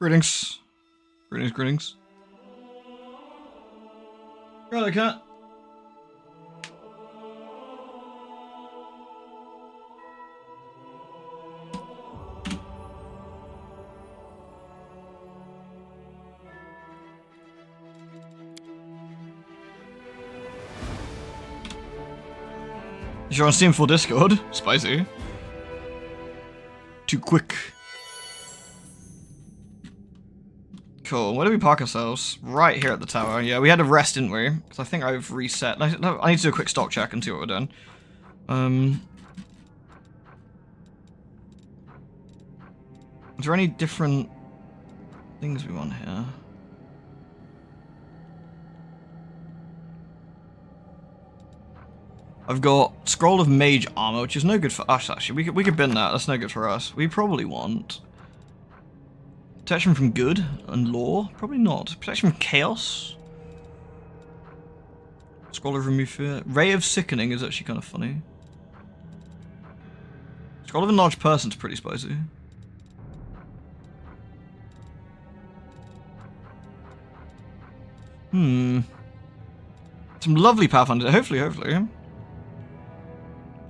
Greetings. Greetings, greetings. Hello, cat. You're on Steam full Discord. Spicy. Too quick. Cool. Where do we park ourselves? Right here at the tower. Yeah, we had a rest, didn't we? Because I think I've reset. I need to do a quick stock check and see what we're doing. Is there any different things we want here? I've got Scroll of Mage Armor, which is no good for us, actually. We could bin that. That's no good for us. We probably want Protection from Good and Law. Probably not. Protection from Chaos. Scroll of Remove Fear. Ray of Sickening is actually kind of funny. Scroll of Enlarged Person's pretty spicy. Some lovely Pathfinder. Hopefully. I can't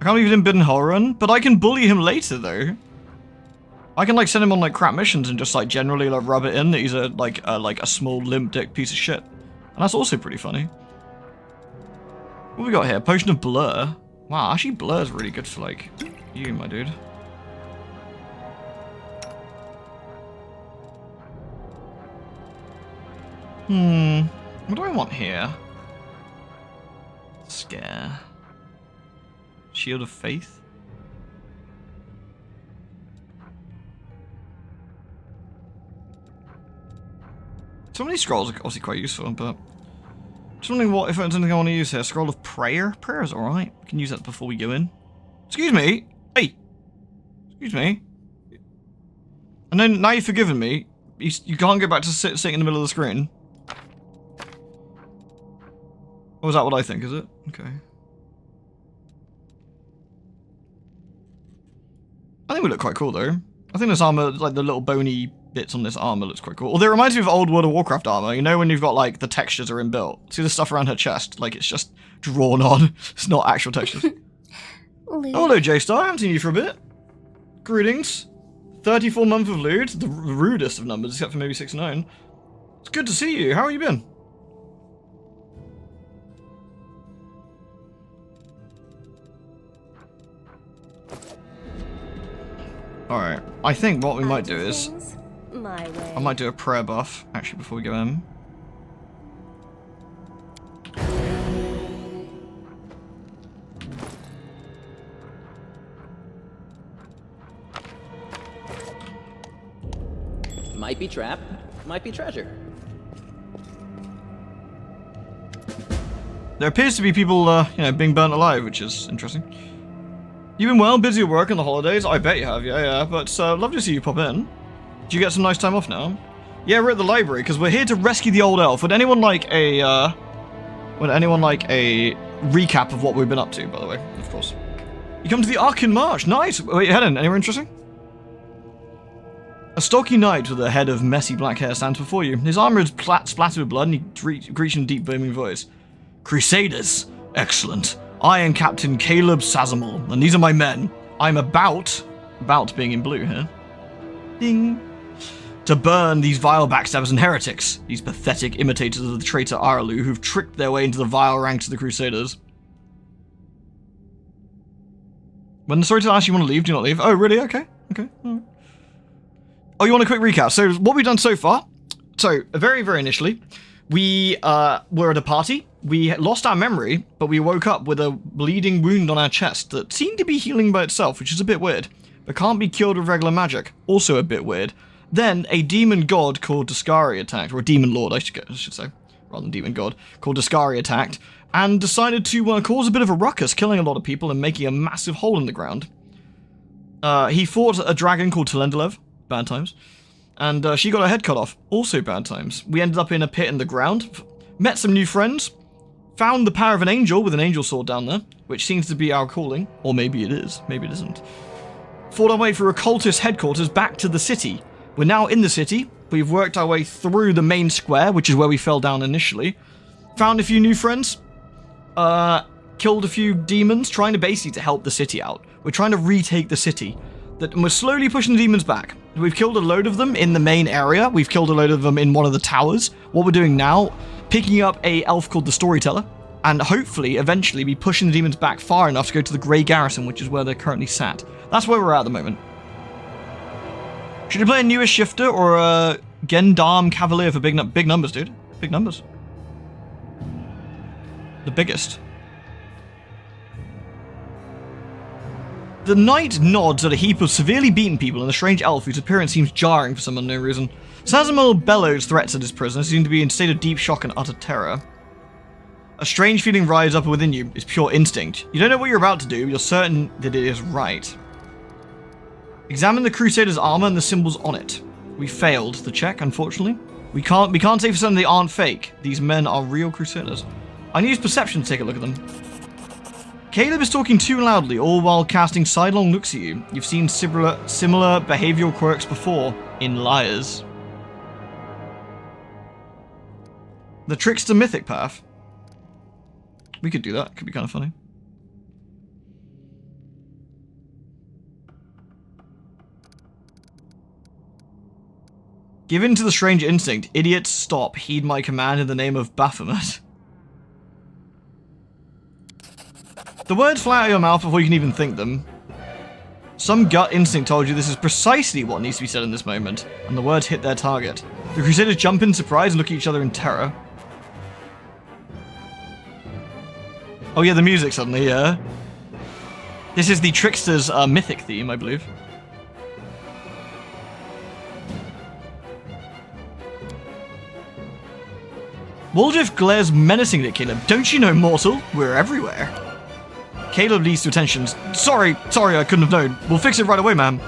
believe he didn't bid in Hell Run, but I can bully him later, though. I can, like, send him on, like, crap missions and just, like, generally, like, rub it in that he's a small limp dick piece of shit. And that's also pretty funny. What we got here? Potion of Blur. Wow, actually Blur is really good for, like, you, my dude. What do I want here? Scare. Shield of Faith? Some of these scrolls are obviously quite useful, but just wondering what if there's anything I want to use here. Scroll of Prayer? Prayer is alright. We can use that before we go in. Excuse me! Hey! Excuse me. And then, now you've forgiven me, you can't go back to sitting in the middle of the screen. Or is that what I think, is it? Okay. I think we look quite cool, though. I think this armor, like the little bony bits on this armor looks quite cool. Although it reminds me of old World of Warcraft armor. You know when you've got, like, the textures are inbuilt? See the stuff around her chest? Like, it's just drawn on. It's not actual textures. Oh, hello, J-Star. I haven't seen you for a bit. Greetings. 34 month of Lude. The rudest of numbers, except for maybe 69. It's good to see you. How have you been? Alright, I think what we might do is... I might do a prayer buff, actually, before we go in. Might be trap, might be treasure. There appears to be people, you know, being burnt alive, which is interesting. You've been well, busy at work on the holidays? I bet you have, yeah. But love to see you pop in. Did you get some nice time off now? Yeah, we're at the library, because we're here to rescue the old elf. Would anyone like a, recap of what we've been up to, by the way? Of course. You come to the Arkan March. Nice! Wait, Helen, anywhere interesting? A stocky knight with a head of messy black hair stands before you. His armor is splattered with blood, and he greets you in a deep, booming voice. Crusaders! Excellent. I am Captain Caleb Sazamol, and these are my men. I'm about being in blue here. Ding. To burn these vile backstabbers and heretics, these pathetic imitators of the traitor Aralu who've tricked their way into the vile ranks of the Crusaders. When the storyteller asks you want to leave, do you not leave? Oh, really? Okay. Right. Oh, you want a quick recap? So, what we've done so far. So, very, very initially, we were at a party. We lost our memory, but we woke up with a bleeding wound on our chest that seemed to be healing by itself, which is a bit weird, but can't be cured with regular magic. Also a bit weird. Then, a demon god called Daskari attacked, or a demon lord, I should say, rather than demon god, called Daskari attacked, and decided to cause a bit of a ruckus, killing a lot of people and making a massive hole in the ground. He fought a dragon called Telendalev, bad times, and she got her head cut off, also bad times. We ended up in a pit in the ground, met some new friends, found the power of an angel with an angel sword down there, which seems to be our calling, or maybe it is, maybe it isn't. Fought our way through occultist headquarters back to the city. We're now in the city, We've worked our way through the main square, which is where we fell down initially. Found a few new friends. Killed a few demons, trying to basically to help the city out. We're trying to retake the city. And we're slowly pushing the demons back. We've killed a load of them in the main area. We've killed a load of them in one of the towers. What we're doing now, picking up a elf called the Storyteller, and hopefully, eventually, be pushing the demons back far enough to go to the Grey Garrison, which is where they're currently sat. That's where we're at the moment. Should we play a newer Shifter or a Gendarme Cavalier for big numbers, dude? Big numbers. The biggest. The knight nods at a heap of severely beaten people and a strange elf whose appearance seems jarring for some unknown reason. Sazamil bellows threats at his prisoners, seeming to be in a state of deep shock and utter terror. A strange feeling rises up within you. It's pure instinct. You don't know what you're about to do, but you're certain that it is right. Examine the Crusader's armor and the symbols on it. We failed the check, unfortunately. We can't say for certain they aren't fake. These men are real Crusaders. I need use perception to take a look at them. Caleb is talking too loudly, all while casting sidelong looks at you. You've seen similar behavioral quirks before in liars. The Trickster Mythic Path. We could do that. Could be kind of funny. Give in to the strange instinct. Idiots, stop. Heed my command in the name of Baphomet. The words fly out of your mouth before you can even think them. Some gut instinct told you this is precisely what needs to be said in this moment, and the words hit their target. The Crusaders jump in surprise and look at each other in terror. Oh yeah, the music suddenly, yeah. This is the Trickster's mythic theme, I believe. Woljif glares menacingly at Caleb. Don't you know, mortal? We're everywhere. Caleb leads to attention. Sorry, I couldn't have known. We'll fix it right away, ma'am.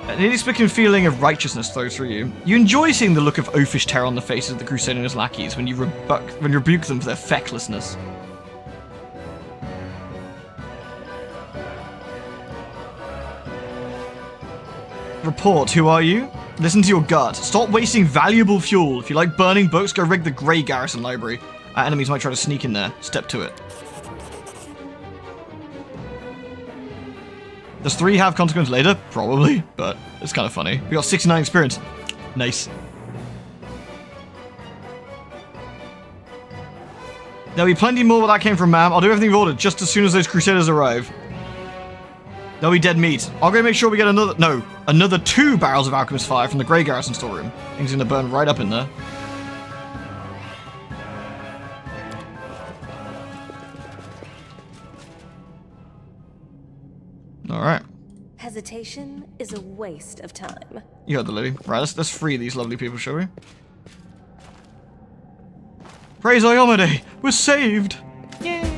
An inexplicable feeling of righteousness flows through you. You enjoy seeing the look of oafish terror on the faces of the Crusader and his lackeys when you rebuke them for their fecklessness. Report, who are you? Listen to your gut. Stop wasting valuable fuel. If you like burning books, go rig the Grey Garrison Library. Our enemies might try to sneak in there. Step to it. Does 3 have consequence later? Probably, but it's kind of funny. We got 69 experience. Nice. There'll be plenty more where that came from, ma'am. I'll do everything you've ordered just as soon as those Crusaders arrive. There'll be dead meat. I'll go make sure we get another 2 barrels of alchemist fire from the Grey Garrison storeroom. Things are gonna burn right up in there. Alright. Hesitation is a waste of time. You heard the lady. Right, let's free these lovely people, shall we? Praise Iomade! We're saved! Yay!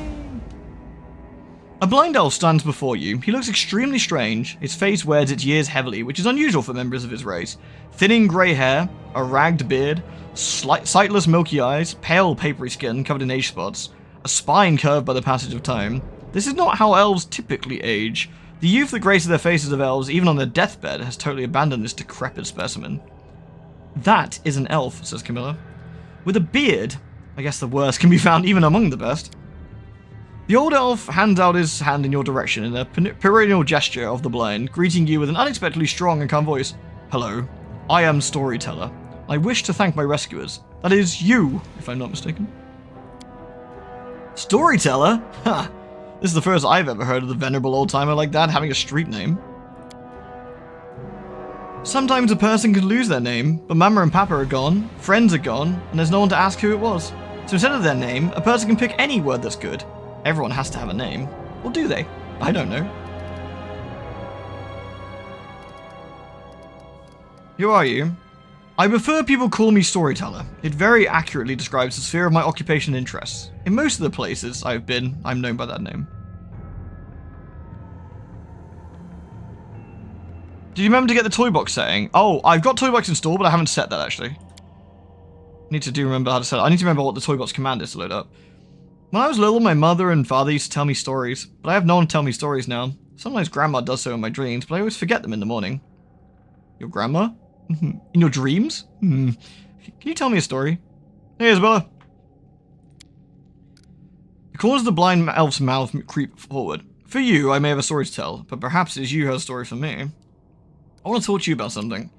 A blind elf stands before you. He looks extremely strange. His face wears its years heavily, which is unusual for members of his race. Thinning grey hair, a ragged beard, sightless milky eyes, pale papery skin covered in age spots, a spine curved by the passage of time. This is not how elves typically age. The youth that graces their faces of elves, even on their deathbed, has totally abandoned this decrepit specimen. That is an elf, says Camilla. With a beard, I guess the worst can be found even among the best. The old elf hands out his hand in your direction in a perennial gesture of the blind, greeting you with an unexpectedly strong and calm voice. Hello, I am Storyteller. I wish to thank my rescuers. That is you, if I'm not mistaken. Storyteller? Ha! This is the first I've ever heard of the venerable old-timer like that having a street name. Sometimes a person could lose their name, but Mama and Papa are gone, friends are gone, and there's no one to ask who it was. So instead of their name, a person can pick any word that's good. Everyone has to have a name. Or do they? I don't know. Who are you? I prefer people call me Storyteller. It very accurately describes the sphere of my occupation and interests. In most of the places I've been, I'm known by that name. Did you remember to get the toy box setting? Oh, I've got toy box installed, but I haven't set that actually. Need to remember how to set it. I need to remember what the toy box command is to load up. When I was little, my mother and father used to tell me stories, but I have no one to tell me stories now. Sometimes Grandma does so in my dreams, but I always forget them in the morning. Your grandma? In your dreams? Can you tell me a story? Hey, Isabella. The corners of the blind elf's mouth creep forward. For you, I may have a story to tell, but perhaps it is you who has a story for me. I want to talk to you about something.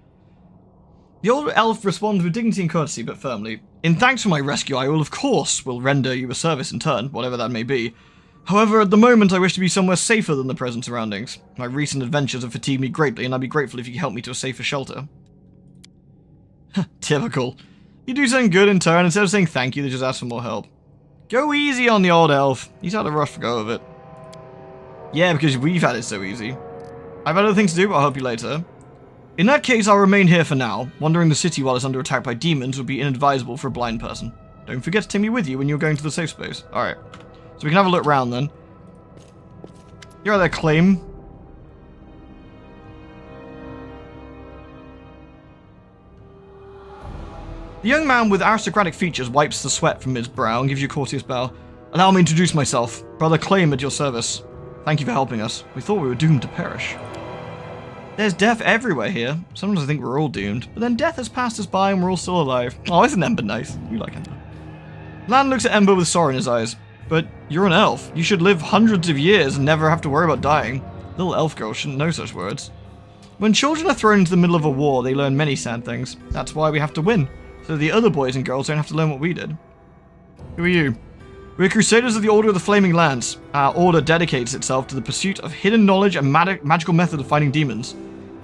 The old elf responds with dignity and courtesy, but firmly. In thanks for my rescue, I will, of course, render you a service in turn, whatever that may be. However, at the moment, I wish to be somewhere safer than the present surroundings. My recent adventures have fatigued me greatly, and I'd be grateful if you could help me to a safer shelter. Typical. You do something good in turn, instead of saying thank you, they just ask for more help. Go easy on the old elf. He's had a rough go of it. Yeah, because we've had it so easy. I've had other things to do, but I'll help you later. In that case, I'll remain here for now. Wandering the city while it's under attack by demons would be inadvisable for a blind person. Don't forget to take me with you when you're going to the safe space. Alright. So we can have a look around then. You're at their claim. The young man with aristocratic features wipes the sweat from his brow and gives you a courteous bow. Allow me to introduce myself. Brother Claim at your service. Thank you for helping us. We thought we were doomed to perish. There's death everywhere here. Sometimes I think we're all doomed, but then death has passed us by and we're all still alive. Oh, isn't Ember nice? We like Ember. Lan looks at Ember with sorrow in his eyes. But you're an elf. You should live hundreds of years and never have to worry about dying. Little elf girl shouldn't know such words. When children are thrown into the middle of a war, they learn many sad things. That's why we have to win, so the other boys and girls don't have to learn what we did. Who are you? We're Crusaders of the Order of the Flaming Lance. Our order dedicates itself to the pursuit of hidden knowledge and magical method of fighting demons.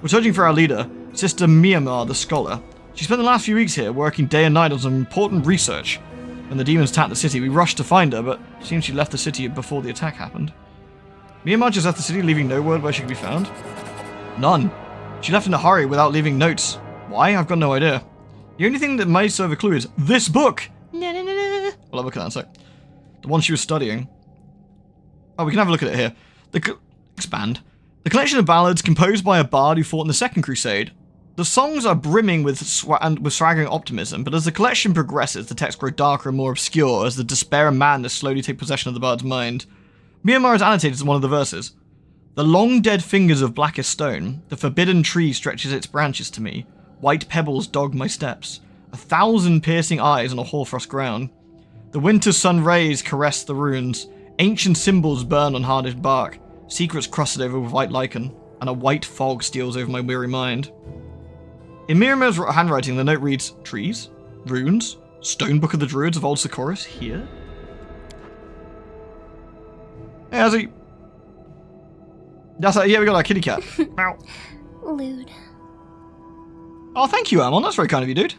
We're searching for our leader, Sister Myanmar the Scholar. She spent the last few weeks here working day and night on some important research. When the demons attacked the city, we rushed to find her, but it seems she left the city before the attack happened. Myanmar just left the city, leaving no word where she could be found? None. She left in a hurry without leaving notes. Why? I've got no idea. The only thing that might serve a clue is this book! Well, I'll look at that in a sec. The one she was studying. Oh, we can have a look at it here. Expand. The collection of ballads composed by a bard who fought in the Second Crusade. The songs are brimming with swaggering optimism, but as the collection progresses, the texts grow darker and more obscure as the despair and madness slowly take possession of the bard's mind. Myanmar is annotated as one of the verses. The long dead fingers of blackest stone, the forbidden tree stretches its branches to me. White pebbles dog my steps. 1,000 piercing eyes on a hoarfrost ground. The winter sun rays caress the runes. Ancient symbols burn on hardened bark. Secrets crusted over with white lichen. And a white fog steals over my weary mind. In Miriam's handwriting, the note reads, trees, runes, stone book of the druids of old Socorus, here? Hey, how's he? That's yeah, we got our kitty cat. Meow. Lewd. Oh, thank you, Amon. That's very kind of you, dude.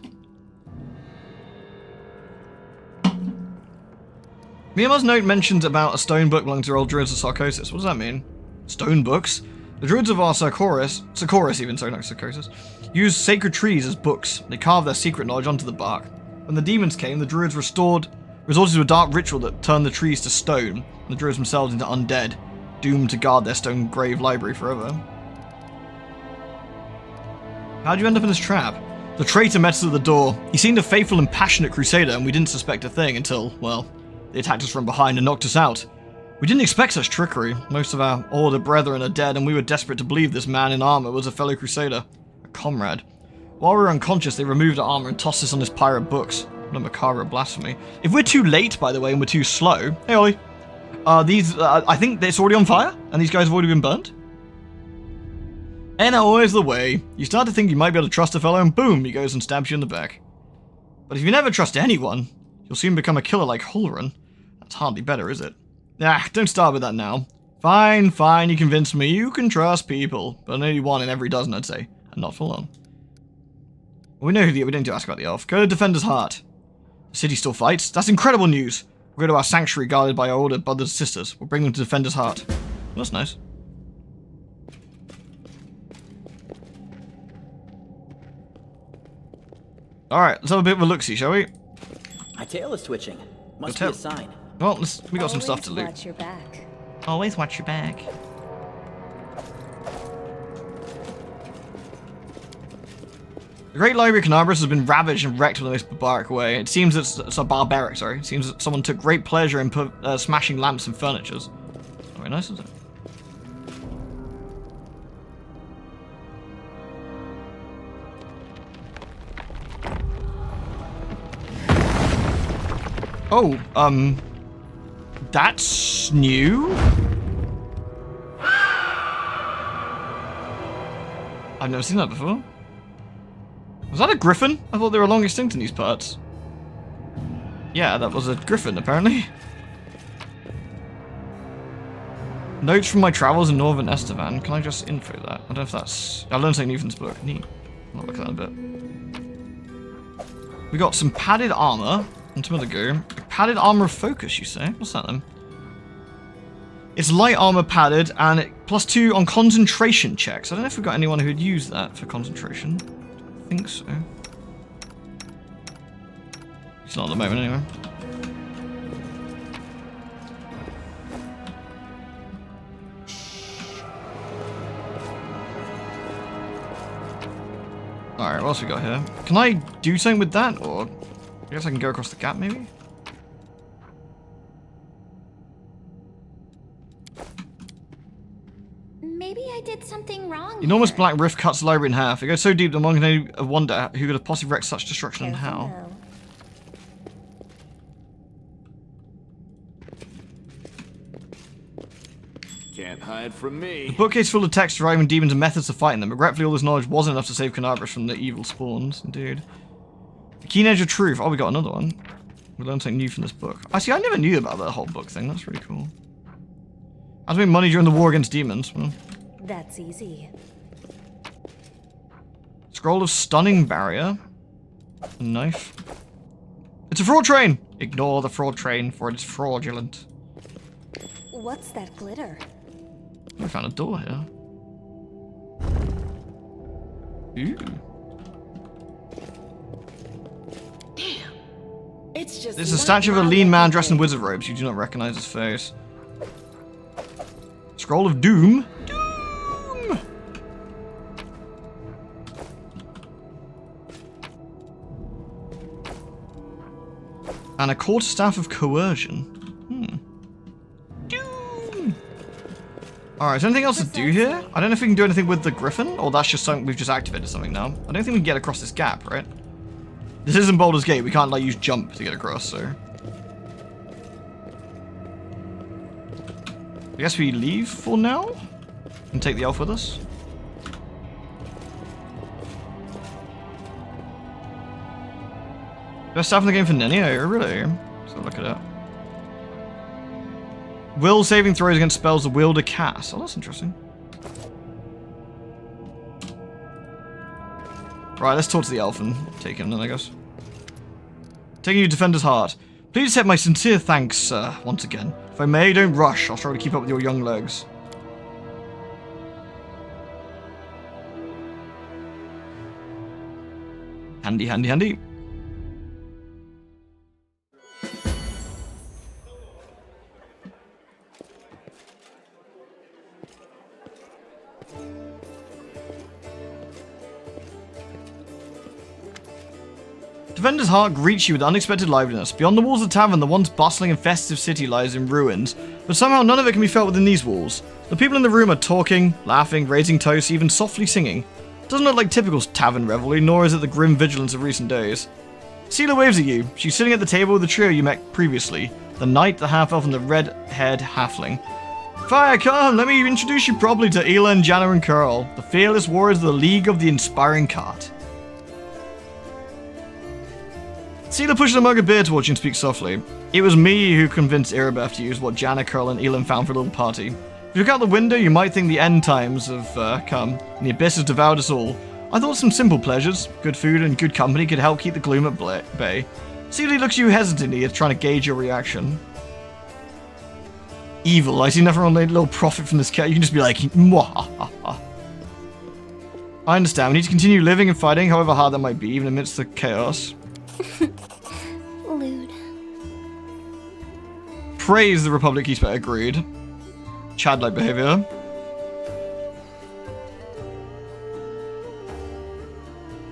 Miyamo's note mentions about a stone book belonging to old druids of Sarcosis. What does that mean? Stone books? The druids of our Socorus even, sorry, not Sarcosis, used sacred trees as books. They carved their secret knowledge onto the bark. When the demons came, the druids resorted to a dark ritual that turned the trees to stone, and the druids themselves into undead, doomed to guard their stone grave library forever. How'd you end up in this trap? The traitor met us at the door. He seemed a faithful and passionate crusader, and we didn't suspect a thing until, well, they attacked us from behind and knocked us out. We didn't expect such trickery. Most of our order brethren are dead, and we were desperate to believe this man in armor was a fellow crusader, a comrade. While we were unconscious, they removed our armor and tossed us on his pirate books. What a macabre blasphemy. If we're too late, by the way, and we're too slow... Hey, Ollie. I think it's already on fire, and these guys have already been burnt. And always the way. You start to think you might be able to trust a fellow, and boom, he goes and stabs you in the back. But if you never trust anyone, you'll soon become a killer like Hulrun. That's hardly better, is it? Ah, don't start with that now. Fine, you convinced me. You can trust people. But only one in every dozen, I'd say. And not for long. Well, we know who we don't need to ask about the elf. Go to Defender's Heart. The city still fights? That's incredible news. We'll go to our sanctuary guarded by our order brothers and sisters. We'll bring them to Defender's Heart. Well, that's nice. Alright, let's have a bit of a look-see, shall we? My tail is twitching. Must be a sign. Well, we got some stuff to loot. Watch your back. Always watch your back. The Great Library of Canabras has been ravaged and wrecked in the most barbaric way. It seems It seems that someone took great pleasure in smashing lamps and furnitures. Very nice, isn't it? Oh, that's new? I've never seen that before. Was that a griffin? I thought they were long extinct in these parts. Yeah, that was a griffin, apparently. Notes from my travels in northern Estevan. Can I just info that? I don't know if that's... I learned something new from this book. Neat. I'll look at that in a bit. We got some padded armor. And some other go. Padded armor of focus, you say? What's that then? It's light armor padded and +2 on concentration checks. I don't know if we've got anyone who'd use that for concentration. I think so. It's not at the moment anyway. Alright, what else we got here? Can I do something with that? Or I guess I can go across the gap maybe? Maybe I did something wrong. Enormous here. black rift cuts the library in half. It goes so deep that one can only wonder who could have possibly wreaked such destruction and how. Now. Can't hide from me. The bookcase full of text deriving demons and methods of fighting them. Regretfully, all this knowledge wasn't enough to save Canabras from the evil spawns. Indeed. The keen edge of truth. Oh, we got another one. We learned something new from this book. Actually, I never knew about that whole book thing. That's really cool. How to make money during the war against demons. Well, That's easy. scroll of stunning barrier. A knife. It's a fraud train! Ignore the fraud train, for it is fraudulent. What's that glitter? We found a door here. Ooh. It's just This is a statue of a lean man dressed in wizard robes. You do not recognize his face. Scroll of Doom. Doom! And a quarterstaff of coercion. Doom! Alright, is there anything else to do here? I don't know if we can do anything with the griffin, or that's just something we've just activated something now. I don't think we can get across this gap, right? This isn't Baldur's Gate, we can't like use jump to get across, so... I guess we leave for now? And take the elf with us? Best stuff in the game for Nenio, really? Let's have a look at it. Will saving throws against spells the wielder cast. Oh, that's interesting. Right, let's talk to the elf and take him then, I guess. Taking you Defender's Heart. Please accept my sincere thanks, sir, once again. If I may, don't rush. I'll try to keep up with your young legs. Handy, handy, handy. Defender's Heart greets you with unexpected liveliness. Beyond the walls of the tavern, the once bustling and festive city lies in ruins, but somehow none of it can be felt within these walls. The people in the room are talking, laughing, raising toasts, even softly singing. It doesn't look like typical tavern revelry, nor is it the grim vigilance of recent days. Seela waves at you. She's sitting at the table with the trio you met previously. The knight, the half-elf, and the red-haired halfling. Fire, come! Let me introduce you properly to Ela, Janna, and Curl, the fearless warriors of the League of the Inspiring Cart. Seela pushes a mug of beer towards you and speaks softly. It was me who convinced Irabeth to use what Janna, Curl, and Elan found for a little party. If you look out the window, you might think the end times have come, and the abyss has devoured us all. I thought some simple pleasures, good food and good company, could help keep the gloom at bay. Seela looks at you hesitantly as trying to gauge your reaction. Evil, I see nothing wrong with a little profit from this cat. You can just be like, mwahaha. I understand, we need to continue living and fighting, however hard that might be, even amidst the chaos. Lewd. Praise the Republic, he's better agreed. Chad-like behavior.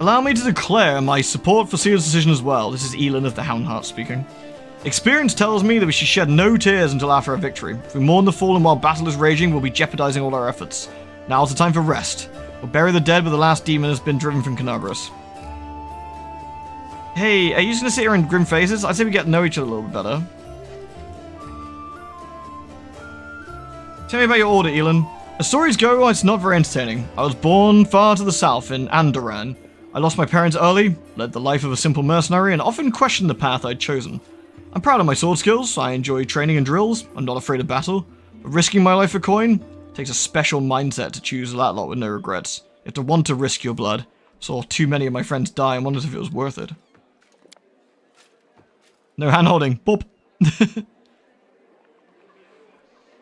Allow me to declare my support for Seal's decision as well. This is Elan of the Houndheart speaking. Experience tells me that we should shed no tears until after our victory. If we mourn the fallen while battle is raging, we'll be jeopardizing all our efforts. Now's the time for rest. We'll bury the dead where the last demon has been driven from Canabras. Hey, are you just gonna sit here in grim faces? I'd say we get to know each other a little bit better. Tell me about your order, Elon. As stories go, it's not very entertaining. I was born far to the south in Andoran. I lost my parents early, led the life of a simple mercenary, and often questioned the path I'd chosen. I'm proud of my sword skills, I enjoy training and drills, I'm not afraid of battle, but risking my life for coin takes a special mindset to choose that lot with no regrets. You have to want to risk your blood. Saw too many of my friends die and wondered if it was worth it. No hand-holding. Boop.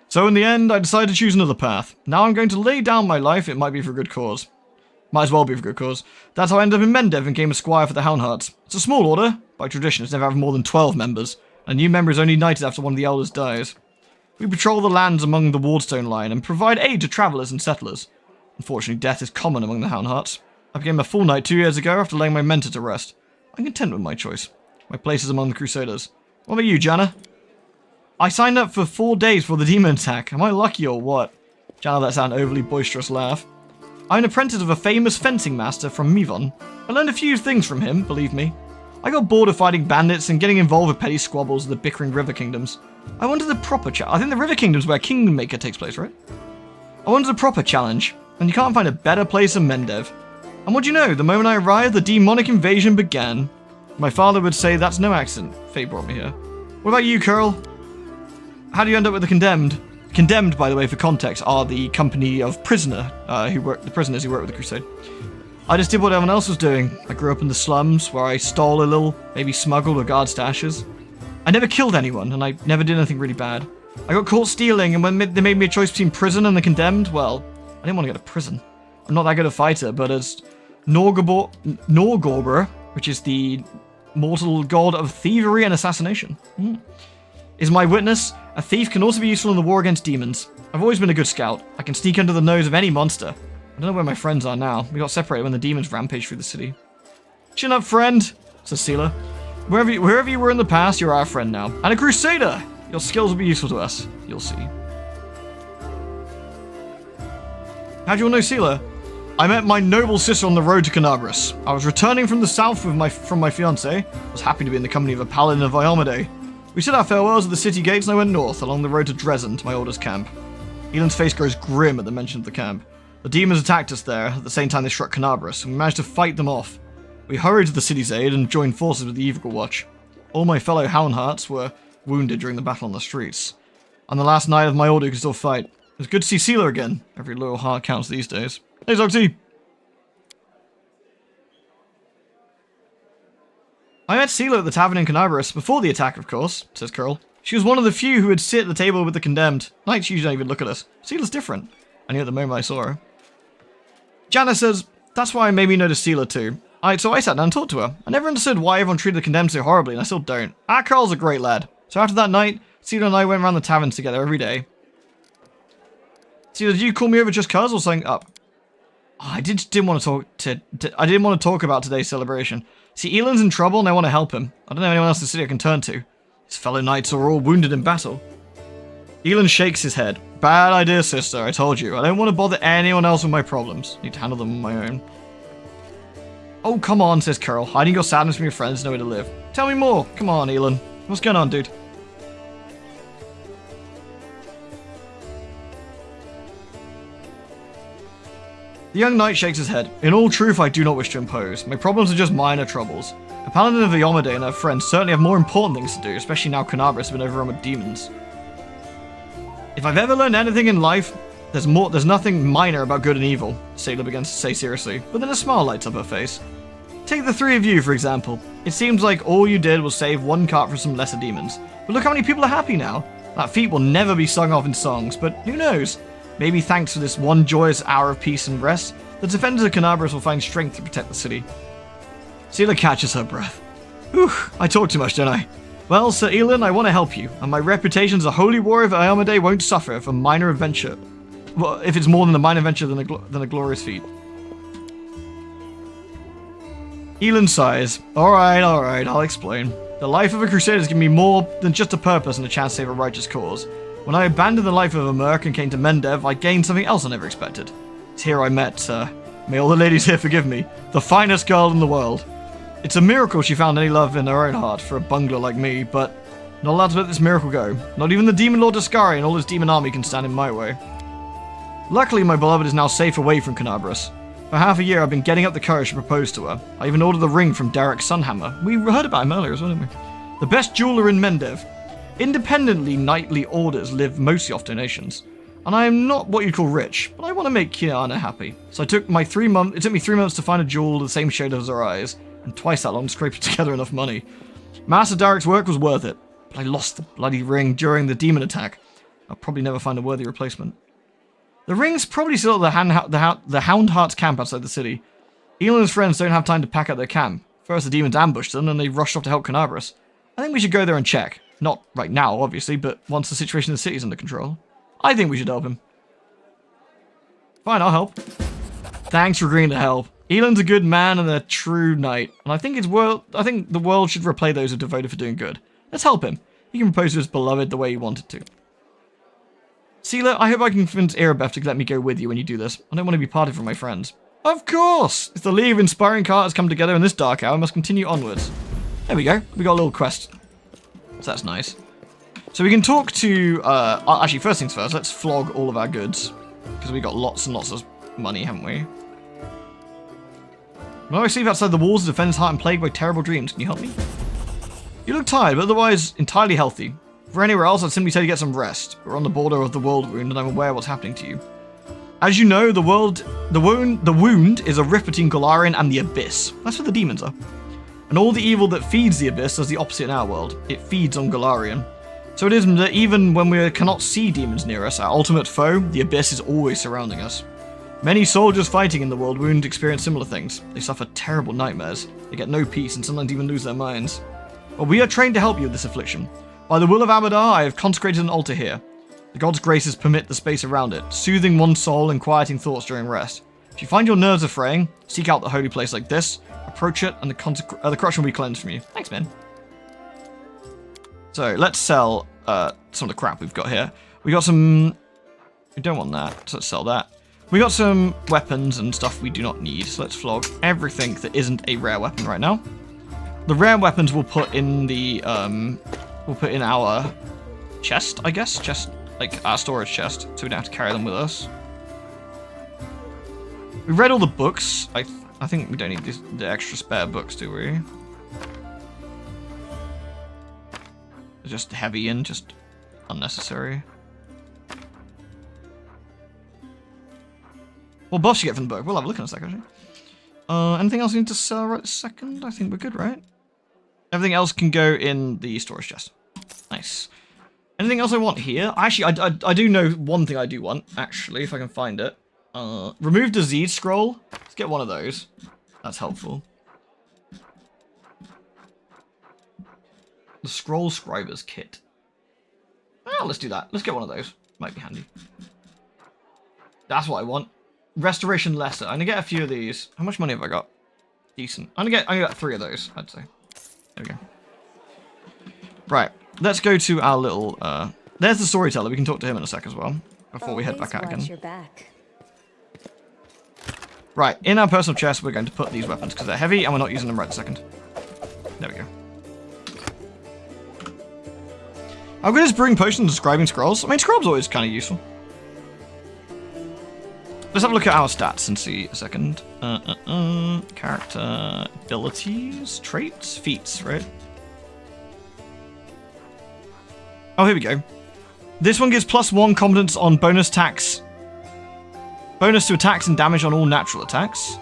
So in the end, I decided to choose another path. Now I'm going to lay down my life, it might be for a good cause. Might as well be for a good cause. That's how I ended up in Mendev and became a squire for the Houndhearts. It's a small order. By tradition, it's never had more than 12 members. A new member is only knighted after one of the elders dies. We patrol the lands among the Wardstone line and provide aid to travellers and settlers. Unfortunately, death is common among the Houndhearts. I became a full knight 2 years ago after laying my mentor to rest. I'm content with my choice. My place is among the Crusaders. What about you, Janna? I signed up for 4 days for the demon attack. Am I lucky or what? Janna lets out an overly boisterous laugh. I'm an apprentice of a famous fencing master from Mivon. I learned a few things from him, believe me. I got bored of fighting bandits and getting involved with petty squabbles of the bickering river kingdoms. I wanted a proper challenge. I think the river kingdom's where Kingmaker takes place, right? I wanted a proper challenge, and you can't find a better place than Mendev. And what do you know, the moment I arrived, the demonic invasion began. My father would say that's no accident. Fate brought me here. What about you, Curl? How do you end up with the Condemned? Condemned, by the way, for context, are the company of the prisoners who work with the Crusade. I just did what everyone else was doing. I grew up in the slums, where I stole a little, maybe smuggled or guard stashes. I never killed anyone, and I never did anything really bad. I got caught stealing, and when they made me a choice between prison and the Condemned, well, I didn't want to go to prison. I'm not that good a fighter, but as Norgorbor, which is the mortal god of thievery and assassination, is my witness. A thief can also be useful in the war against demons. I've always been a good scout. I can sneak under the nose of any monster. I don't know where my friends are now. We got separated when the demons rampaged through the city. Chin up, friend, says Seela. Wherever you were in the past, you're our friend now. And a crusader! Your skills will be useful to us. You'll see. How do you all know Seela? I met my noble sister on the road to Canabras. I was returning from the south with from my fiancé. I was happy to be in the company of a paladin of Iomade. We said our farewells at the city gates and I went north, along the road to Dresden, to my order's camp. Elan's face grows grim at the mention of the camp. The demons attacked us there, at the same time they struck Canabras, and we managed to fight them off. We hurried to the city's aid and joined forces with the Evil Watch. All my fellow Houndhearts were wounded during the battle on the streets. On the last night of my order, who could still fight. It was good to see Seela again. Every loyal heart counts these days. Hey, Zogty! I met Seela at the tavern in Canabras, before the attack, of course, says Curl. She was one of the few who would sit at the table with the Condemned. Knights usually don't even look at us. Seela's different. I knew at the moment I saw her. Janna says, that's why I made me notice Seela too. So I sat down and talked to her. I never understood why everyone treated the Condemned so horribly, and I still don't. Carl's a great lad. So after that night, Seela and I went around the taverns together every day. Seela, did you call me over just cuz or something up? Oh, I didn't want to talk about today's celebration. See, Elan's in trouble and I want to help him. I don't know anyone else in the city I can turn to. His fellow knights are all wounded in battle. Elan shakes his head. Bad idea, sister, I told you. I don't want to bother anyone else with my problems. I need to handle them on my own. Oh, come on, says Curl. Hiding your sadness from your friends is no way to live. Tell me more. Come on, Elan. What's going on, dude? The young knight shakes his head. In all truth, I do not wish to impose. My problems are just minor troubles. A paladin of Iomade and her friends certainly have more important things to do, especially now Canabras has been overrun with demons. If I've ever learned anything in life, there's nothing minor about good and evil, Seela begins to say seriously, but then a smile lights up her face. Take the three of you, for example. It seems like all you did was save one cart from some lesser demons. But look how many people are happy now. That feat will never be sung off in songs, but who knows? Maybe thanks to this one joyous hour of peace and rest, the defenders of Canabras will find strength to protect the city. Seela catches her breath. Whew, I talk too much, don't I? Well, Sir Elan, I want to help you, and my reputation as a holy warrior of Iomade won't suffer if a minor adventure. Well, if it's more than a minor adventure than a glorious feat. Elan sighs. Alright, I'll explain. The life of a crusader has given me more than just a purpose and a chance to save a righteous cause. When I abandoned the life of a merc and came to Mendev, I gained something else I never expected. It's here I met, may all the ladies here forgive me, the finest girl in the world. It's a miracle she found any love in her own heart for a bungler like me, but not allowed to let this miracle go. Not even the Demon Lord Ascari and all his demon army can stand in my way. Luckily, my beloved is now safe away from Canabras. For half a year, I've been getting up the courage to propose to her. I even ordered the ring from Derek Sunhammer. We heard about him earlier as well, didn't we? The best jeweler in Mendev. Independently, knightly orders live mostly off donations. And I am not what you'd call rich, but I want to make Kiana happy. So it took me 3 months to find a jewel the same shade as her eyes, and twice that long to scrape together enough money. Master Derek's work was worth it, but I lost the bloody ring during the demon attack. I'll probably never find a worthy replacement. The ring's probably still at the Houndheart's camp outside the city. Elon and his friends don't have time to pack up their camp. First the demons ambushed them, and they rushed off to help Canabras. I think we should go there and check. Not right now, obviously, but once the situation in the city is under control. I think we should help him. Fine, I'll help. Thanks for agreeing to help. Elon's a good man and a true knight, and I think the world should repay those who are devoted for doing good. Let's help him. He can propose to his beloved the way he wanted to. Seela, I hope I can convince Erebeth to let me go with you when you do this. I don't want to be parted from my friends. Of course! If the League of Inspiring Carters come together in this dark hour, I must continue onwards. There we go. We got a little quest. So that's nice. So we can talk to... actually, first things first, let's flog all of our goods. Because we got lots and lots of money, haven't we? When I sleep outside the walls, the defender's heart and plagued by terrible dreams. Can you help me? You look tired, but otherwise entirely healthy. For anywhere else, I'd simply tell you to get some rest. We're on the border of the world wound, and I'm aware of what's happening to you. As you know, the wound is a rift between Golarion and the Abyss. That's where the demons are. And all the evil that feeds the Abyss does the opposite in our world. It feeds on Golarion. So it is that even when we cannot see demons near us, our ultimate foe, the Abyss, is always surrounding us. Many soldiers fighting in the world wound experience similar things. They suffer terrible nightmares. They get no peace and sometimes even lose their minds. But we are trained to help you with this affliction. By the will of Abadar, I have consecrated an altar here. The god's graces permit the space around it, soothing one's soul and quieting thoughts during rest. If you find your nerves are fraying, seek out the holy place like this, approach it, and the corruption will be cleansed from you. Thanks, man. So, let's sell some of the crap we've got here. We got some... We don't want that, so let's sell that. We got some weapons and stuff we do not need, so let's flog everything that isn't a rare weapon right now. The rare weapons we'll put in the... We'll put in our chest, I guess. Chest, like our storage chest, so we don't have to carry them with us. We read all the books. I think we don't need the extra spare books, do we? They're just heavy and just unnecessary. What buffs you get from the book? We'll have a look in a second, actually. Anything else we need to sell right this second? I think we're good, right? Everything else can go in the storage chest. Nice. Anything else I want here? Actually, I do know one thing I do want, actually, if I can find it. Remove disease scroll. Let's get one of those. That's helpful. The scroll scriber's kit. Oh, let's do that. Let's get one of those. Might be handy. That's what I want. Restoration lesser. I'm gonna get a few of these. How much money have I got? Decent. I'm gonna get 3 of those, I'd say. There we go. Right, let's go to our little, there's the storyteller. We can talk to him in a sec as well, before we head back out again. Your back. Right, in our personal chest, we're going to put these weapons, because they're heavy, and we're not using them right this second. There we go. How good is brewing potions and describing scrolls? I mean, scrolls are always kind of useful. Let's have a look at our stats and see a second. Character abilities, traits, feats, right? Oh, here we go. This one gives +1 competence on bonus attacks. Bonus to attacks and damage on all natural attacks.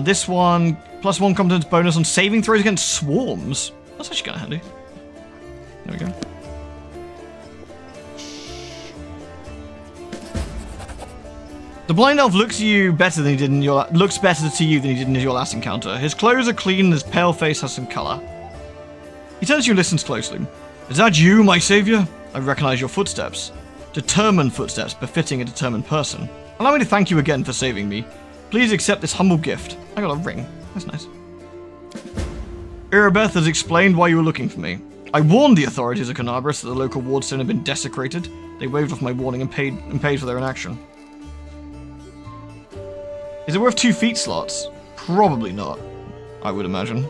This one, +1 competence bonus on saving throws against swarms. That's actually kind of handy. There we go. The blind elf looks to you better than he did in your looks better to you than he did in your last encounter. His clothes are clean and his pale face has some colour. He turns to you and listens closely. Is that you, my saviour? I recognise your footsteps. Determined footsteps befitting a determined person. Allow me to thank you again for saving me. Please accept this humble gift. I got a ring. That's nice. Erebeth has explained why you were looking for me. I warned the authorities of Canabras that the local wardstone had been desecrated. They waved off my warning and paid for their inaction. Is it worth 2 feat slots? Probably not. I would imagine.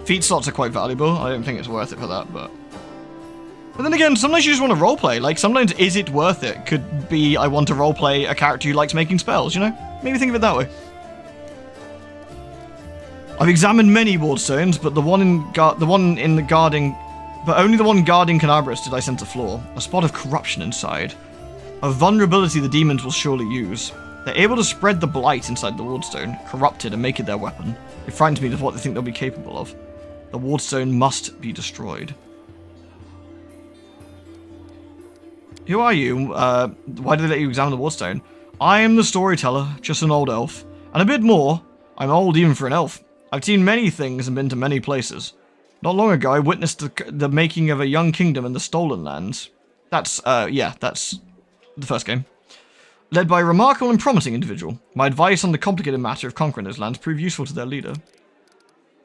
Feat slots are quite valuable. I don't think it's worth it for that, but then again, sometimes you just want to roleplay. Like, sometimes is it worth it? Could be I want to roleplay a character who likes making spells, you know? Maybe think of it that way. I've examined many wardstones, but only the one guarding Canabras did I sense a flaw. A spot of corruption inside. A vulnerability the demons will surely use. They're able to spread the blight inside the wardstone, corrupt it and make it their weapon. It frightens me with what they think they'll be capable of. The wardstone must be destroyed. Who are you? Why did they let you examine the wardstone? I am the storyteller, just an old elf. And a bit more. I'm old even for an elf. I've seen many things and been to many places. Not long ago, I witnessed the making of a young kingdom in the Stolen Lands. That's the first game. Led by a remarkable and promising individual. My advice on the complicated matter of conquering those lands proved useful to their leader.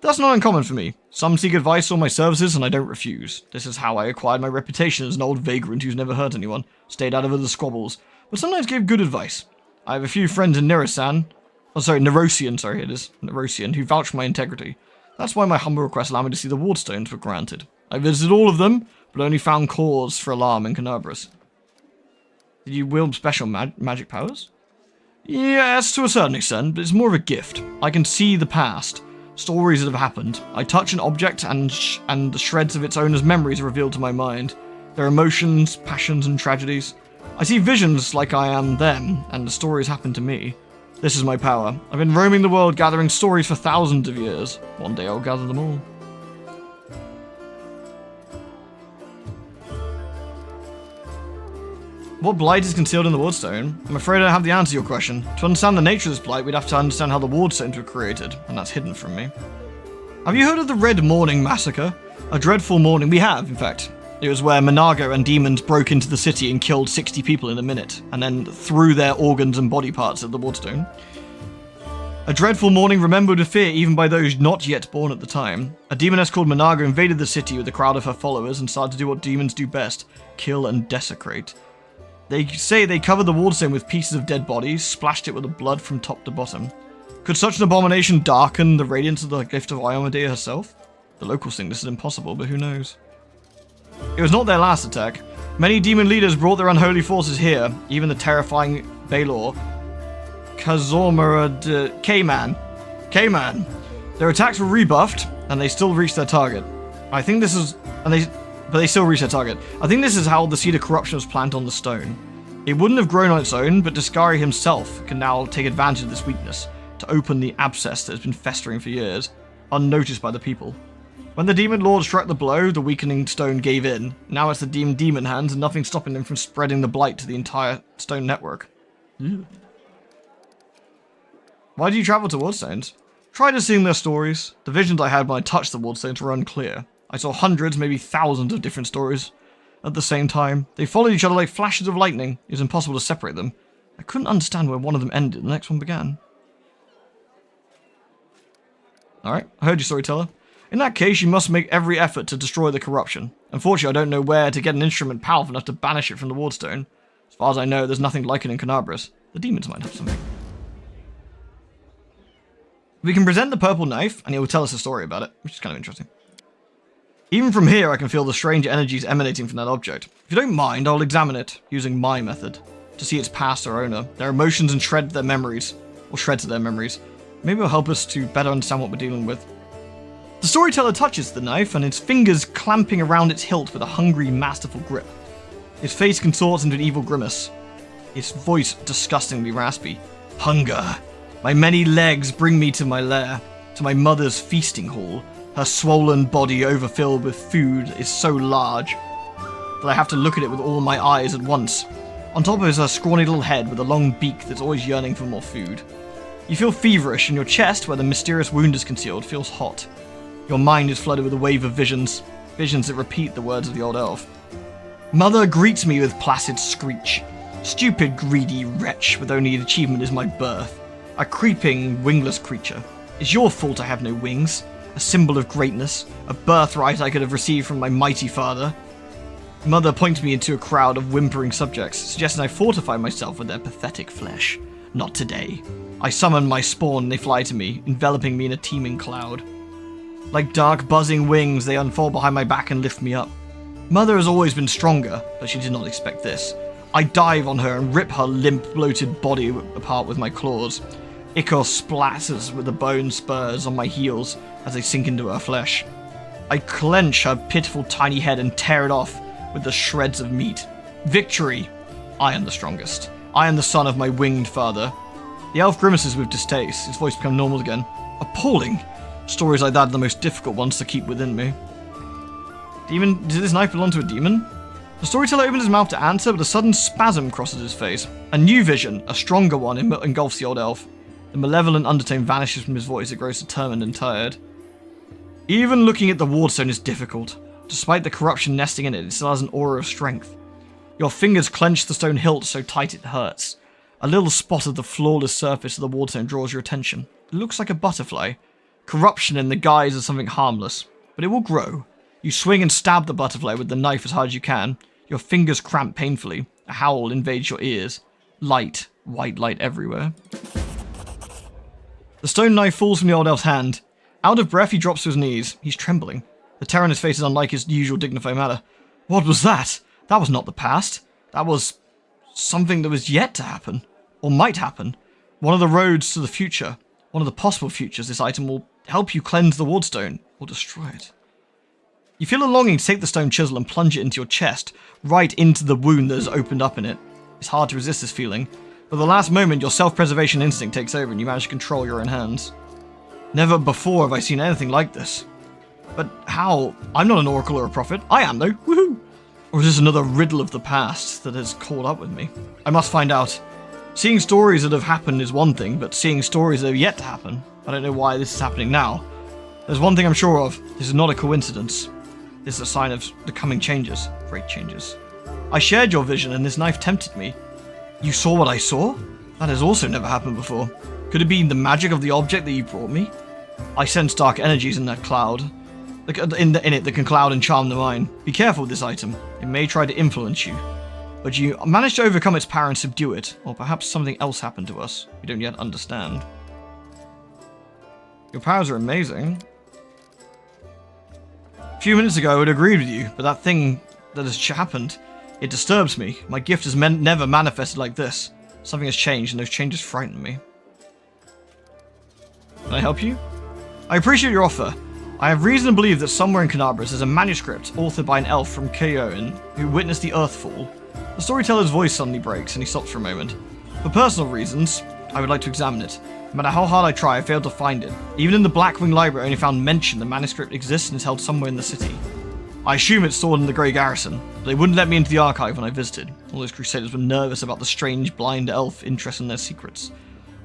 That's not uncommon for me. Some seek advice on my services, and I don't refuse. This is how I acquired my reputation as an old vagrant who's never hurt anyone, stayed out of other squabbles, but sometimes gave good advice. I have a few friends in Nerosian, who vouch for my integrity. That's why my humble request allowed me to see the wardstones were granted. I visited all of them, but only found cause for alarm in Canabras. Did you wield special magic powers? Yes, to a certain extent, but it's more of a gift. I can see the past. Stories that have happened. I touch an object and the shreds of its owner's memories are revealed to my mind. Their emotions, passions, and tragedies. I see visions like I am them, and the stories happen to me. This is my power. I've been roaming the world gathering stories for thousands of years. One day I'll gather them all. What blight is concealed in the wardstone? I'm afraid I don't have the answer to your question. To understand the nature of this blight, we'd have to understand how the wardstones were created, and that's hidden from me. Have you heard of the Red Morning Massacre? A dreadful morning. We have, in fact. It was where Monago and demons broke into the city and killed 60 people in a minute, and then threw their organs and body parts at the wardstone. A dreadful morning remembered with fear even by those not yet born at the time. A demoness called Monago invaded the city with a crowd of her followers and started to do what demons do best, kill and desecrate. They say they covered the wardstone with pieces of dead bodies, splashed it with the blood from top to bottom. Could such an abomination darken the radiance of the gift of Iomedae herself? The locals think this is impossible, but who knows? It was not their last attack. Many demon leaders brought their unholy forces here, even the terrifying Baelor, Kazormarad, K-Man. Their attacks were rebuffed, and they still reached their target. But they still reached their target. I think this is how the seed of corruption was planted on the stone. It wouldn't have grown on its own, but Discari himself can now take advantage of this weakness to open the abscess that has been festering for years, unnoticed by the people. When the demon lord struck the blow, the weakening stone gave in. Now it's the demon hands and nothing stopping them from spreading the blight to the entire stone network. Ew. Why do you travel to wardstones? Try to seeing their stories. The visions I had when I touched the wardstones were unclear. I saw hundreds, maybe thousands of different stories. At the same time, they followed each other like flashes of lightning. It was impossible to separate them. I couldn't understand where one of them ended and the next one began. Alright, I heard you, storyteller. In that case, you must make every effort to destroy the corruption. Unfortunately, I don't know where to get an instrument powerful enough to banish it from the wardstone. As far as I know, there's nothing like it in Canabras. The demons might have something. We can present the purple knife, and it will tell us a story about it, which is kind of interesting. Even from here, I can feel the strange energies emanating from that object. If you don't mind, I'll examine it, using my method, to see its past or owner, their emotions and shreds of their memories. Maybe it'll help us to better understand what we're dealing with. The storyteller touches the knife, and his fingers clamping around its hilt with a hungry, masterful grip. His face contorts into an evil grimace. His voice disgustingly raspy. Hunger. My many legs bring me to my lair, to my mother's feasting hall. Her swollen body overfilled with food is so large that I have to look at it with all my eyes at once. On top is her scrawny little head with a long beak that's always yearning for more food. You feel feverish, and your chest, where the mysterious wound is concealed, feels hot. Your mind is flooded with a wave of visions that repeat the words of the old elf. Mother greets me with placid screech. Stupid, greedy wretch, with only an achievement is my birth. A creeping, wingless creature. It's your fault I have no wings. A symbol of greatness. A birthright I could have received from my mighty father. Mother points me into a crowd of whimpering subjects, suggesting I fortify myself with their pathetic flesh. Not today. I summon my spawn and they fly to me, enveloping me in a teeming cloud. Like dark, buzzing wings, they unfold behind my back and lift me up. Mother has always been stronger, but she did not expect this. I dive on her and rip her limp, bloated body apart with my claws. Ichor splatters with the bone spurs on my heels as they sink into her flesh. I clench her pitiful tiny head and tear it off with the shreds of meat. Victory! I am the strongest. I am the son of my winged father. The elf grimaces with distaste, his voice become normal again. Appalling! Stories like that are the most difficult ones to keep within me. Did this knife belong to a demon? The storyteller opens his mouth to answer, but a sudden spasm crosses his face. A new vision, a stronger one, engulfs the old elf. The malevolent undertone vanishes from his voice, it grows determined and tired. Even looking at the wardstone is difficult. Despite the corruption nesting in it, it still has an aura of strength. Your fingers clench the stone hilt so tight it hurts. A little spot of the flawless surface of the wardstone draws your attention. It looks like a butterfly. Corruption in the guise of something harmless. But it will grow. You swing and stab the butterfly with the knife as hard as you can. Your fingers cramp painfully. A howl invades your ears. Light. White light everywhere. The stone knife falls from the old elf's hand. Out of breath, he drops to his knees. He's trembling. The terror on his face is unlike his usual dignified manner. What was that? That was not the past. That was something that was yet to happen. Or might happen. One of the roads to the future. One of the possible futures. This item will help you cleanse the wardstone. Or destroy it. You feel a longing to take the stone chisel and plunge it into your chest. Right into the wound that has opened up in it. It's hard to resist this feeling. But at the last moment, your self-preservation instinct takes over and you manage to control your own hands. Never before have I seen anything like this. But how? I'm not an oracle or a prophet. I am, though. Woohoo! Or is this another riddle of the past that has caught up with me? I must find out. Seeing stories that have happened is one thing, but seeing stories that have yet to happen, I don't know why this is happening now. There's one thing I'm sure of. This is not a coincidence. This is a sign of the coming changes. Great changes. I shared your vision and this knife tempted me. You saw what I saw? That has also never happened before. Could it be the magic of the object that you brought me? I sense dark energies in that cloud. In it that can cloud and charm the mind. Be careful with this item. It may try to influence you. But you managed to overcome its power and subdue it. Or perhaps something else happened to us. You don't yet understand. Your powers are amazing. A few minutes ago I would have agreed with you, but that thing that has happened, it disturbs me. My gift has never manifested like this. Something has changed and those changes frighten me. Can I help you? I appreciate your offer. I have reason to believe that somewhere in Canabras there's a manuscript authored by an elf from Keowen who witnessed the Earthfall. The storyteller's voice suddenly breaks and he stops for a moment. For personal reasons, I would like to examine it. No matter how hard I try, I failed to find it. Even in the Blackwing Library, I only found mention the manuscript exists and is held somewhere in the city. I assume it's stored in the Grey Garrison, but they wouldn't let me into the archive when I visited. All those crusaders were nervous about the strange blind elf interest in their secrets.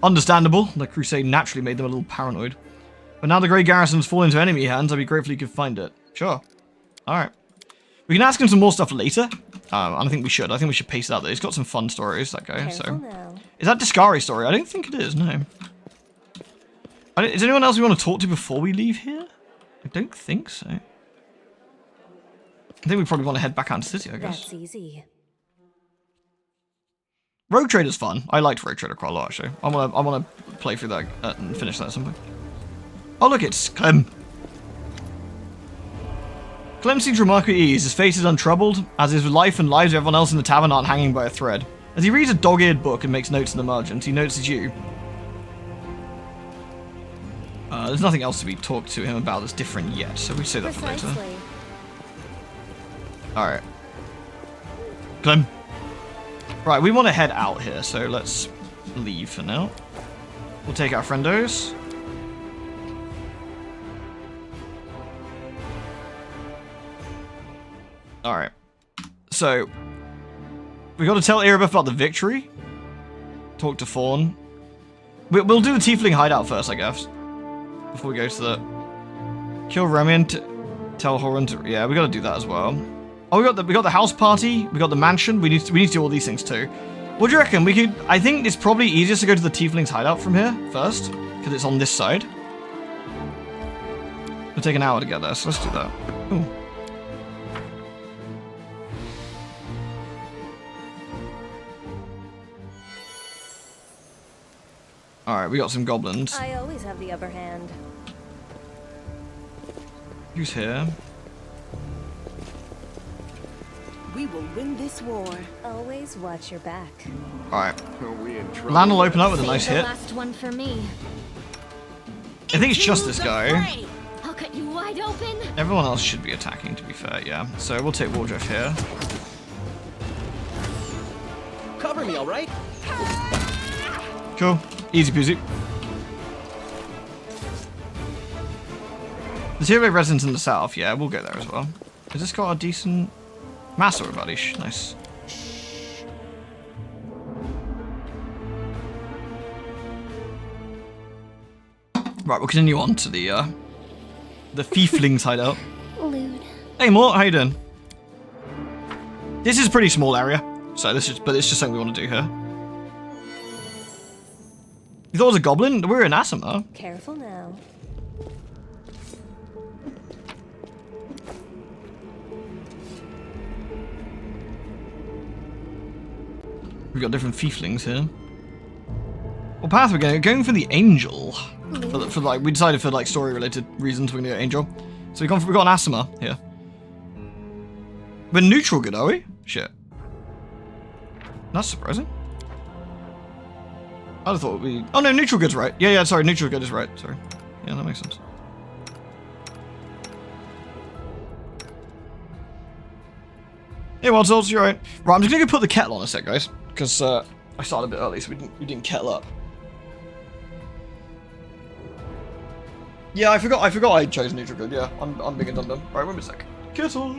Understandable, the crusade naturally made them a little paranoid. But now the Grey Garrison's fallen into enemy hands, I'd be grateful you could find it. Sure. Alright. We can ask him some more stuff later. I think we should. I think we should pace it out there. He's got some fun stories, that guy. So, Now. is that Discari's story? I don't think it is, no. Is anyone else we want to talk to before we leave here? I don't think so. I think we probably want to head back out into the city, I guess. That's easy. Rogue Trader's fun. I liked Rogue Trader quite a lot, actually. I wanna play through that and finish that at some point. Oh, look, it's Clem. Clem seems remarkably at ease. His face is untroubled, as his life and lives of everyone else in the tavern aren't hanging by a thread. As he reads a dog-eared book and makes notes in the margins, he notices you. There's nothing else to be talked to him about that's different yet, so we say that for later. Alright. Clem. Right, we want to head out here, so let's leave for now. We'll take our friendos. Alright. So, we got to tell Erebeth about the victory. Talk to Fawn. We'll do the Tiefling hideout first, I guess. Before we go to the... Kill Remian, tell Horan to... Yeah, we got to do that as well. Oh, we got the house party. We got the mansion. We need to do all these things too. What do you reckon? We could... I think it's probably easiest to go to the Tieflings hideout from here first. Because it's on this side. It'll take an hour to get there, so let's do that. Ooh. Alright, we got some goblins. I always have the upper hand. Who's here? We will win this war. Always watch your back. Alright. Are we in trouble? Lan will open up with a nice Save the hit. last one for me. I think it's just this guy. I'll cut you wide open. Everyone else should be attacking, to be fair, yeah. So we'll take Wardriff here. Cover me, all right? Cool. Easy peasy. The Zero residence in the south, yeah, we'll go there as well. Has this got a decent master buddy? Nice. Right, we'll continue on to the Fieflings hideout. Lewd. Hey Mort, how you doing? This is a pretty small area, so but it's just something we want to do here. You thought it was a goblin? We're in Asima. Careful now. We've got different Fieflings here. What path we're going for the Angel. For like, we decided for like story-related reasons we're gonna go Angel. So we've got an Asima here. We're neutral good, are we? Shit. That's surprising. I'd have thought it would be... Oh no, neutral good's right. Yeah, sorry, neutral good is right. Sorry. Yeah, that makes sense. Hey, Wild Souls, you're right. Right, I'm just gonna go put the kettle on a sec, guys. Because I started a bit early, so we didn't kettle up. Yeah, I forgot I chose neutral good. Yeah, I'm big and dum-dum. Right, wait a sec. Kettle!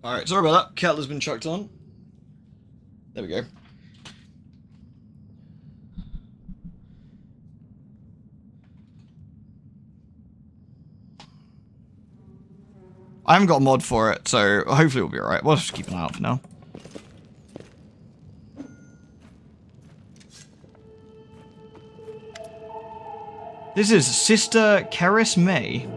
Alright, sorry about that. Kettle has been chucked on. There we go. I haven't got a mod for it, so hopefully we'll be alright. We'll just keep an eye out for now. This is Sister Keris May.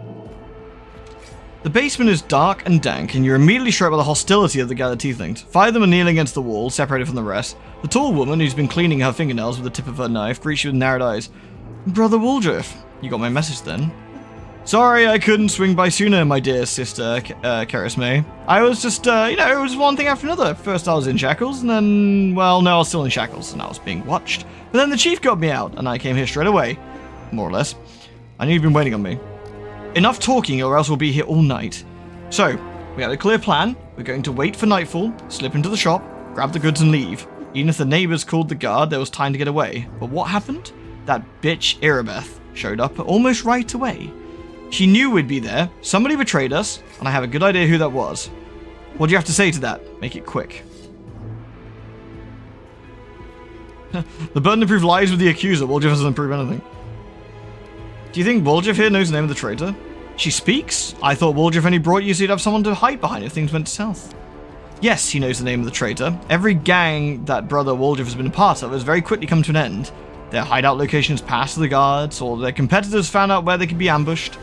The basement is dark and dank, and you're immediately struck by the hostility of the gathered tieflings. 5 of them are kneeling against the wall, separated from the rest. The tall woman, who's been cleaning her fingernails with the tip of her knife, greets you with narrowed eyes. Brother Waldriff, you got my message then. Sorry I couldn't swing by sooner, my dear sister, Keris May. I was just, it was one thing after another. First I was in shackles, and then, well, no, I was still in shackles, and I was being watched. But then the chief got me out, and I came here straight away. More or less. I knew you'd been waiting on me. Enough talking, or else we'll be here all night. So, we have a clear plan. We're going to wait for nightfall, slip into the shop, grab the goods and leave. Even if the neighbors called the guard, there was time to get away. But what happened? That bitch Irabeth showed up almost right away. She knew we'd be there, somebody betrayed us, and I have a good idea who that was. What do you have to say to that? Make it quick. The burden to prove lies with the accuser. Waldriff doesn't prove anything. Do you think Waldriff here knows the name of the traitor? She speaks? I thought Waldriff only brought you so you'd have someone to hide behind if things went south. Yes, he knows the name of the traitor. Every gang that Brother Woljif has been a part of has very quickly come to an end. Their hideout locations passed to the guards, or their competitors found out where they could be ambushed.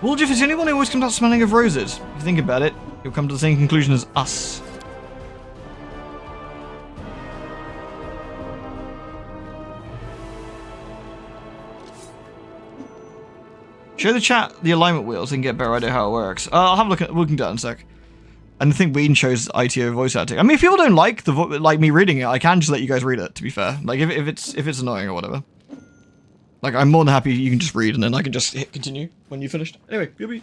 Woljif is the only one who always comes out smelling of roses. If you think about it, he'll come to the same conclusion as us. Show the chat the alignment wheels and get a better idea how it works. I'll have a look at we can do that in a sec. And I think Whedon chose ITO voice acting. I mean, if people don't like like me reading it, I can just let you guys read it. To be fair, like if it's annoying or whatever, like I'm more than happy you can just read and then I can just hit continue when you're finished. Anyway, BB.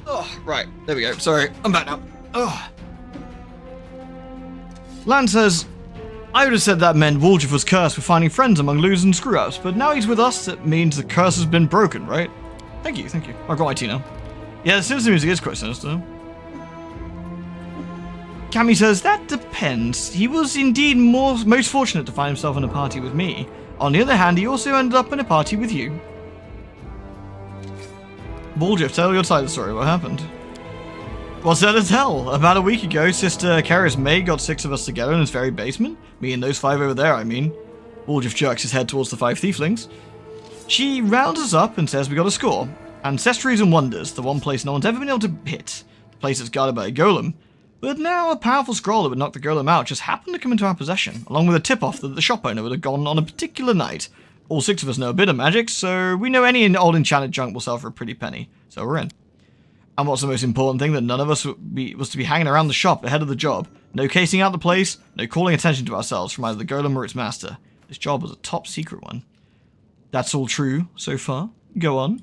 Oh, right. There we go. Sorry. I'm back now. Oh. Lan says, I would have said that meant Woljif was cursed for finding friends among losers and screw-ups, but now he's with us, it means the curse has been broken, right? Thank you, thank you. I've got my tea now. Yeah, the sinister music is quite sinister. Cammy says, that depends. He was indeed most fortunate to find himself in a party with me. On the other hand, he also ended up in a party with you. Woljif, tell your side of the story. What happened? What's there to tell? About a week ago, Sister Kara's maid got 6 of us together in this very basement. Me and those 5 over there, I mean. Woljif jerks his head towards the 5 thieflings. She rounds us up and says we got a score. Ancestries and Wonders, the one place no one's ever been able to hit. The place that's guarded by a golem. But now a powerful scroll that would knock the golem out just happened to come into our possession, along with a tip-off that the shop owner would have gone on a particular night. All 6 of us know a bit of magic, so we know any old enchanted junk will sell for a pretty penny. So we're in. And what's the most important thing, that none of us was to be hanging around the shop ahead of the job. No casing out the place, no calling attention to ourselves from either the golem or its master. This job was a top secret one. That's all true so far. Go on.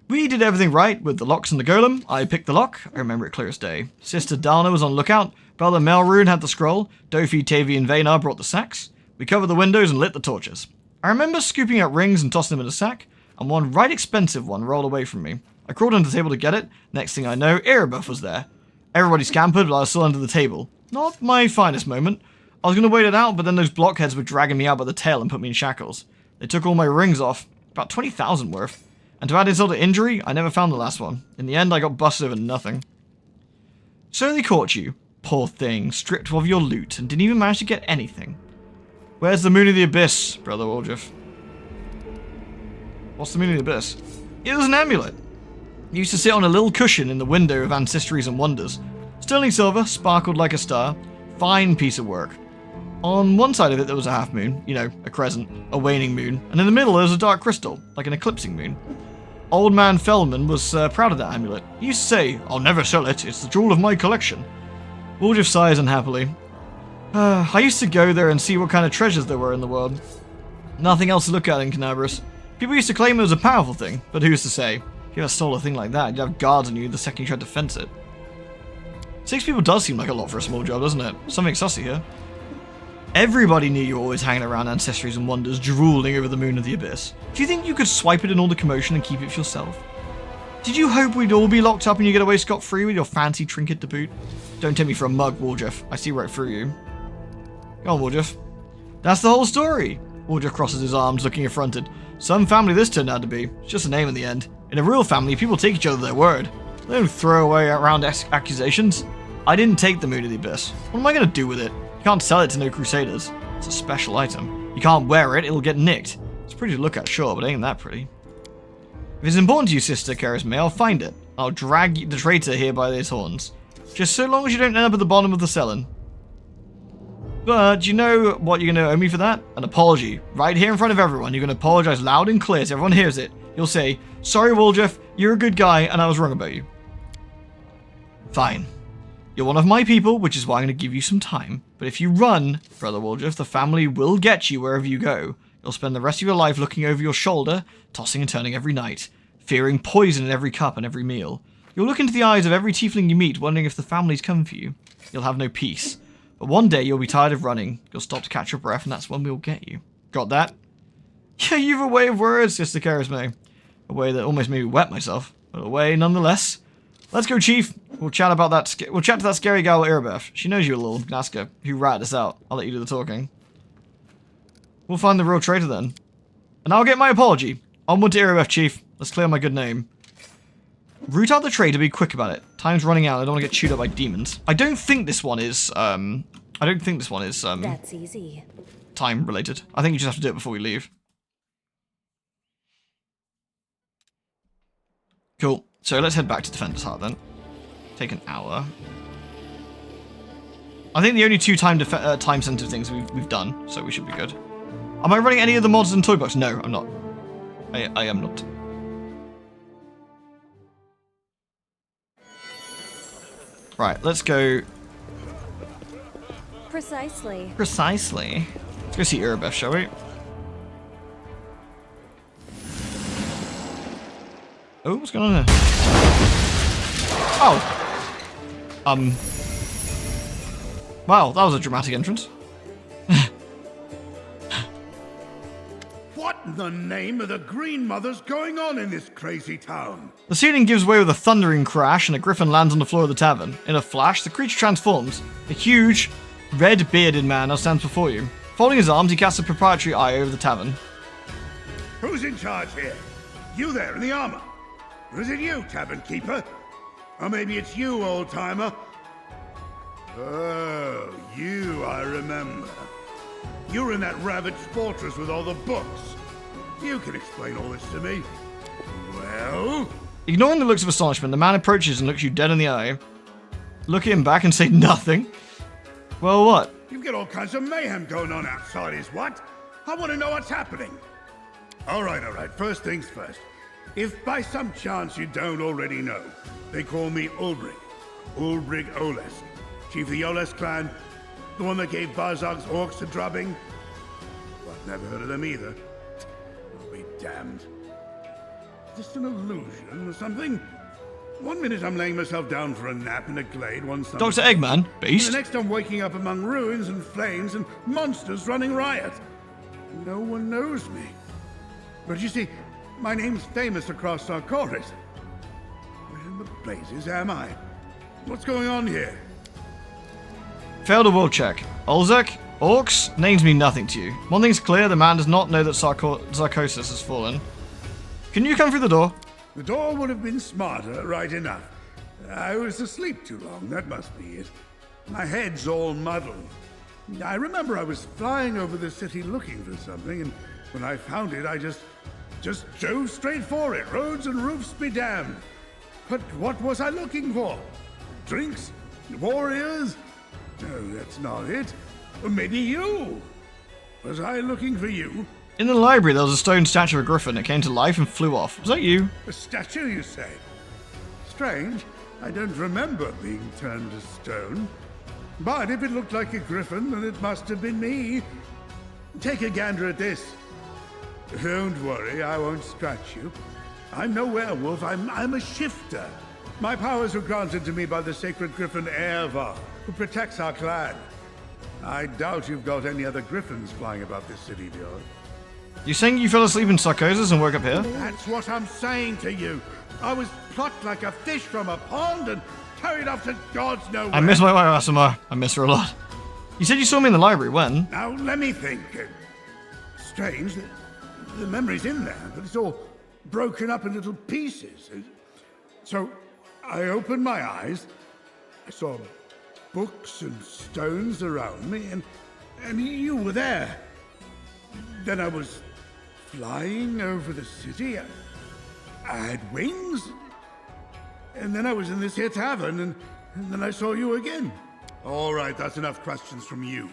We did everything right with the locks and the golem. I picked the lock. I remember it clear as day. Sister Dana was on lookout. Brother Melrune had the scroll. Dofi, Tavi, and Vaynar brought the sacks. We covered the windows and lit the torches. I remember scooping out rings and tossing them in a sack, and one right expensive one rolled away from me. I crawled under the table to get it. Next thing I know, Erebus was there. Everybody scampered, but I was still under the table. Not my finest moment. I was going to wait it out, but then those blockheads were dragging me out by the tail and put me in shackles. They took all my rings off, about 20,000 worth. And to add insult to injury, I never found the last one. In the end, I got busted over nothing. So they caught you. Poor thing, stripped of your loot, and didn't even manage to get anything. Where's the Moon of the Abyss, Brother Woljif? What's the Moon of the Abyss? It was an amulet. It used to sit on a little cushion in the window of Ancestries and Wonders. Sterling silver, sparkled like a star. Fine piece of work. On one side of it there was a half moon, you know, a crescent, a waning moon, and in the middle there was a dark crystal, like an eclipsing moon. Old man Feldman was proud of that amulet. He used to say, I'll never sell it, it's the jewel of my collection. Woljif sighs unhappily. I used to go there and see what kind of treasures there were in the world. Nothing else to look at in Canabras. People used to claim it was a powerful thing, but who's to say? If you ever stole a thing like that, you'd have guards on you the second you tried to fence it. 6 people does seem like a lot for a small job, doesn't it? Something sussy here. Everybody knew you were always hanging around Ancestries and Wonders, drooling over the moon of the abyss. Do you think you could swipe it in all the commotion and keep it for yourself? Did you hope we'd all be locked up and you get away scot-free with your fancy trinket to boot? Don't take me for a mug, Woljif. I see right through you. Go on, Woljif. That's the whole story. Woljif crosses his arms, looking affronted. Some family this turned out to be. It's just a name in the end. In a real family, people take each other their word. They don't throw away around accusations. I didn't take the moon of the abyss. What am I going to do with it? You can't sell it to no crusaders. It's a special item. You can't wear it, it'll get nicked. It's pretty to look at, sure, but it ain't that pretty. If it's important to you, Sister Charisme, I'll find it. I'll drag the traitor here by his horns. Just so long as you don't end up at the bottom of the Cellin. But you know what you're going to owe me for that? An apology. Right here in front of everyone. You're going to apologize loud and clear so everyone hears it. You'll say, sorry, Woljif, you're a good guy and I was wrong about you. Fine. You're one of my people, which is why I'm going to give you some time. But if you run, Brother Woljif, the family will get you wherever you go. You'll spend the rest of your life looking over your shoulder, tossing and turning every night, fearing poison in every cup and every meal. You'll look into the eyes of every tiefling you meet, wondering if the family's come for you. You'll have no peace. But one day you'll be tired of running. You'll stop to catch your breath, and that's when we'll get you. Got that? Yeah, you've a way of words, Sister Charisme. A way that almost made me wet myself, but a way nonetheless. Let's go, Chief. We'll chat about that. We'll chat to that scary gal Irabeth. She knows you a little. Ask her who ratted us out. I'll let you do the talking. We'll find the real traitor then, and I'll get my apology. Onward to Irabeth, Chief. Let's clear my good name. Root out the traitor. Be quick about it. Time's running out. I don't want to get chewed up by demons. I don't think this one is. That's easy. Time related. I think you just have to do it before we leave. Cool. So let's head back to Defender's Heart then. Take an hour. I think the only 2 time-sensitive things we've done, so we should be good. Am I running any of the mods in Toybox? No, I'm not. I am not. Right, let's go. Precisely. Precisely. Let's go see Irabeth, shall we? Oh, what's going on here? Oh. Wow, that was a dramatic entrance. What in the name of the Green Mother's going on in this crazy town? The ceiling gives way with a thundering crash and a griffin lands on the floor of the tavern. In a flash, the creature transforms. A huge, red-bearded man now stands before you. Folding his arms, he casts a proprietary eye over the tavern. Who's in charge here? You there in the armor? Or is it you, tavern keeper? Or maybe it's you, old-timer? Oh, you, I remember. You were in that ravaged fortress with all the books. You can explain all this to me. Well? Ignoring the looks of astonishment, the man approaches and looks you dead in the eye. Look at him back and say nothing. Well, what? You've got all kinds of mayhem going on outside, is what? I want to know what's happening. All right. First things first. If by some chance you don't already know, they call me Ulbrig. Ulbrig Oles. Chief of the Oles clan. The one that gave Barzog's orcs a drubbing. Well, I've never heard of them either. I'll be damned. Is this an illusion or something? One minute I'm laying myself down for a nap in a glade one summer. Dr. Eggman, And beast. the next I'm waking up among ruins and flames and monsters running riot. No one knows me. But you see, my name's famous across Sarkoris. Where in the blazes am I? What's going on here? Failed a will check. Olzek? Orcs? Names mean nothing to you. One thing's clear, the man does not know that Sarcosis has fallen. Can you come through the door? The door would have been smarter, right enough. I was asleep too long, that must be it. My head's all muddled. I remember I was flying over the city looking for something, and when I found it, I just drove straight for it. Roads and roofs be damned. But what was I looking for? Drinks? Warriors? No, that's not it. Or maybe you. Was I looking for you? In the library, there was a stone statue of a griffin that came to life and flew off. Was that you? A statue, you say? Strange. I don't remember being turned to stone. But if it looked like a griffin, then it must have been me. Take a gander at this. Don't worry, I won't scratch you. I'm no werewolf, I'm a shifter. My powers were granted to me by the sacred griffin Erva, who protects our clan. I doubt you've got any other griffins flying about this city of yours. You saying you fell asleep in psychosis and woke up here? That's what I'm saying to you. I was plucked like a fish from a pond and carried off to God's nowhere. I miss my wife, Asimar. I miss her a lot. You said you saw me in the library. When? Now, let me think. Strange. The memory's in there, but it's all broken up in little pieces. So, I opened my eyes. I saw books and stones around me, and you were there. Then I was flying over the city. I had wings. And then I was in this here tavern, and then I saw you again. All right, that's enough questions from you.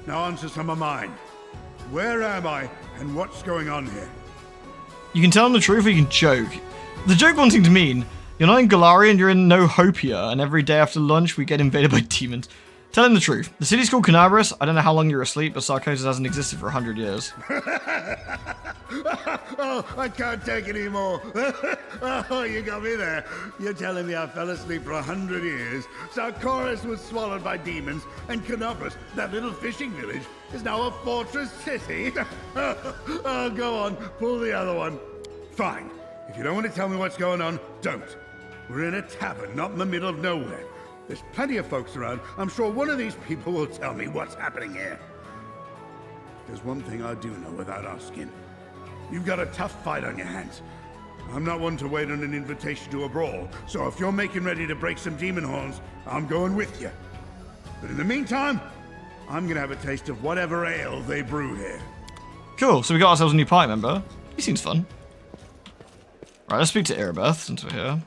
Now answer some of mine. Where am I, and what's going on here? You can tell him the truth or you can joke. The joke one seemed to mean, you're not in Galarian, you're in Nohopia, and every day after lunch we get invaded by demons. Tell him the truth. The city's called Canabris. I don't know how long you're asleep, but Sarcosis hasn't existed for 100 years. Oh, I can't take it anymore. Oh, you got me there. You're telling me I fell asleep for 100 years. Sarcoris was swallowed by demons, and Canabris, that little fishing village, is now a fortress city. Oh, go on, pull the other one. Fine. If you don't want to tell me what's going on, don't. We're in a tavern, not in the middle of nowhere. There's plenty of folks around. I'm sure one of these people will tell me what's happening here. There's one thing I do know without asking. You've got a tough fight on your hands. I'm not one to wait on an invitation to a brawl, so if you're making ready to break some demon horns, I'm going with you. But in the meantime, I'm gonna have a taste of whatever ale they brew here. Cool, so we got ourselves a new party member. He seems fun. Right, let's speak to Erebeth since we're here.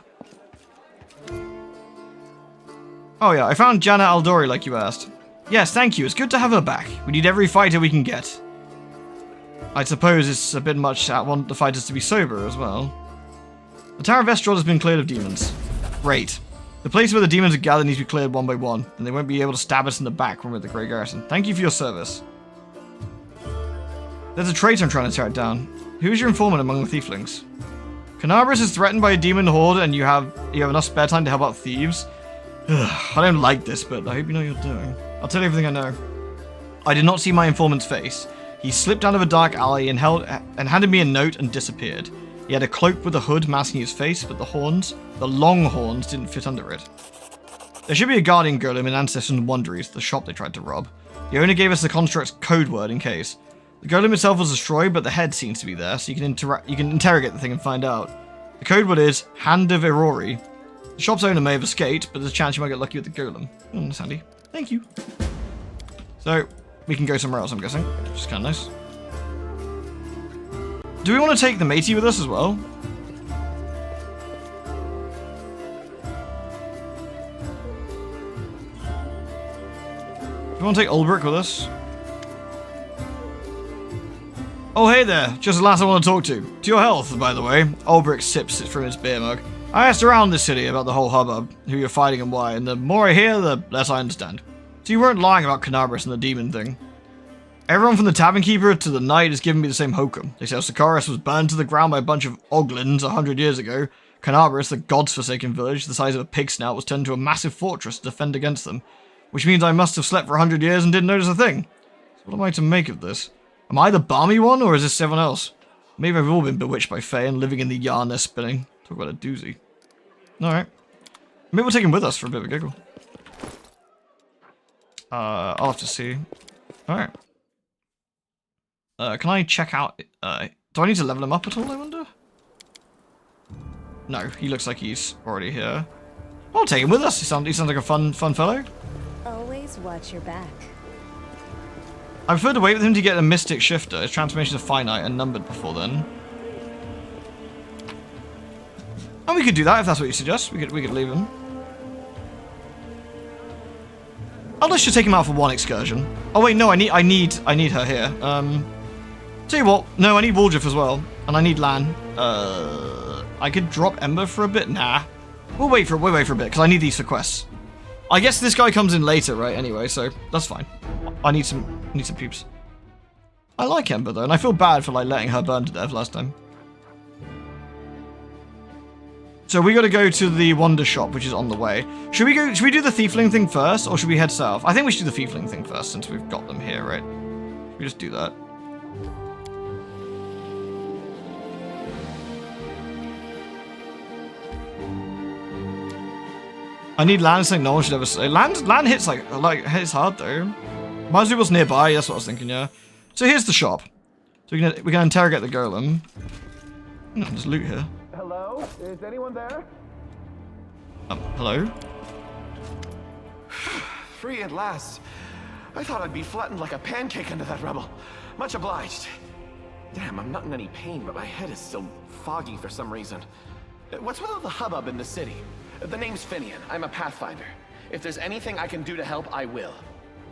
Oh yeah, I found Jana Aldori like you asked. Yes, thank you. It's good to have her back. We need every fighter we can get. I suppose it's a bit much to want the fighters to be sober as well. The Tower of Estrad has been cleared of demons. Great. The place where the demons are gathered needs to be cleared one by one, and they won't be able to stab us in the back when we're at the Grey Garrison. Thank you for your service. There's a traitor I'm trying to track down. Who is your informant among the Thieflings? Canabris is threatened by a demon horde, and you have enough spare time to help out thieves? Ugh, I don't like this, but I hope you know what you're doing. I'll tell you everything I know. I did not see my informant's face. He slipped out of a dark alley and handed me a note and disappeared. He had a cloak with a hood masking his face, but the long horns, didn't fit under it. There should be a guardian golem in Ancestors and Wonderies, the shop they tried to rob. The owner gave us the construct's code word in case. The golem itself was destroyed, but the head seems to be there, so you can interrogate the thing and find out. The code word is Hand of Erori. The shop's owner may have escaped, but there's a chance you might get lucky with the golem. That's handy. Thank you. So, we can go somewhere else, I'm guessing. Which is kind of nice. Do we want to take the matey with us as well? Do we want to take Ulbrich with us? Oh, hey there. Just the last I want to talk to. To your health, by the way. Ulbrich sips it from his beer mug. I asked around this city about the whole hubbub, who you're fighting and why, and the more I hear, the less I understand. So you weren't lying about Canabris and the demon thing. Everyone from the tavern keeper to the knight has given me the same hokum. They say Sarcoris was burned to the ground by a bunch of oglins 100 years ago. Canabris, the god's forsaken village, the size of a pig snout, was turned into a massive fortress to defend against them. Which means I must have slept for 100 years and didn't notice a thing. So what am I to make of this? Am I the balmy one, or is this everyone else? Maybe we've all been bewitched by Fae and living in the yarn they're spinning. Talk about a doozy. Alright. Maybe we'll take him with us for a bit of a giggle. I'll have to see. Alright. Can I check out... do I need to level him up at all, I wonder? No, he looks like he's already here. I'll take him with us. He sounds like a fun fellow. Always watch your back. I prefer to wait with him to get a Mystic Shifter. His transformations are finite and numbered before then. And we could do that if that's what you suggest. We could leave him. Oh, let's just take him out for one excursion. Oh wait, no, I need her here. Tell you what, no, I need Waldriff as well, and I need Lan. I could drop Ember for a bit. Nah, we'll wait for a bit because I need these for quests. I guess this guy comes in later, right? Anyway, so that's fine. I need some peeps. I like Ember though, and I feel bad for like letting her burn to death last time. So we got to go to the Wonder Shop, which is on the way. Should we do the Thiefling thing first, or should we head south? I think we should do the Thiefling thing first, since we've got them here, right? Should we just do that? I need land something no one should ever say. Land hits hits hard though. Might as well what's nearby. That's what I was thinking. Yeah. So here's the shop. So we can interrogate the golem. There's loot here. Hello? Is anyone there? Hello? Free at last. I thought I'd be flattened like a pancake under that rubble. Much obliged. Damn, I'm not in any pain, but my head is still foggy for some reason. What's with all the hubbub in the city? The name's Finian. I'm a Pathfinder. If there's anything I can do to help, I will.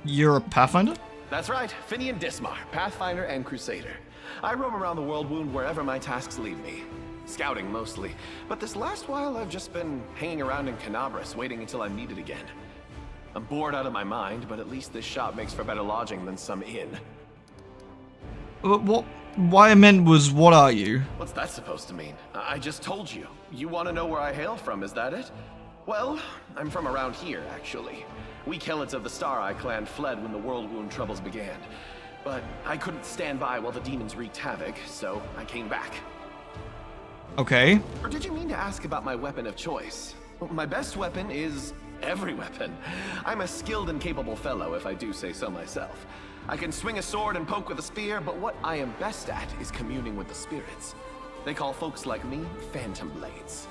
You're a Pathfinder? That's right. Finian Dismar, Pathfinder and Crusader. I roam around the world wound wherever my tasks lead me. Scouting mostly. But this last while, I've just been hanging around in Canabras, waiting until I'm needed again. I'm bored out of my mind, but at least this shop makes for better lodging than some inn. Why I meant was, what are you? What's that supposed to mean? I just told you. You want to know where I hail from, is that it? Well, I'm from around here, actually. We Keloids of the Star Eye clan fled when the World Wound troubles began. But I couldn't stand by while the demons wreaked havoc, so I came back. Okay. Or did you mean to ask about my weapon of choice? My best weapon is every weapon. I'm a skilled and capable fellow, if I do say so myself. I can swing a sword and poke with a spear, but what I am best at is communing with the spirits. They call folks like me Phantom Blades.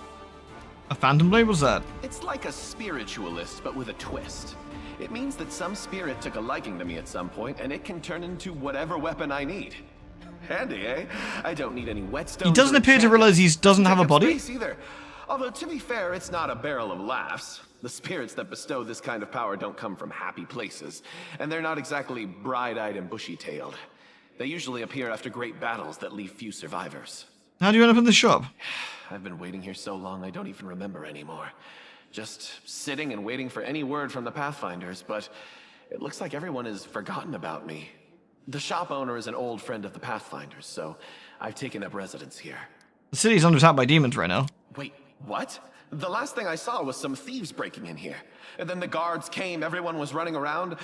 A Phantom Blade? What's that? It's like a spiritualist, but with a twist. It means that some spirit took a liking to me at some point, and it can turn into whatever weapon I need. Handy, eh? I don't need any whetstones. He doesn't appear to realize he doesn't have a body. Either. Although, to be fair, it's not a barrel of laughs. The spirits that bestow this kind of power don't come from happy places, and they're not exactly bright-eyed and bushy-tailed. They usually appear after great battles that leave few survivors. How do you end up in the shop? I've been waiting here so long I don't even remember anymore. Just sitting and waiting for any word from the Pathfinders, but it looks like everyone has forgotten about me. The shop owner is an old friend of the Pathfinders, so I've taken up residence here. The city's under attack by demons right now. Wait, what? The last thing I saw was some thieves breaking in here. And then the guards came, everyone was running around.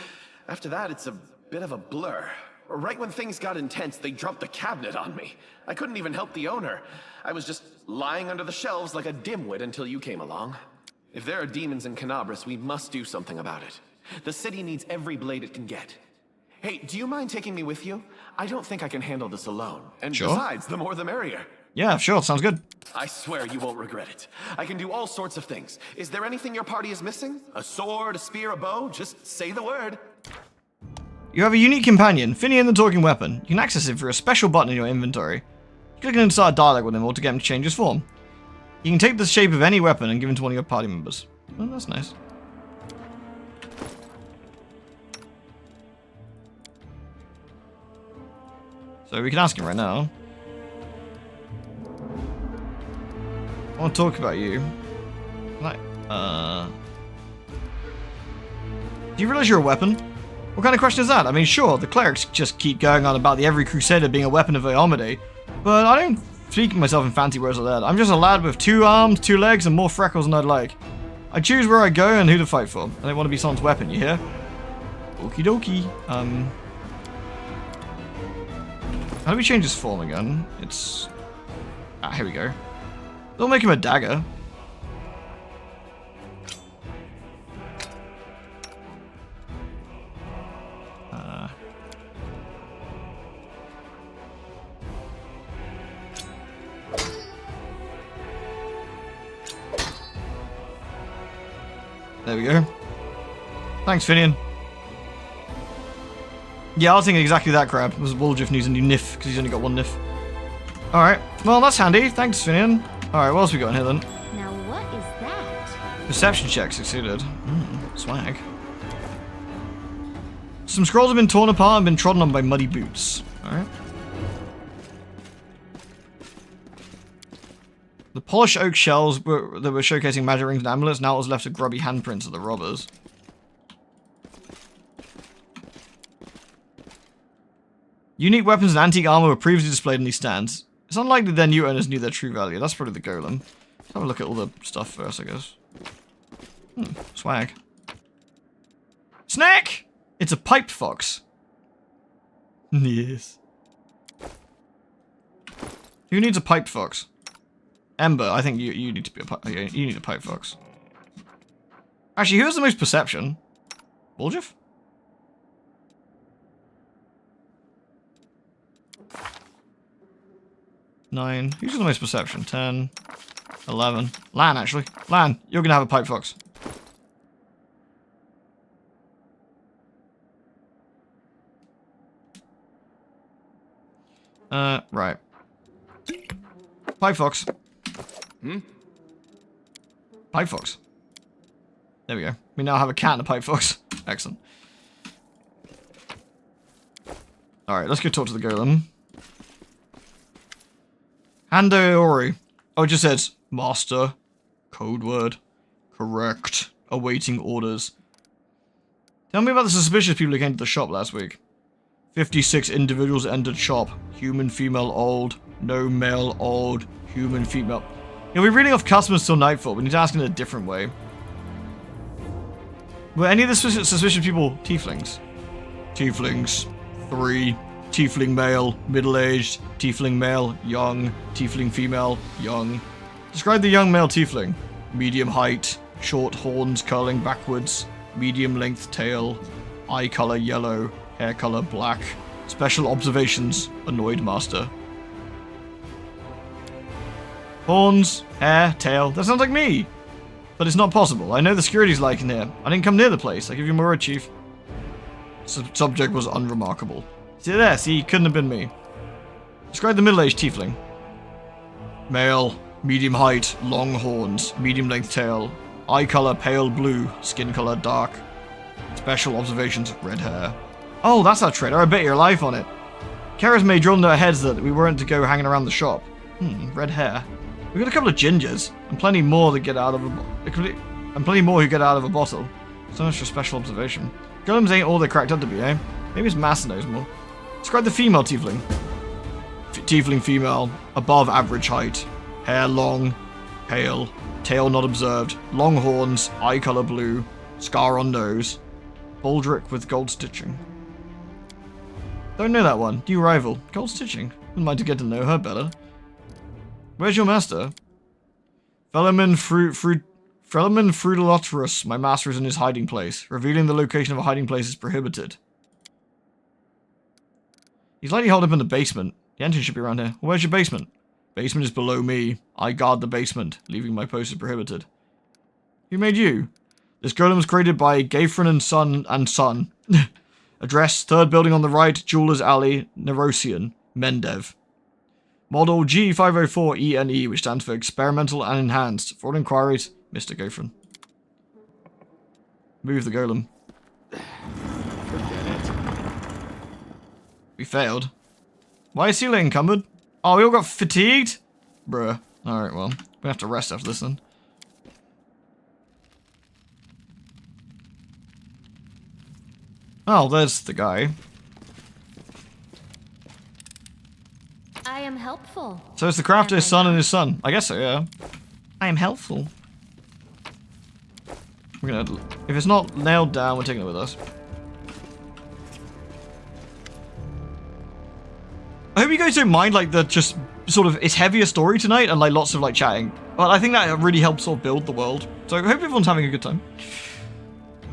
After that, it's a bit of a blur. Right when things got intense, they dropped the cabinet on me. I couldn't even help the owner. I was just lying under the shelves like a dimwit until you came along. If there are demons in Canabras, we must do something about it. The city needs every blade it can get. Hey, do you mind taking me with you? I don't think I can handle this alone. And sure. Besides, the more the merrier. Yeah, sure, sounds good. I swear you won't regret it. I can do all sorts of things. Is there anything your party is missing? A sword, a spear, a bow? Just say the word. You have a unique companion, Finian the Talking Weapon. You can access it through a special button in your inventory. Click and start a dialogue with him or to get him to change his form. You can take the shape of any weapon and give it to one of your party members. Oh, that's nice. So we can ask him right now. I want to talk about you. Like, do you realize you're a weapon? What kind of question is that? I mean, sure, the clerics just keep going on about the every crusader being a weapon of Eomade, but I don't speak of myself in fancy words like that. I'm just a lad with 2 arms, 2 legs, and more freckles than I'd like. I choose where I go and who to fight for. I don't want to be someone's weapon, you hear? Okie dokie. How do we change his form again? It's... Ah, here we go. They'll make him a dagger. There we go. Thanks, Finian. Yeah, I was thinking exactly that crap. It was Waldriff needs a new Nif, because he's only got 1 Nif. Alright, well that's handy. Thanks, Finian. Alright, what else we got in here then? Now what is that? Perception check succeeded. Swag. Some scrolls have been torn apart and been trodden on by muddy boots. Alright. The polished oak shells that were showcasing magic rings and amulets, now it was left with grubby handprints of the robbers. Unique weapons and antique armor were previously displayed in these stands. It's unlikely their new owners knew their true value. That's probably the golem. Let's have a look at all the stuff first, I guess. Swag. Snack! It's a piped fox. Yes. Who needs a piped fox? Ember, I think you need to be you need a piped fox. Actually, who has the most perception? Woljif? Nine. Who's got the most perception? 10. 11. Lan, actually. Lan, you're gonna have a pipe fox. Right. Pipe fox. Pipe fox. There we go. We now have a cat and a pipe fox. Excellent. Alright, let's go talk to the golem. Handeori. Oh, it just says, Master. Code word. Correct. Awaiting orders. Tell me about the suspicious people who came to the shop last week. 56 individuals entered shop. Human, female, old. No male, old. Human, female. You'll be reading off customers till nightfall. We need to ask in a different way. Were any of the suspicious people tieflings? Tieflings. 3. Tiefling male, middle-aged. Tiefling male, young. Tiefling female, young. Describe the young male tiefling. Medium height. Short horns curling backwards. Medium length tail. Eye color yellow. Hair color black. Special observations. Annoyed master. Horns, hair, tail. That sounds like me. But it's not possible. I know the security's like in here. I didn't come near the place. I give you my word, chief. Subject was unremarkable. See there? See, couldn't have been me. Describe the middle-aged tiefling. Male, medium height, long horns, medium length tail, eye color pale blue, skin color dark. Special observations, red hair. Oh, that's our trader. I bet your life on it. Kara's may drilled into our heads that we weren't to go hanging around the shop. Red hair. We got a couple of gingers, and plenty more that get out of who get out of a bottle. So much for special observation. Golems ain't all they're cracked up to be, eh? Maybe it's Master knows more. Describe the female tiefling. Tiefling female, above average height, hair long, pale, tail not observed, long horns, eye color blue, scar on nose, baldric with gold stitching. Don't know that one. New rival. Gold stitching. Wouldn't mind to get to know her better. Where's your master? Felamin Fruitaloterus. My master is in his hiding place. Revealing the location of a hiding place is prohibited. He's likely holed up in the basement. The entrance should be around here. Where's your basement? Basement is below me. I guard the basement. Leaving my post is prohibited. Who made you? This golem was created by Gayfrin and Son. Address, third building on the right, Jeweler's Alley, Nerosian, Mendev. Model G504ENE, which stands for Experimental and Enhanced. For all inquiries, Mr. Gayfrin. Move the golem. We failed. Why is ceiling encumbered? Oh, we all got fatigued? Bruh. Alright, well, we have to rest after this then. Oh, there's the guy. I am helpful. So it's the crafter's son and his son. I guess so, yeah. I am helpful. We're gonna... If it's not nailed down, we're taking it with us. I hope you guys don't mind, like, the just sort of... It's heavier story tonight and, like, lots of, like, chatting. But I think that really helps sort of build the world. So I hope everyone's having a good time.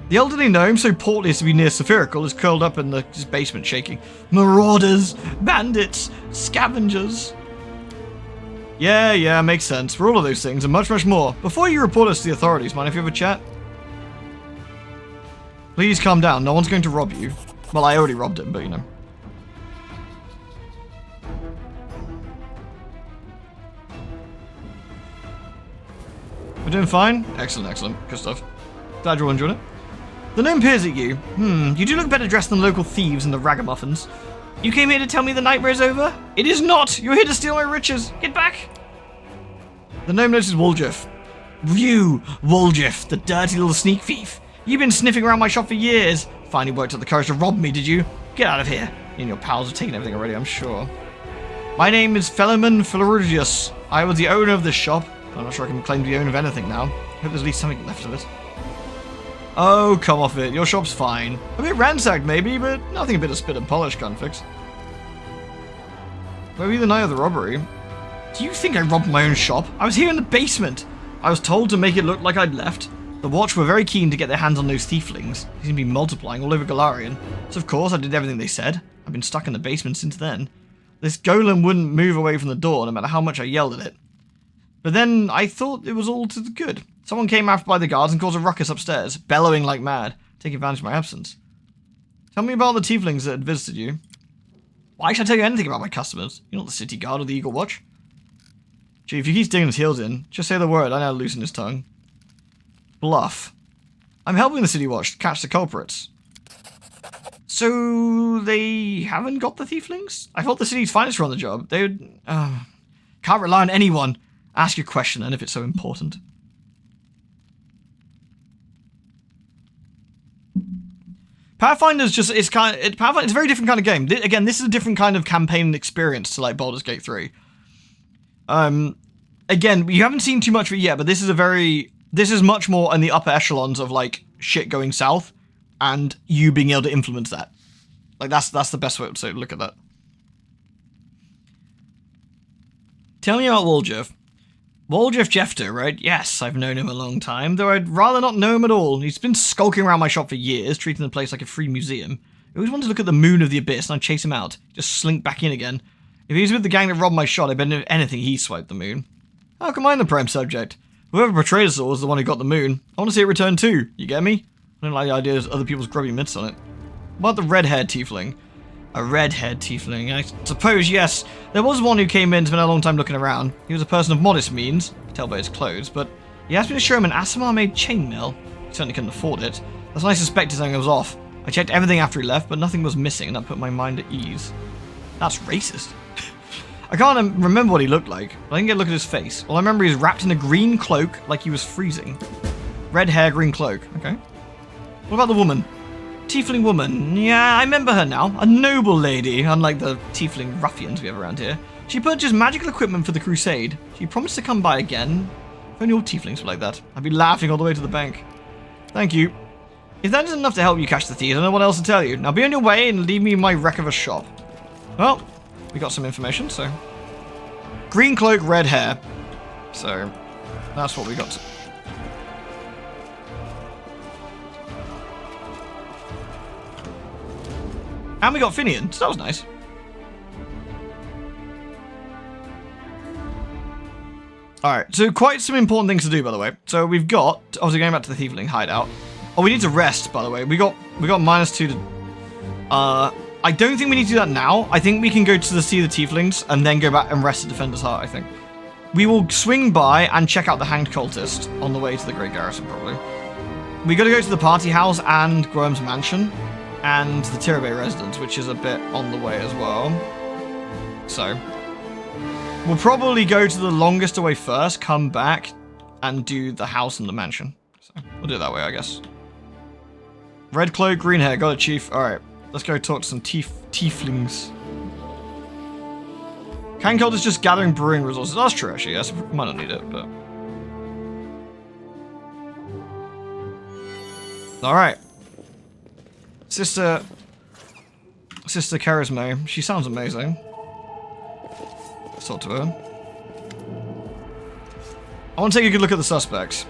The elderly gnome, so portly as to be near spherical, is curled up in his basement shaking. Marauders, bandits, scavengers. Yeah, makes sense. For all of those things and much, much more. Before you report us to the authorities, mind if you have a chat? Please calm down. No one's going to rob you. Well, I already robbed him, but you know. We're doing fine? Excellent. Good stuff. Glad you're all enjoying it. The gnome peers at you. You do look better dressed than local thieves and the ragamuffins. You came here to tell me the nightmare is over? It is not! You're here to steal my riches! Get back! The gnome notices Woljif. You, Woljif, the dirty little sneak thief. You've been sniffing around my shop for years. Finally worked up the courage to rob me, did you? Get out of here. and your pals have taken everything already, I'm sure. My name is Philemon Philorugius. I was the owner of this shop. I'm not sure I can claim to be the owner of anything now. I hope there's at least something left of it. Oh, come off it. Your shop's fine. A bit ransacked, maybe, but nothing a bit of spit and polish can't fix. Maybe the night of the robbery. Do you think I robbed my own shop? I was here in the basement. I was told to make it look like I'd left. The Watch were very keen to get their hands on those thieflings. They seem to be multiplying all over Galarian. So of course I did everything they said. I've been stuck in the basement since then. This golem wouldn't move away from the door no matter how much I yelled at it. But then I thought it was all to the good. Someone came after by the guards and caused a ruckus upstairs, bellowing like mad, taking advantage of my absence. Tell me about the tieflings that had visited you. Why should I tell you anything about my customers? You're not the city guard or the Eagle Watch. Gee, if he keeps digging his heels in, just say the word, I know how to loosen his tongue. Bluff. I'm helping the city watch catch the culprits. So they haven't got the tieflings? I thought the city's finest were on the job. They would... can't rely on anyone. Ask your question, and if it's so important. Pathfinder's just... Pathfinder, it's a very different kind of game. Again, this is a different kind of campaign experience to, like, Baldur's Gate 3. Again, you haven't seen too much of it yet, but this is much more in the upper echelons of, like, shit going south, and you being able to influence that. Like, that's the best way to look at that. Tell me about Woljef. Woljef Jefter, right? Yes, I've known him a long time, though I'd rather not know him at all. He's been skulking around my shop for years, treating the place like a free museum. I always wanted to look at the moon of the abyss, and I'd chase him out. Just slink back in again. If he was with the gang that robbed my shop, I bet if anything he swiped the moon. How come I'm the prime subject? Whoever betrayed us all was the one who got the moon. I want to see it return too, you get me? I don't like the idea of other people's grubby mitts on it. What about the red-haired tiefling? A red-haired tiefling, I suppose, yes. There was one who came in to spend a long time looking around. He was a person of modest means, I can tell by his clothes, but he asked me to show him an Asimar-made chainmail. He certainly couldn't afford it. That's when I suspected something was off. I checked everything after he left, but nothing was missing, and that put my mind at ease. That's racist. I can't remember what he looked like, but I didn't get a look at his face. All I remember is wrapped in a green cloak like he was freezing. Red hair, green cloak. Okay. What about the woman? Tiefling woman. Yeah, I remember her now. A noble lady, unlike the tiefling ruffians we have around here. She purchased magical equipment for the crusade. She promised to come by again. If only all tieflings were like that. I'd be laughing all the way to the bank. Thank you. If that isn't enough to help you catch the thieves, I don't know what else to tell you. Now be on your way and leave me my wreck of a shop. Well, we got some information, so... Green cloak, red hair. So, that's what we got. And we got Finian, so that was nice. Alright, so quite some important things to do, by the way. So we've got, obviously going back to the Tiefling hideout. Oh, we need to rest, by the way. We got -2 to... I don't think we need to do that now. I think we can go to see the Tieflings and then go back and rest at Defender's Heart, I think. We will swing by and check out the Hanged Cultist on the way to the Great Garrison, probably. We got to go to the Party House and Groem's Mansion and the Tirabay Residence, which is a bit on the way as well. So, we'll probably go to the longest away first, come back, and do the house and the mansion. So, we'll do it that way, I guess. Red cloak, green hair, got it, Chief. Alright. Let's go talk to some tieflings. Hanged Cult is just gathering brewing resources. That's true, actually. Yes, we might not need it, but... Alright. Sister Charisma. She sounds amazing. Let's talk to her. I want to take a good look at the suspects.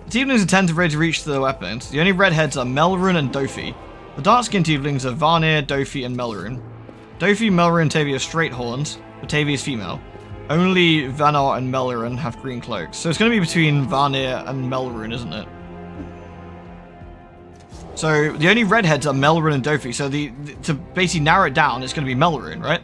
The Tieflings are attentive, ready to reach the weapons. The only redheads are Melrun and Dofi. The dark-skinned Tieflings are Vanir, Dofi, and Melrun. Dofi, Melrun, and Tavi have straight horns, but Tavi is female. Only Vanir and Melrun have green cloaks. So it's going to be between Vanir and Melrun, isn't it? So the only redheads are Melrun and Dofi. So to basically narrow it down, it's going to be Melrun, right?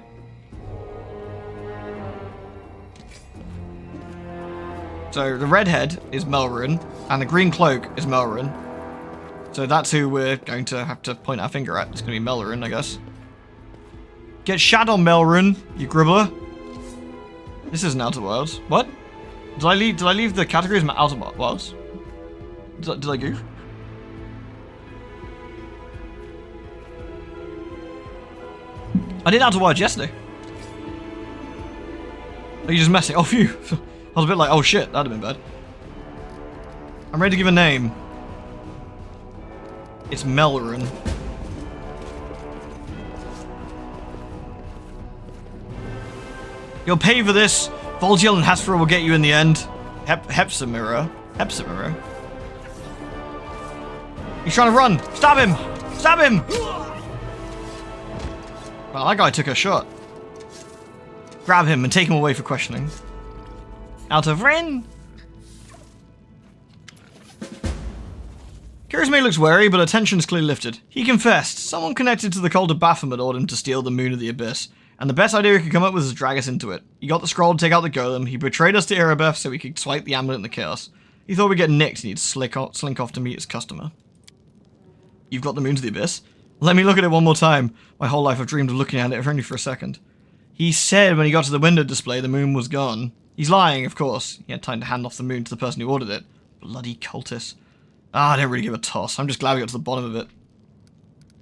So the redhead is Melrun, and the green cloak is Melrun. So that's who we're going to have to point our finger at. It's going to be Melrun, I guess. Get shat on, Melrun, you gribbler. This isn't Outer Worlds. What? Did I leave the categories of Outer Worlds? Did I goof? I did Outer Wilds yesterday. Are you just messing? Oh, phew. I was a bit like, oh shit, that'd have been bad. I'm ready to give a name. It's Melrun. You'll pay for this. Voltiel and Hasfra will get you in the end. Hepsimira. He's trying to run. Stab him. Stab him. Well, that guy took a shot. Grab him and take him away for questioning. Out of Ren. Kirisme looks wary, but attention's clearly lifted. He confessed. Someone connected to the cult of Baphomet ordered him to steal the Moon of the Abyss. And the best idea he could come up with is to drag us into it. He got the scroll to take out the golem. He betrayed us to Erebeth so he could swipe the amulet in the chaos. He thought we'd get nicked and he'd slink off to meet his customer. You've got the Moon to the Abyss? Let me look at it one more time. My whole life I've dreamed of looking at it, if only for a second. He said when he got to the window display the moon was gone. He's lying, of course. He had time to hand off the moon to the person who ordered it. Bloody cultist. I don't really give a toss. I'm just glad we got to the bottom of it.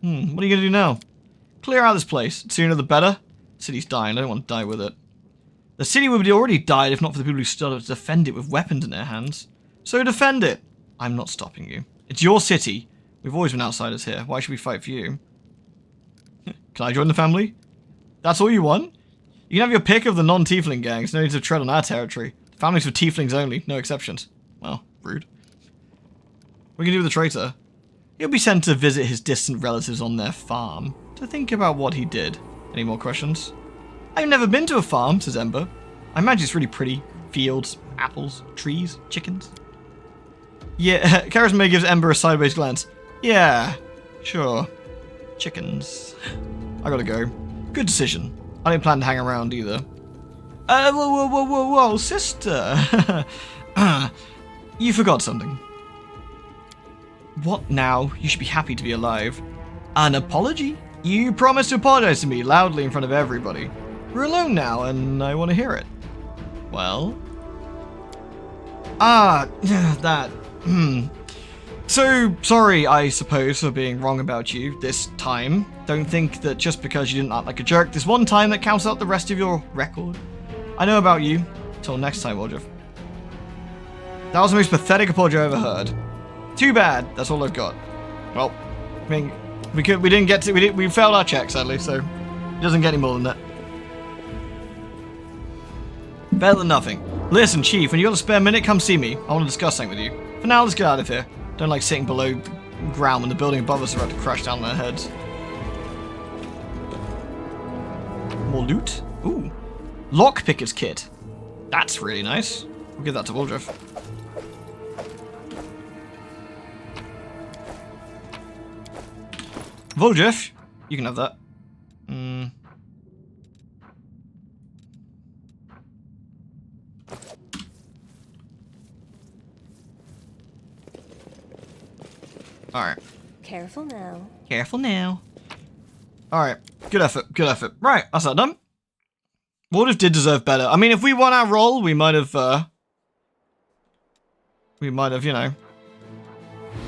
What are you going to do now? Clear out this place. The sooner the better. The city's dying. I don't want to die with it. The city would have already died if not for the people who stood up to defend it with weapons in their hands. So defend it. I'm not stopping you. It's your city. We've always been outsiders here. Why should we fight for you? Can I join the family? That's all you want? You can have your pick of the non-tiefling gangs. No need to tread on our territory. Families for tieflings only. No exceptions. Well, rude. What can you do with the traitor? He'll be sent to visit his distant relatives on their farm. To think about what he did. Any more questions? I've never been to a farm, says Ember. I imagine it's really pretty. Fields, apples, trees, chickens. Yeah, Charisma gives Ember a sideways glance. Yeah, sure. Chickens. I gotta go. Good decision. I didn't plan to hang around either. Whoa, sister. You forgot something. What now? You should be happy to be alive. An apology? You promised to apologize to me loudly in front of everybody. We're alone now, and I want to hear it. Well? That. So, sorry, I suppose, for being wrong about you this time. Don't think that just because you didn't act like a jerk this one time that counts out the rest of your record. I know about you. Till next time, Woljif. That was the most pathetic apology I ever heard. Too bad. That's all I've got. Well, I mean, we failed our check, sadly, so it doesn't get any more than that. Better than nothing. Listen, Chief, when you got a spare minute, come see me. I want to discuss something with you. For now, let's get out of here. Don't like sitting below the ground when the building above us is about to crash down on their heads. More loot? Ooh. Lockpicker's kit. That's really nice. We'll give that to Woljif. Woljif, you can have that. Alright. Careful now. Careful now. Alright. Good effort. Good effort. Right. That's that done. Woljif did deserve better. I mean, if we won our role, we might have, you know,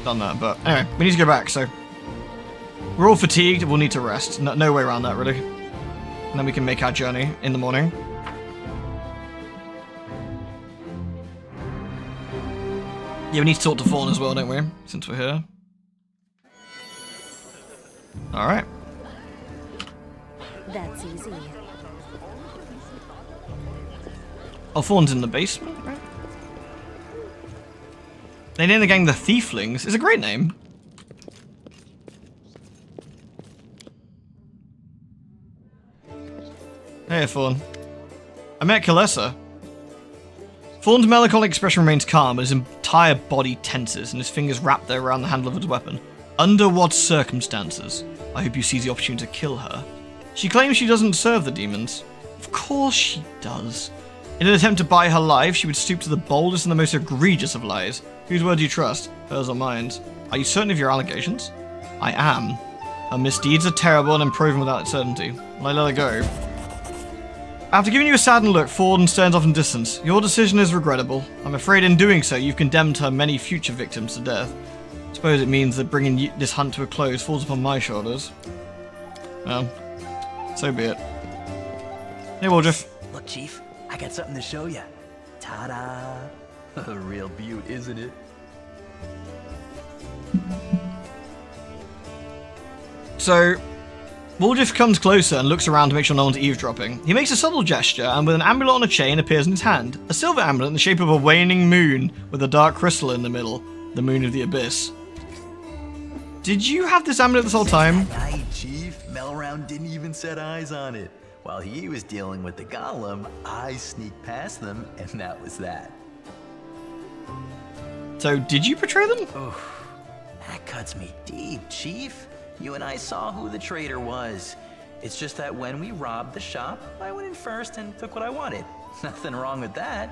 done that. But anyway, we need to go back, so. We're all fatigued. We'll need to rest. No way around that, really. And then we can make our journey in the morning. Yeah, we need to talk to Fawn as well, don't we? Since we're here. Alright. That's easy. Oh, Fawn's in the basement, right? They named the gang the Thieflings. It's a great name. Hey, Fawn. I met Kalessa. Fawn's melancholic expression remains calm, his entire body tenses, and his fingers wrap there around the handle of his weapon. Under what circumstances? I hope you seize the opportunity to kill her. She claims she doesn't serve the demons. Of course she does. In an attempt to buy her life, she would stoop to the boldest and the most egregious of lies. Whose word do you trust? Hers or mine? Are you certain of your allegations? I am. Her misdeeds are terrible and unproven without certainty. Will I let her go? After giving you a saddened look, Fawn stands off in distance. Your decision is regrettable. I'm afraid in doing so, you've condemned her many future victims to death. I suppose it means that bringing this hunt to a close falls upon my shoulders. Well, So be it. Hey, Woodruff. Look, Chief, I got something to show you. Ta-da! A real beaut, isn't it? So, Woodruff comes closer and looks around to make sure no one's eavesdropping. He makes a subtle gesture, and with an amulet on a chain appears in his hand. A silver amulet in the shape of a waning moon with a dark crystal in the middle. The moon of the abyss. Did you have this amulet this whole time? That night, Chief, Melround didn't even set eyes on it. While he was dealing with the golem, I sneaked past them, and that was that. So, did you betray them? Oof, that cuts me deep, Chief. You and I saw who the traitor was. It's just that when we robbed the shop, I went in first and took what I wanted. Nothing wrong with that.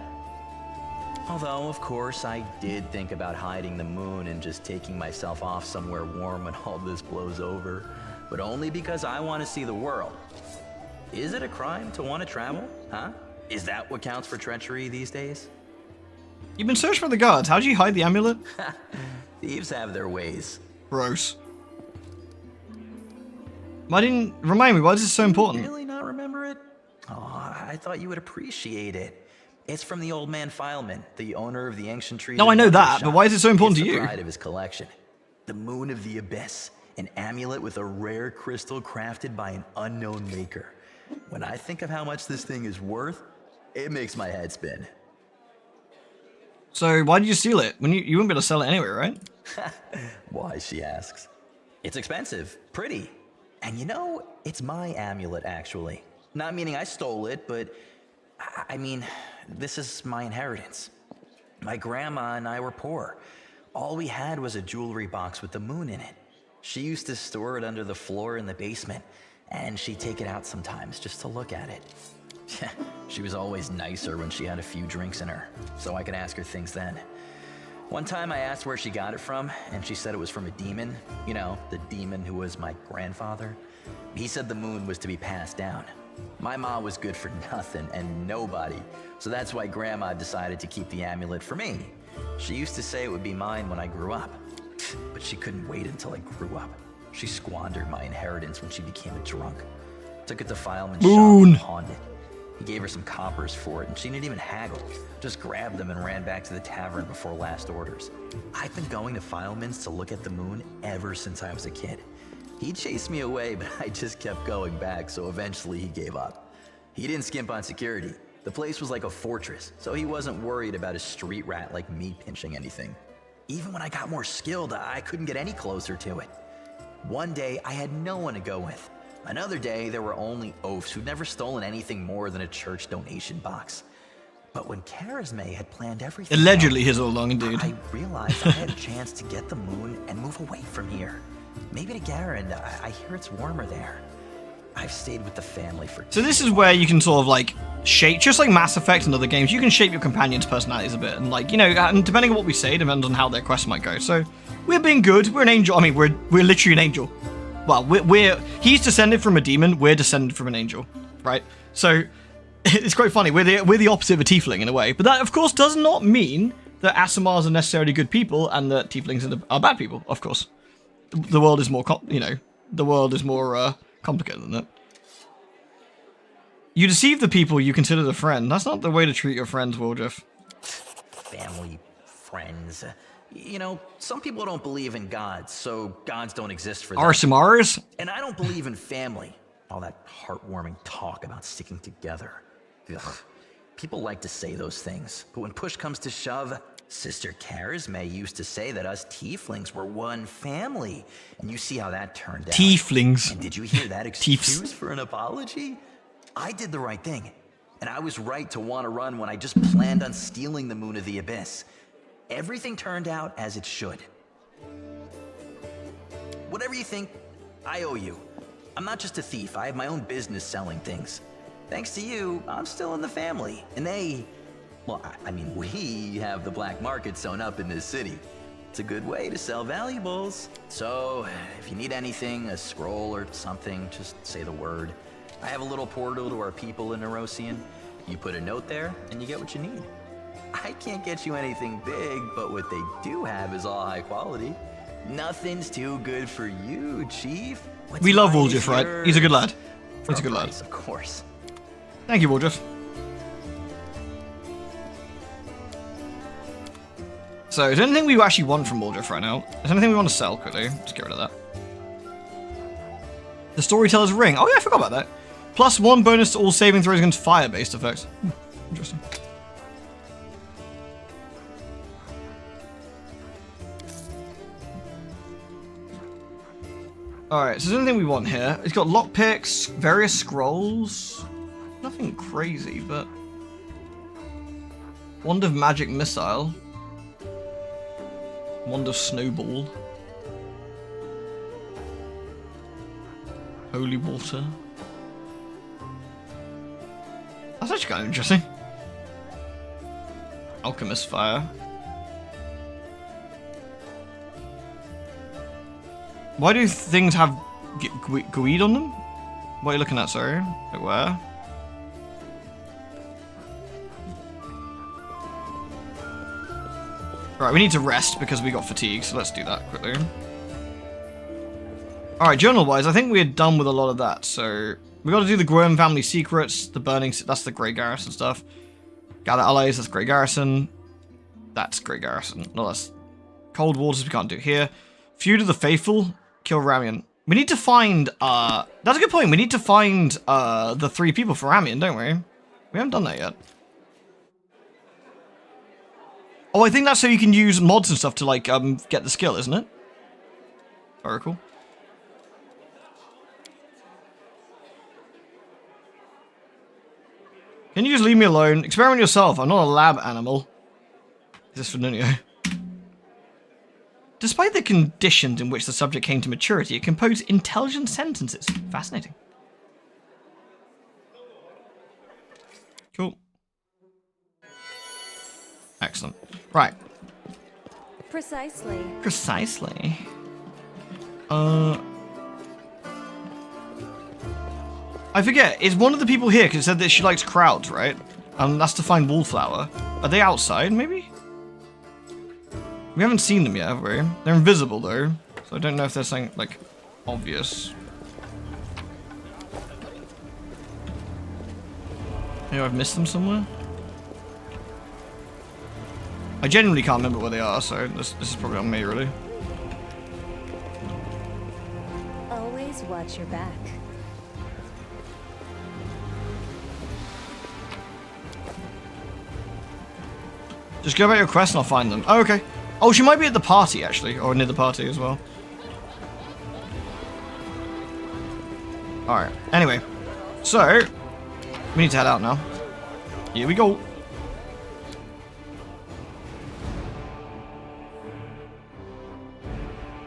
Although, of course, I did think about hiding the moon and just taking myself off somewhere warm when all this blows over. But only because I want to see the world. Is it a crime to want to travel? Huh? Is that what counts for treachery these days? You've been searched by the guards. How did you hide the amulet? Thieves have their ways. Gross. Remind me, why is this so important? Really not remember it? Oh, I thought you would appreciate it. It's from the old man Fileman, the owner of the ancient tree. No, I know that, but why is it so important to you? It's the pride of his collection. The Moon of the Abyss, an amulet with a rare crystal crafted by an unknown maker. When I think of how much this thing is worth, it makes my head spin. So why did you steal it? When you wouldn't be able to sell it anyway, right? Why, she asks. It's expensive, pretty. And you know, it's my amulet, actually. Not meaning I stole it, but I mean, this is my inheritance. My grandma and I were poor. All we had was a jewelry box with the moon in it. She used to store it under the floor in the basement, and she'd take it out sometimes just to look at it. She was always nicer when she had a few drinks in her, so I could ask her things then. One time I asked where she got it from, and she said it was from a demon. You know, the demon who was my grandfather. He said the moon was to be passed down. My mom was good for nothing and nobody, so that's why Grandma decided to keep the amulet for me. She used to say it would be mine when I grew up, but she couldn't wait until I grew up. She squandered my inheritance when she became a drunk. Took it to Fileman's shop and pawned it. He gave her some coppers for it, and she didn't even haggle. Just grabbed them and ran back to the tavern before last orders. I've been going to Fileman's to look at the moon ever since I was a kid. He chased me away, but I just kept going back, so eventually he gave up. He didn't skimp on security. The place was like a fortress, so he wasn't worried about a street rat like me pinching anything. Even when I got more skilled, I couldn't get any closer to it. One day, I had no one to go with. Another day, there were only oafs who'd never stolen anything more than a church donation box. But when Charisme had planned everything, allegedly his all along, indeed, I realized I had a chance to get the moon and move away from here. Maybe to Garand. I hear it's warmer there. I've stayed with the family for. So this is where you can sort of like shape, just like Mass Effect and other games, you can shape your companions' personalities a bit, and like, you know, and depending on what we say, depends on how their quest might go. So we're being good. We're an angel. I mean, we're literally an angel. Well, he's descended from a demon. We're descended from an angel, right? So it's quite funny. We're the opposite of a tiefling in a way, but that of course does not mean that Asimars are necessarily good people and that tieflings are bad people. Of course, the world is more, the world is more complicated than that. You deceive the people you consider a friend. That's not the way to treat your friends, Woodruff. Family, friends. You know, some people don't believe in gods, so gods don't exist for them. Arsimars? And I don't believe in family. All that heartwarming talk about sticking together. Ugh. People like to say those things, but when push comes to shove, Sister Charisme used to say that us tieflings were one family. And you see how that turned out. Tieflings. And did you hear that excuse for an apology? I did the right thing. And I was right to want to run when I just planned on stealing the Moon of the Abyss. Everything turned out as it should. Whatever you think, I owe you. I'm not just a thief. I have my own business selling things. Thanks to you, I'm still in the family. And we have the black market sewn up in this city. It's a good way to sell valuables. So, if you need anything, a scroll or something, just say the word. I have a little portal to our people in Nerosian. You put a note there, and you get what you need. I can't get you anything big, but what they do have is all high quality. Nothing's too good for you, Chief. We love Woodruff, right? He's a good lad. For He's a good lad. price, of course. Thank you, Woodruff. So, is there anything we actually want from Woodruff right now? Is there anything we want to sell quickly? Just get rid of that. The Storyteller's Ring. Oh yeah, I forgot about that. +1 bonus to all saving throws against fire-based effects. Interesting. Alright, so there's anything we want here. It's got lockpicks, various scrolls. Nothing crazy, but... Wand of Magic Missile. Wand of Snowball. Holy Water. That's actually kind of interesting. Alchemist Fire. Why do things have Guide on them? What are you looking at, sorry? Like where? Right, we need to rest because we got fatigue, so let's do that quickly. Alright, journal-wise, I think we're done with a lot of that, so... We gotta do the Graham family secrets, the burning... That's the Grey Garrison stuff. Gather allies, that's Grey Garrison. That's Grey Garrison. No, that's... Cold Waters we can't do here. Feud of the Faithful, kill Ramian. We need to find, That's a good point, we need to find, the 3 people for Ramian, don't we? We haven't done that yet. Oh, I think that's so you can use mods and stuff to, like, get the skill, isn't it? Very cool. Can you just leave me alone? Experiment yourself. I'm not a lab animal. Is this for Nuno? Despite the conditions in which the subject came to maturity, it composed intelligent sentences. Fascinating. Cool. Excellent. Right. Precisely. Precisely. I forget, it's one of the people here because it said that she likes crowds, right? That's to find Wallflower. Are they outside, maybe? We haven't seen them yet, have we? They're invisible, though. So I don't know if there's something, like, obvious. Maybe I've missed them somewhere? I genuinely can't remember where they are, so this is probably on me, really. Always watch your back. Just go about your quest and I'll find them. Oh, okay. Oh, she might be at the party, actually. Or near the party as well. Alright. Anyway. So, we need to head out now. Here we go.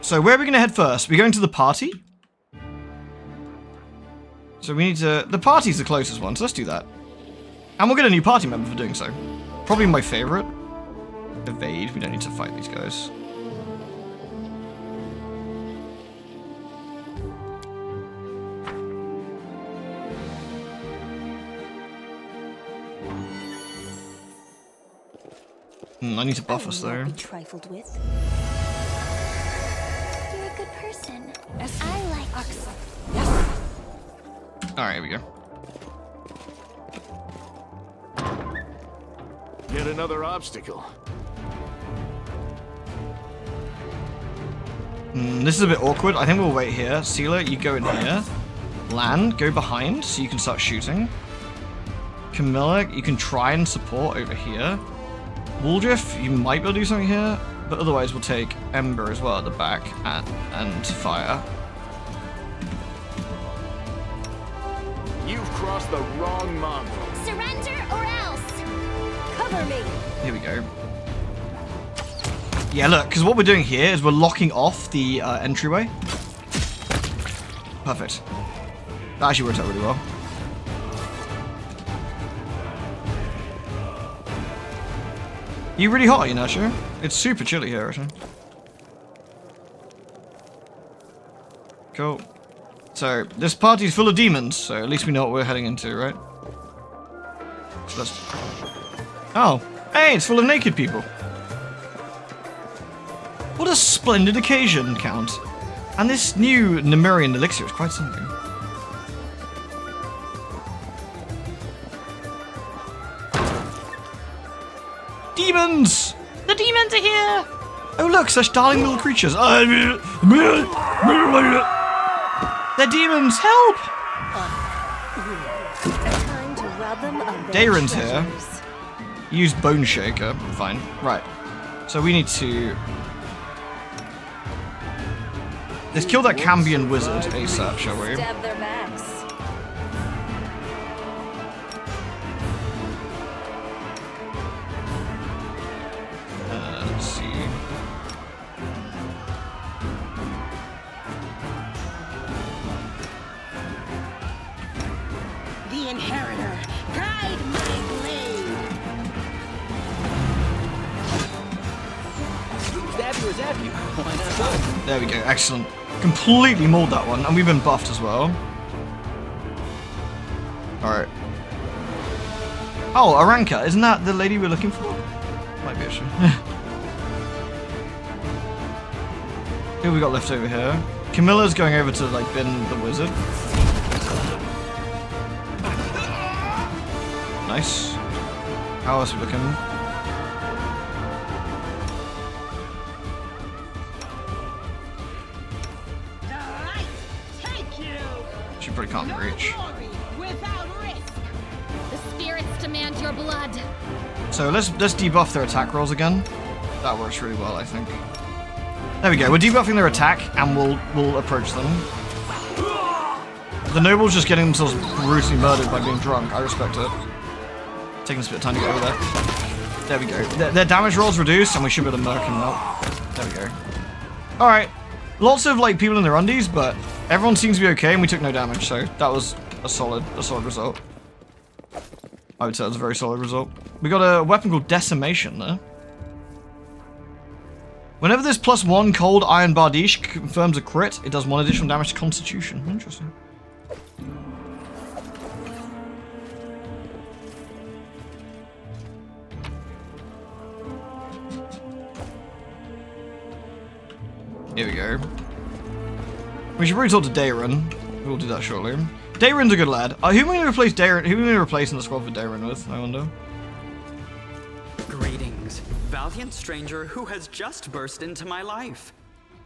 So, where are we going to head first? We're going to the party? So we need to... The party's the closest one, so let's do that. And we'll get a new party member for doing so. Probably my favorite. Evade. We don't need to fight these guys. I need to buff us though. Be trifled with. You're a good person. I like Ox. Alright, here we go. Yet another obstacle. This is a bit awkward. I think we'll wait here. Sealer, you go in here. Land, go behind so you can start shooting. Camilla, you can try and support over here. Wooldriff, you might be able to do something here, but otherwise we'll take Ember as well at the back and fire. You've crossed the wrong mongrel. Surrender or else. Cover me. Here we go. Yeah, look, because what we're doing here is we're locking off the entryway. Perfect. That actually worked out really well. You really hot, you know, sure? It's super chilly here, actually. Cool. So, this party's full of demons, so at least we know what we're heading into, right? So let's... Oh, hey, it's full of naked people. What a splendid occasion, Count. And this new Nemurian elixir is quite something. Demons! The demons are here! Oh look, such darling little creatures. They're demons, help! Time to rob them of their Darren's here. treasures. Use Bone Shaker. Fine. Right. So we need to... Let's kill that Cambion wizard ASAP, shall we? Stab their backs. Let's see. The inheritor, guide my blade. Stab you or zap you? Why not both? There we go. Excellent. Completely mauled that one, and we've been buffed as well. Alright. Oh, Aranka. Isn't that the lady we're looking for? Might be actually. Who we got left over here? Camilla's going over to, like, bin the wizard. Nice. How else are we looking? Alright, take you. She probably can't reach. Glory without risk. The spirits demand your blood. So let's debuff their attack rolls again. That works really well, I think. There we go. We're debuffing their attack, and we'll approach them. The nobles just getting themselves brutally murdered by being drunk. I respect it. Taking us a bit of time to get over there. There we go. Their damage rolls reduced, and we should be able to murk him now. There we go. All right. Lots of like people in their undies, but everyone seems to be okay, and we took no damage. So that was a solid result. I would say that's a very solid result. We got a weapon called Decimation there. Whenever this +1 cold iron bardiche confirms a crit, it does 1 additional damage to Constitution. Interesting. Here we go. We should probably talk to Darren. We'll do that shortly. Darren's a good lad. Who am I going to replace Darren? Who am I going to replace in the squad for Darren with? I wonder. Greetings, valiant stranger who has just burst into my life.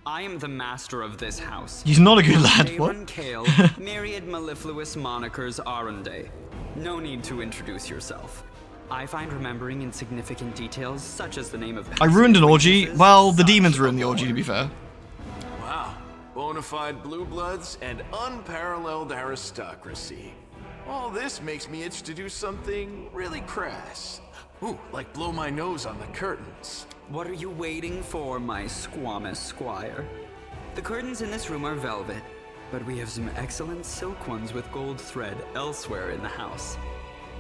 I am the master of this house. He's not a good lad. Darren What? Kale, myriad mellifluous monikers Arendae. No need to introduce yourself. I find remembering insignificant details, such as the name of... I ruined an orgy. Well, the demons ruined the orgy, to be fair. Wow. Bonafide blue bloods and unparalleled aristocracy. All this makes me itch to do something really crass. Ooh, like blow my nose on the curtains. What are you waiting for, my squamous squire? The curtains in this room are velvet, but we have some excellent silk ones with gold thread elsewhere in the house.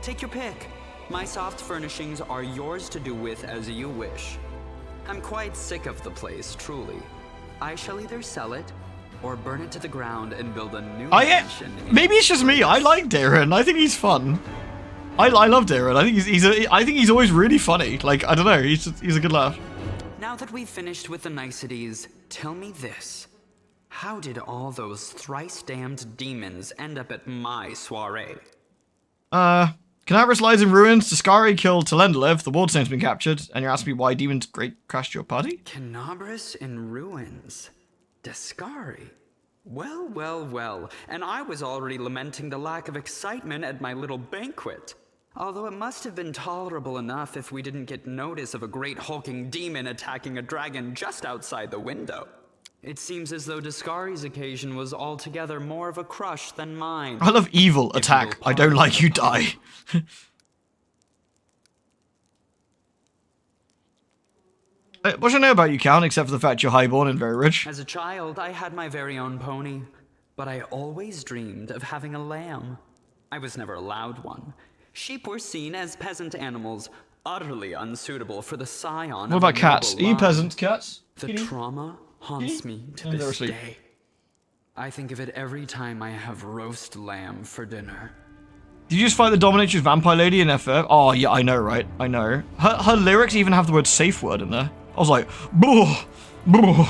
Take your pick. My soft furnishings are yours to do with as you wish. I'm quite sick of the place, truly. I shall either sell it or burn it to the ground and build a new mansion. Maybe it's just me. I like Darren. I think he's fun. I love Darren. I think he's always really funny. Like, I don't know. He's a good laugh. Now that we've finished with the niceties, tell me this. How did all those thrice-damned demons end up at my soiree? Canabras lies in ruins. Tascari killed Telendalev. The ward saint's been captured. And you're asking me why demons crashed your party? Canabras in ruins. Descari. Well, well, well. And I was already lamenting the lack of excitement at my little banquet. Although it must have been tolerable enough if we didn't get notice of a great hulking demon attacking a dragon just outside the window. It seems as though Descari's occasion was altogether more of a crush than mine. I love evil attack. I don't like you die. What should I know about you, Count, except for the fact you're highborn and very rich? As a child, I had my very own pony, but I always dreamed of having a lamb. I was never allowed one. Sheep were seen as peasant animals, utterly unsuitable for the scion. What about cats? Are you peasant cats? The trauma haunts me to this day. I think of it every time I have roast lamb for dinner. Did you just fight the dominatrix vampire lady in FF? Oh, yeah, I know, right? I know. Her lyrics even have the word safe word in there. I was like, boo, boo.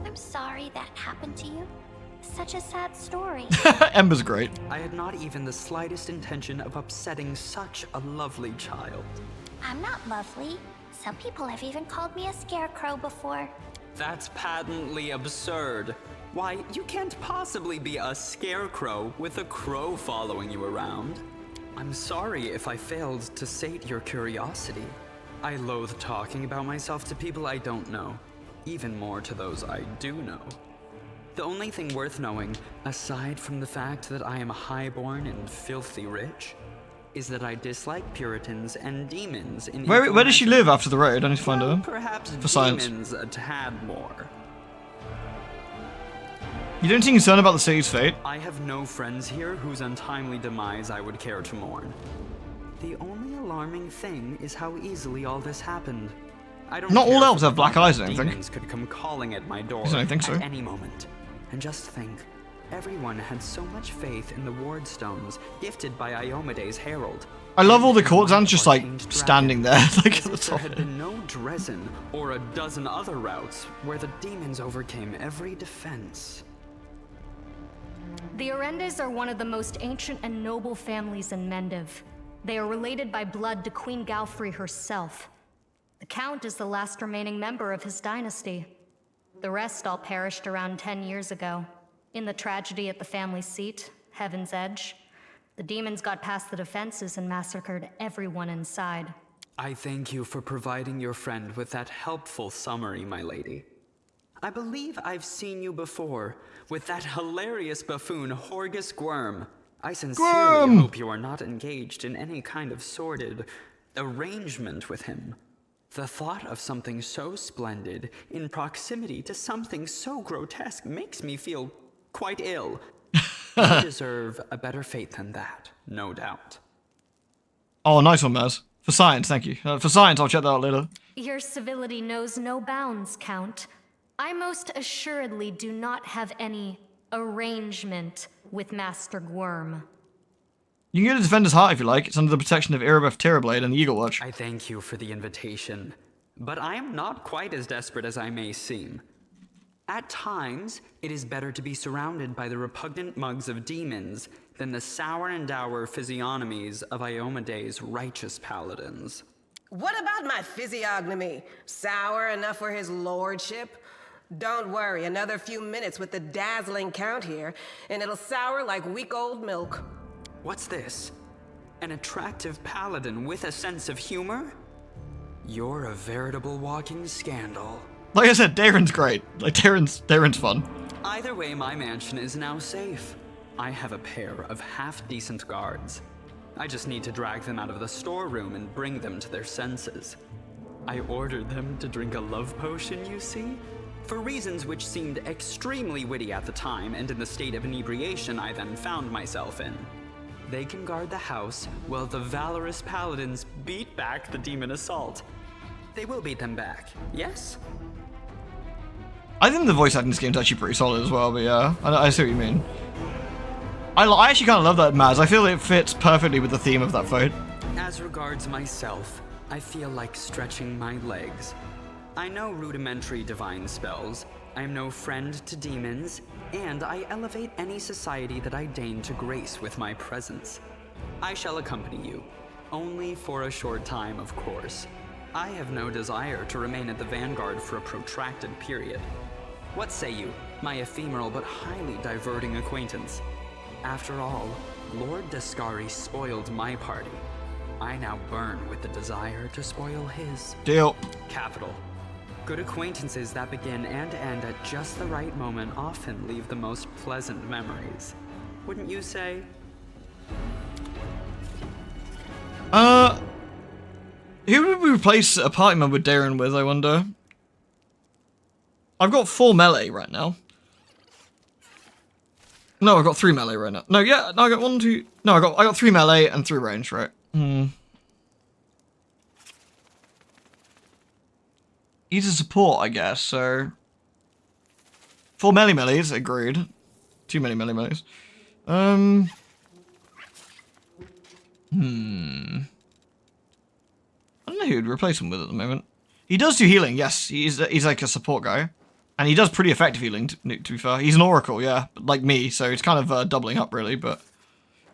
I'm sorry that happened to you. Such a sad story. Ember's great. I had not even the slightest intention of upsetting such a lovely child. I'm not lovely. Some people have even called me a scarecrow before. That's patently absurd. Why, you can't possibly be a scarecrow with a crow following you around. I'm sorry if I failed to sate your curiosity. I loathe talking about myself to people I don't know, even more to those I do know. The only thing worth knowing, aside from the fact that I am highborn and filthy rich, is that I dislike Puritans and demons in Where does she live after the raid? I need to find her. Perhaps For science. demons a tad more. You don't seem concerned about the city's fate? I have no friends here whose untimely demise I would care to mourn. The only alarming thing is how easily all this happened. I don't Not all care elves for have black the eyes, I don't think. demons could come calling at my door I don't think so. at any moment. And just think, everyone had so much faith in the wardstones gifted by Iomede's herald. I love all the courtesans just like standing there. Like As at the if there top. had been no Dresden or a dozen other routes where the demons overcame every defense. The Orendes are one of the most ancient and noble families in Mendiv. They are related by blood to Queen Galfrey herself. The Count is the last remaining member of his dynasty. The rest all perished around 10 years ago. In the tragedy at the family seat, Heaven's Edge, the demons got past the defenses and massacred everyone inside. I thank you for providing your friend with that helpful summary, my lady. I believe I've seen you before, with that hilarious buffoon Horgus Gwyrm. I sincerely hope you are not engaged in any kind of sordid arrangement with him. The thought of something so splendid in proximity to something so grotesque makes me feel quite ill. You deserve a better fate than that, no doubt. Oh, nice one, Maz. For science, thank you. For science, I'll check that out later. Your civility knows no bounds, Count. I most assuredly do not have any arrangement with Master Gwyrm. You can go to Defender's Heart if you like. It's under the protection of Erebeth Terrorblade and the Eagle Watch. I thank you for the invitation, but I am not quite as desperate as I may seem. At times, it is better to be surrounded by the repugnant mugs of demons than the sour and dour physiognomies of Iomede's righteous paladins. What about my physiognomy? Sour enough for his lordship? Don't worry, another few minutes with the dazzling Count here, and it'll sour like week-old milk. What's this? An attractive paladin with a sense of humor? You're a veritable walking scandal. Like I said, Darren's great. Like, Darren's fun. Either way, my mansion is now safe. I have a pair of half-decent guards. I just need to drag them out of the storeroom and bring them to their senses. I ordered them to drink a love potion, you see? For reasons which seemed extremely witty at the time and in the state of inebriation I then found myself in. They can guard the house while the valorous paladins beat back the demon assault. They will beat them back, yes? I think the voice acting in this game's actually pretty solid as well, but yeah, I see what you mean. I actually kind of love that Maz. I feel it fits perfectly with the theme of that fight. As regards myself, I feel like stretching my legs. I know rudimentary divine spells, I am no friend to demons, and I elevate any society that I deign to grace with my presence. I shall accompany you, only for a short time, of course. I have no desire to remain at the vanguard for a protracted period. What say you, my ephemeral but highly diverting acquaintance? After all, Lord Descari spoiled my party. I now burn with the desire to spoil his. Deal. Capital. Good acquaintances that begin and end at just the right moment often leave the most pleasant memories. Wouldn't you say? Who would we replace a party member with Darren with, I wonder? I've got 4 melee right now. No, I've got 3 melee right now. No, yeah, no, I got 1, 2... No, I got 3 melee and 3 range, right? He's a support, I guess, so... 4 melees, agreed. Too many melees. I don't know who would replace him with at the moment. He does do healing, yes. He's like a support guy. And he does pretty effective healing, to be fair. He's an oracle, yeah, like me, so it's kind of doubling up, really, but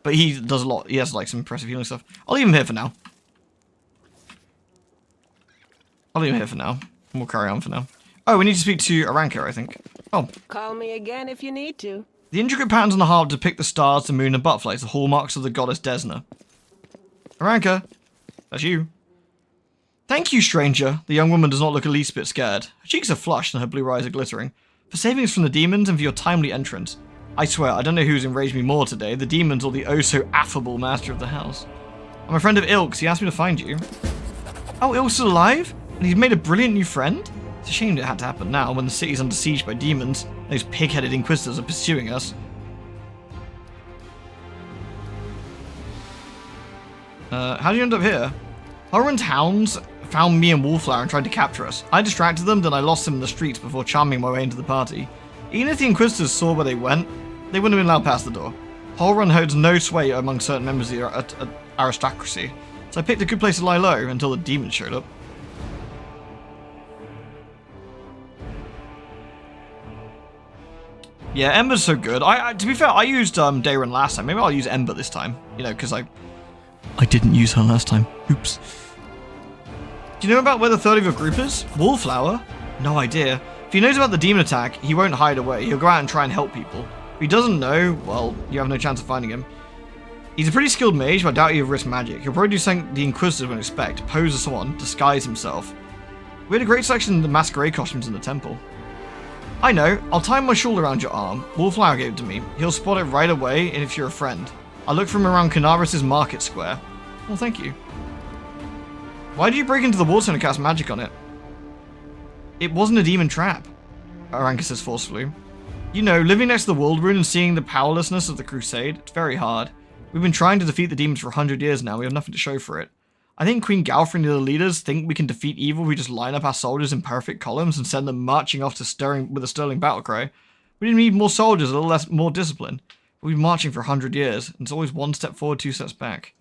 he does a lot. He has, like, some impressive healing stuff. I'll leave him here for now. I'll leave him here for now. And we'll carry on for now. Oh, we need to speak to Aranka, I think. Oh. Call me again if you need to. The intricate patterns on the harp depict the stars, the moon, and butterflies, the hallmarks of the goddess Desna. Aranka, that's you. Thank you, stranger. The young woman does not look a least bit scared. Her cheeks are flushed and her blue eyes are glittering. For saving us from the demons and for your timely entrance. I swear, I don't know who's enraged me more today, the demons or the oh-so-affable master of the house. I'm a friend of Ilk's. He asked me to find you. Oh, Ilk's still alive? And he's made a brilliant new friend? It's a shame it had to happen now, when the city's under siege by demons. And those pig-headed inquisitors are pursuing us. How did you end up here? Horan's hounds found me and Wallflower and tried to capture us. I distracted them, then I lost them in the streets before charming my way into the party. Even if the inquisitors saw where they went, they wouldn't have been allowed past the door. Holrun holds no sway among certain members of the aristocracy, so I picked a good place to lie low until the demons showed up. Yeah, Ember's so good. To be fair, I used Dayron last time. Maybe I'll use Ember this time. You know, because I didn't use her last time. Oops. Do you know about where the third of your group is? Wallflower? No idea. If he knows about the demon attack, he won't hide away. He'll go out and try and help people. If he doesn't know, well, you have no chance of finding him. He's a pretty skilled mage, but I doubt he'll risk magic. He'll probably do something the Inquisitors won't expect. Pose as someone, disguise himself. We had a great selection of the masquerade costumes in the temple. I know. I'll tie my shawl around your arm. Wallflower gave it to me. He'll spot it right away, and if you're a friend. I'll look for him around Canaris' market square. Well, thank you. Why did you break into the water and cast magic on it? It wasn't a demon trap, Aranka says forcefully. You know, living next to the World Rune and seeing the powerlessness of the Crusade, it's very hard. We've been trying to defeat the demons for 100 years now, we have nothing to show for it. I think Queen Galfrey and the other leaders think we can defeat evil if we just line up our soldiers in perfect columns and send them marching off to with a sterling battle cry. We need more soldiers, a little more discipline. We've been marching for 100 years, and it's always one step forward, two steps back.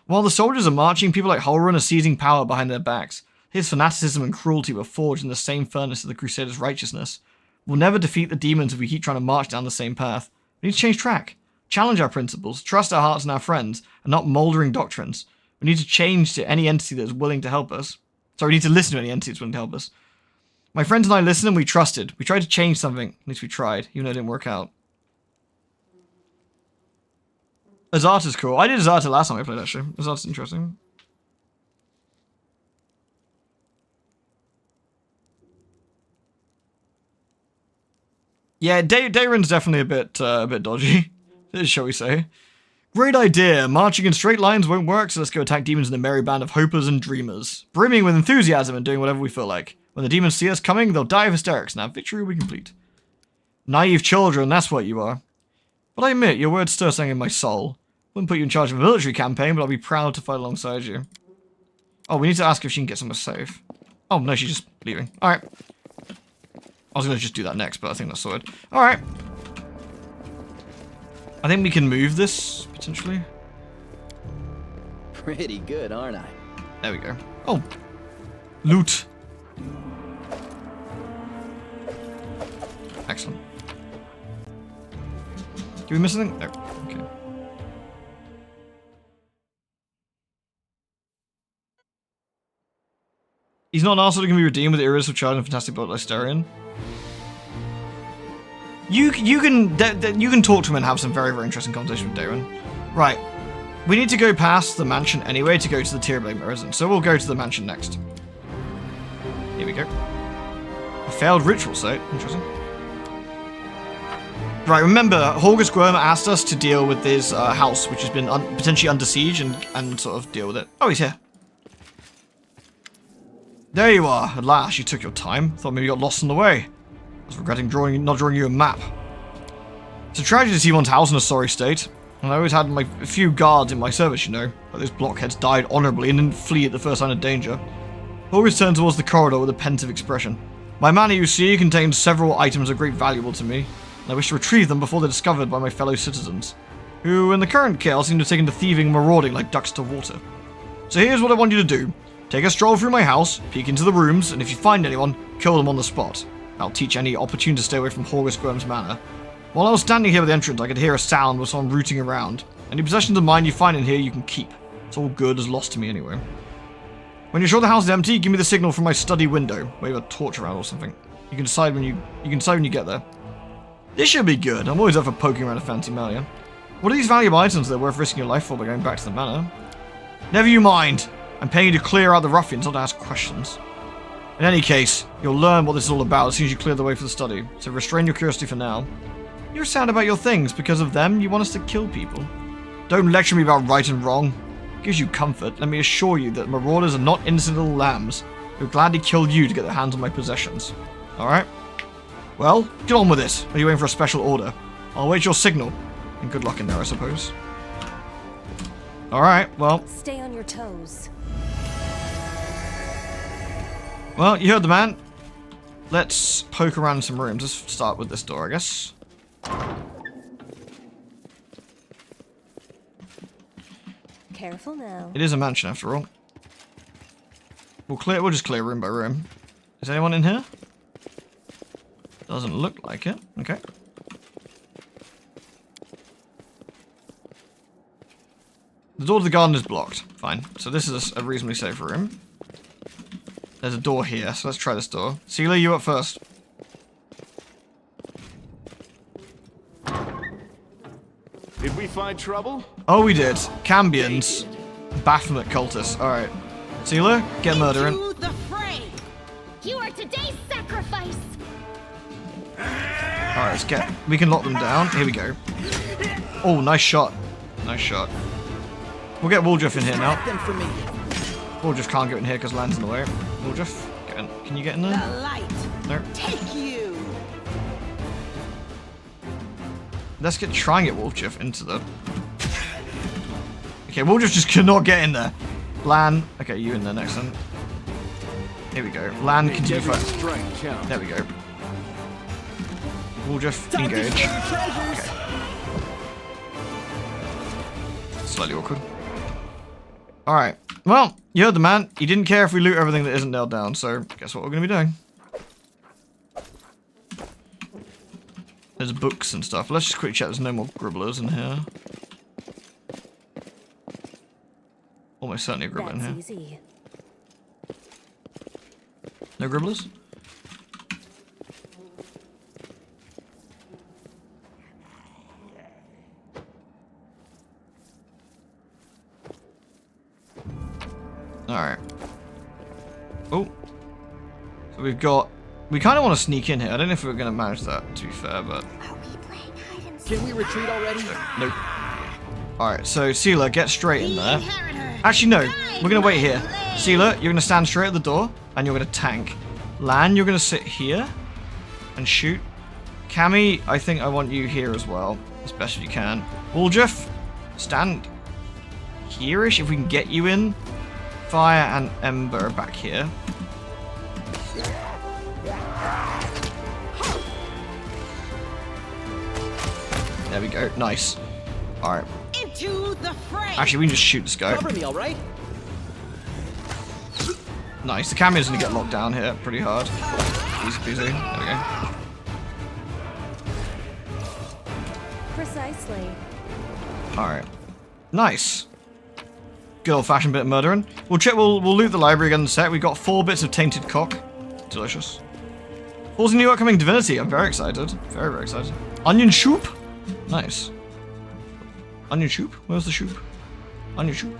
While the soldiers are marching, people like Holrun are seizing power behind their backs. His fanaticism and cruelty were forged in the same furnace as the Crusaders' righteousness. We'll never defeat the demons if we keep trying to march down the same path. We need to change track. Challenge our principles, trust our hearts and our friends, and not mouldering doctrines. We need to change to any entity that is willing to help us. Sorry, we need to listen to any entity that's willing to help us. My friends and I listened and we trusted. We tried to change something. At least we tried, even though it didn't work out. Azarta's cool. I did Azarta last time I played, actually. Azarta's interesting. Yeah, Dayron's definitely a bit dodgy, shall we say. Great idea. Marching in straight lines won't work, so let's go attack demons in a merry band of hopers and dreamers. Brimming with enthusiasm and doing whatever we feel like. When the demons see us coming, they'll die of hysterics. Now, victory will be complete. Naive children, that's what you are. But I admit, your words stir something in my soul. Wouldn't put you in charge of a military campaign, but I'll be proud to fight alongside you. Oh, we need to ask if she can get somewhere safe. Oh, no, she's just leaving. Alright. I was going to just do that next, but I think that's sorted. Alright. I think we can move this, potentially. Pretty good, aren't I? There we go. Oh. Loot. Excellent. Did we miss anything? No. Okay. He's not an arsehole that can be redeemed with the Iris of Child and Fantastic Boat Lysterian. You can talk to him and have some very, very interesting conversation with Darren. Right. We need to go past the mansion anyway to go to the Tierblade residence, so we'll go to the mansion next. Here we go. A failed ritual site. Interesting. Right, remember, Horgus Gworm asked us to deal with this house, which has been potentially under siege, and sort of deal with it. Oh, he's here. There you are. At last, you took your time. Thought maybe you got lost on the way. I was regretting not drawing you a map. It's a tragedy to see one's house in a sorry state. And I always had a few guards in my service, you know. But those blockheads died honorably and didn't flee at the first sign of danger. Horgus turned towards the corridor with a pensive expression. My manor, you see, contains several items of great value to me. And I wish to retrieve them before they're discovered by my fellow citizens, who, in the current chaos, seem to have taken to thieving and marauding like ducks to water. So here's what I want you to do. Take a stroll through my house, peek into the rooms, and if you find anyone, kill them on the spot. I'll teach any opportunity to stay away from Horgus Gworm's manor. While I was standing here at the entrance, I could hear a sound of someone rooting around. Any possessions of mine you find in here, you can keep. It's all good as lost to me anyway. When you're sure the house is empty, give me the signal from my study window. Wave a torch around or something. You can decide when you get there. This should be good. I'm always up for poking around a fancy manor. What are these valuable items that are worth risking your life for by going back to the manor? Never you mind. I'm paying you to clear out the ruffians, not to ask questions. In any case, you'll learn what this is all about as soon as you clear the way for the study. So restrain your curiosity for now. You're sad about your things. Because of them, you want us to kill people. Don't lecture me about right and wrong. It gives you comfort. Let me assure you that marauders are not innocent little lambs who would gladly kill you to get their hands on my possessions. Alright? Well, get on with this. Are you waiting for a special order? I'll wait your signal. And good luck in there, I suppose. Alright, well. Stay on your toes. Well, you heard the man. Let's poke around some rooms. Let's start with this door, I guess. Careful now. It is a mansion after all. We'll just clear room by room. Is anyone in here? Doesn't look like it. Okay. The door to the garden is blocked. Fine. So this is a reasonably safe room. There's a door here, so let's try this door. Celia, you up first. Did we find trouble? Oh, we did. Cambions. Baphomet cultists. Alright. Celia, get murdering. The fray. You are today's sacrifice. Alright, let's get... We can lock them down. Here we go. Oh, nice shot. Nice shot. We'll get Wooljeff in here now. Wooljeff can't get in here because Land's in the way. Wooljeff, get in. Can you get in there? The light. No. Take you. Let's try and get Wooljeff into the... Okay, Wooljeff just cannot get in there. Lan, okay, you in there next then. Here we go. Lan, continue first. There we go. Wooljeff, engage. Okay. Slightly awkward. Alright. Well, you heard the man. He didn't care if we loot everything that isn't nailed down, so guess what we're going to be doing. There's books and stuff. Let's just quickly check there's no more gribblers in here. Almost certainly a gribbler in here. Easy. No gribblers? Alright. Oh. So we've got... We kind of want to sneak in here. I don't know if we're going to manage that, to be fair, but... Can we retreat already? Nope. Alright, so Seela, get straight in there. Actually, no. We're going to wait here. Seela, you're going to stand straight at the door, and you're going to tank. Lan, you're going to sit here and shoot. Cammy, I think I want you here as well, as best as you can. Wooljeff, stand here-ish if we can get you in. Fire and Ember back here. There we go. Nice. Alright. Into the fray. Actually, we can just shoot this guy. Cover me, all right? Nice. The cameo's gonna get locked down here pretty hard. Easy peasy. There we go. Precisely. Alright. Nice. Good old-fashioned bit of murdering. We'll loot the library again in a sec. We've got 4 bits of tainted cock. Delicious. 4's a new upcoming divinity. I'm very excited. Very, very excited. Onion soup? Nice. Onion soup? Where's the soup? Onion soup.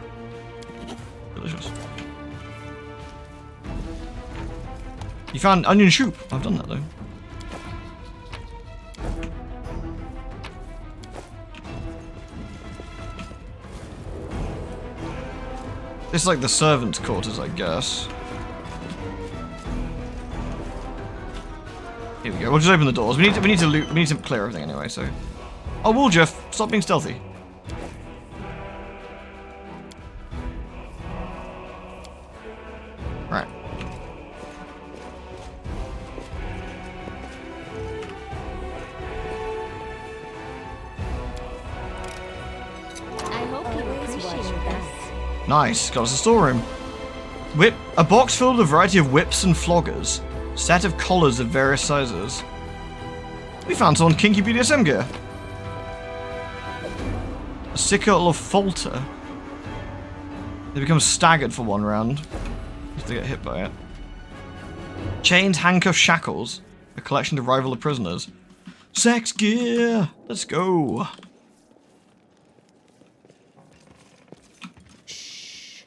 Delicious. You found onion soup. I've done that though. This is like the servants' quarters, I guess. Here we go. We'll just open the doors. We need to loot. We need to clear everything anyway. So, oh, Wooljeff, stop being stealthy. Right. I hope you appreciate this. Nice. Got us a storeroom. Whip. A box filled with a variety of whips and floggers. Set of collars of various sizes. We found some kinky BDSM gear. A sickle of falter. They become staggered for 1 round. Just to get hit by it. Chains, handcuffs, shackles. A collection to rival the prisoners. Sex gear! Let's go! Shh.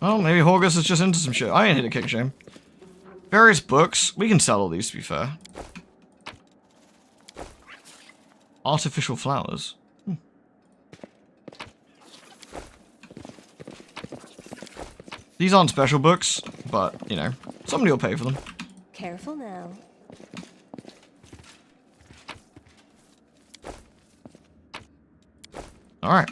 Well, maybe Horgus is just into some shit. I ain't hit a kick shame. Various books. We can sell all these, to be fair. Artificial flowers. These aren't special books, but, you know, somebody will pay for them. Careful now. Alright.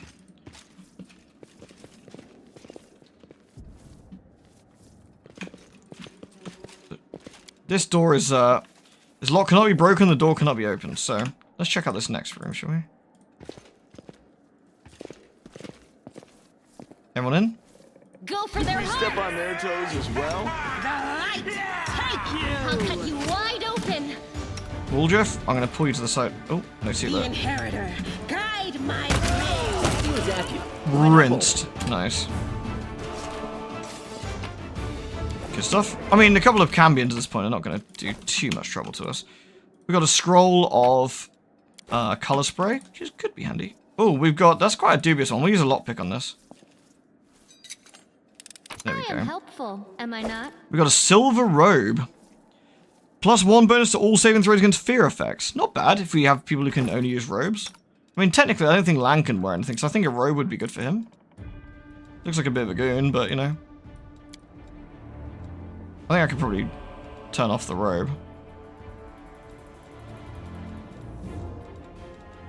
This door is locked, cannot be broken, the door cannot be opened, so let's check out this next room, shall we? Everyone in? Go for their We step on their toes as well. The light! Take you! I'll cut you wide open! Wooljeff, I'm gonna pull you to the side. Oh, no, see The that. inheritor, guide my way! He was at you. Rinsed. Nice. Good stuff. I mean, a couple of Cambions at this point are not going to do too much trouble to us. We've got a scroll of color spray, which could be handy. Oh, we've got... That's quite a dubious one. We'll use a lockpick on this. There we I go. am helpful, am I not? We've got a silver robe. +1 bonus to all saving throws against fear effects. Not bad if we have people who can only use robes. I mean, technically, I don't think Lan can wear anything, so I think a robe would be good for him. Looks like a bit of a goon, but, you know. I think I could probably turn off the robe.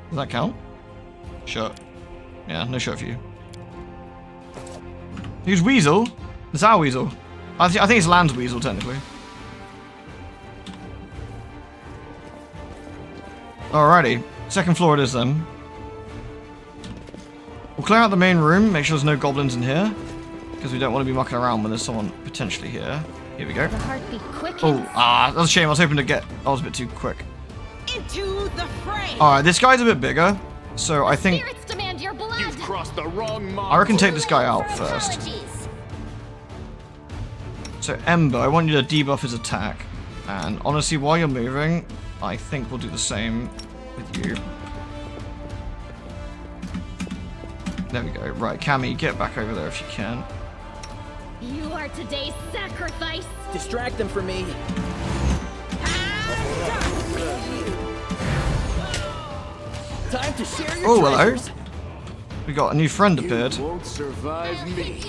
Does that count? Shirt. Yeah, no shirt for you. Who's Weasel? It's our Weasel. I think it's Lan's Weasel, technically. Alrighty. Second floor it is, then. We'll clear out the main room, make sure there's no goblins in here. Because we don't want to be mucking around when there's someone potentially here. Here we go. The heartbeat quickens. Oh, that's a shame. I was hoping to get... I was a bit too quick. Into the fray! Alright, this guy's a bit bigger. So I think... Spirits demand your blood! You've crossed the wrong mark. I reckon take this guy out first. So Ember, I want you to debuff his attack. And honestly, while you're moving, I think we'll do the same with you. There we go. Right, Cammy, get back over there if you can. You are today's sacrifice! Distract them for me. Time to share your treasures. Hello. We got a new friend appeared. You won't survive me.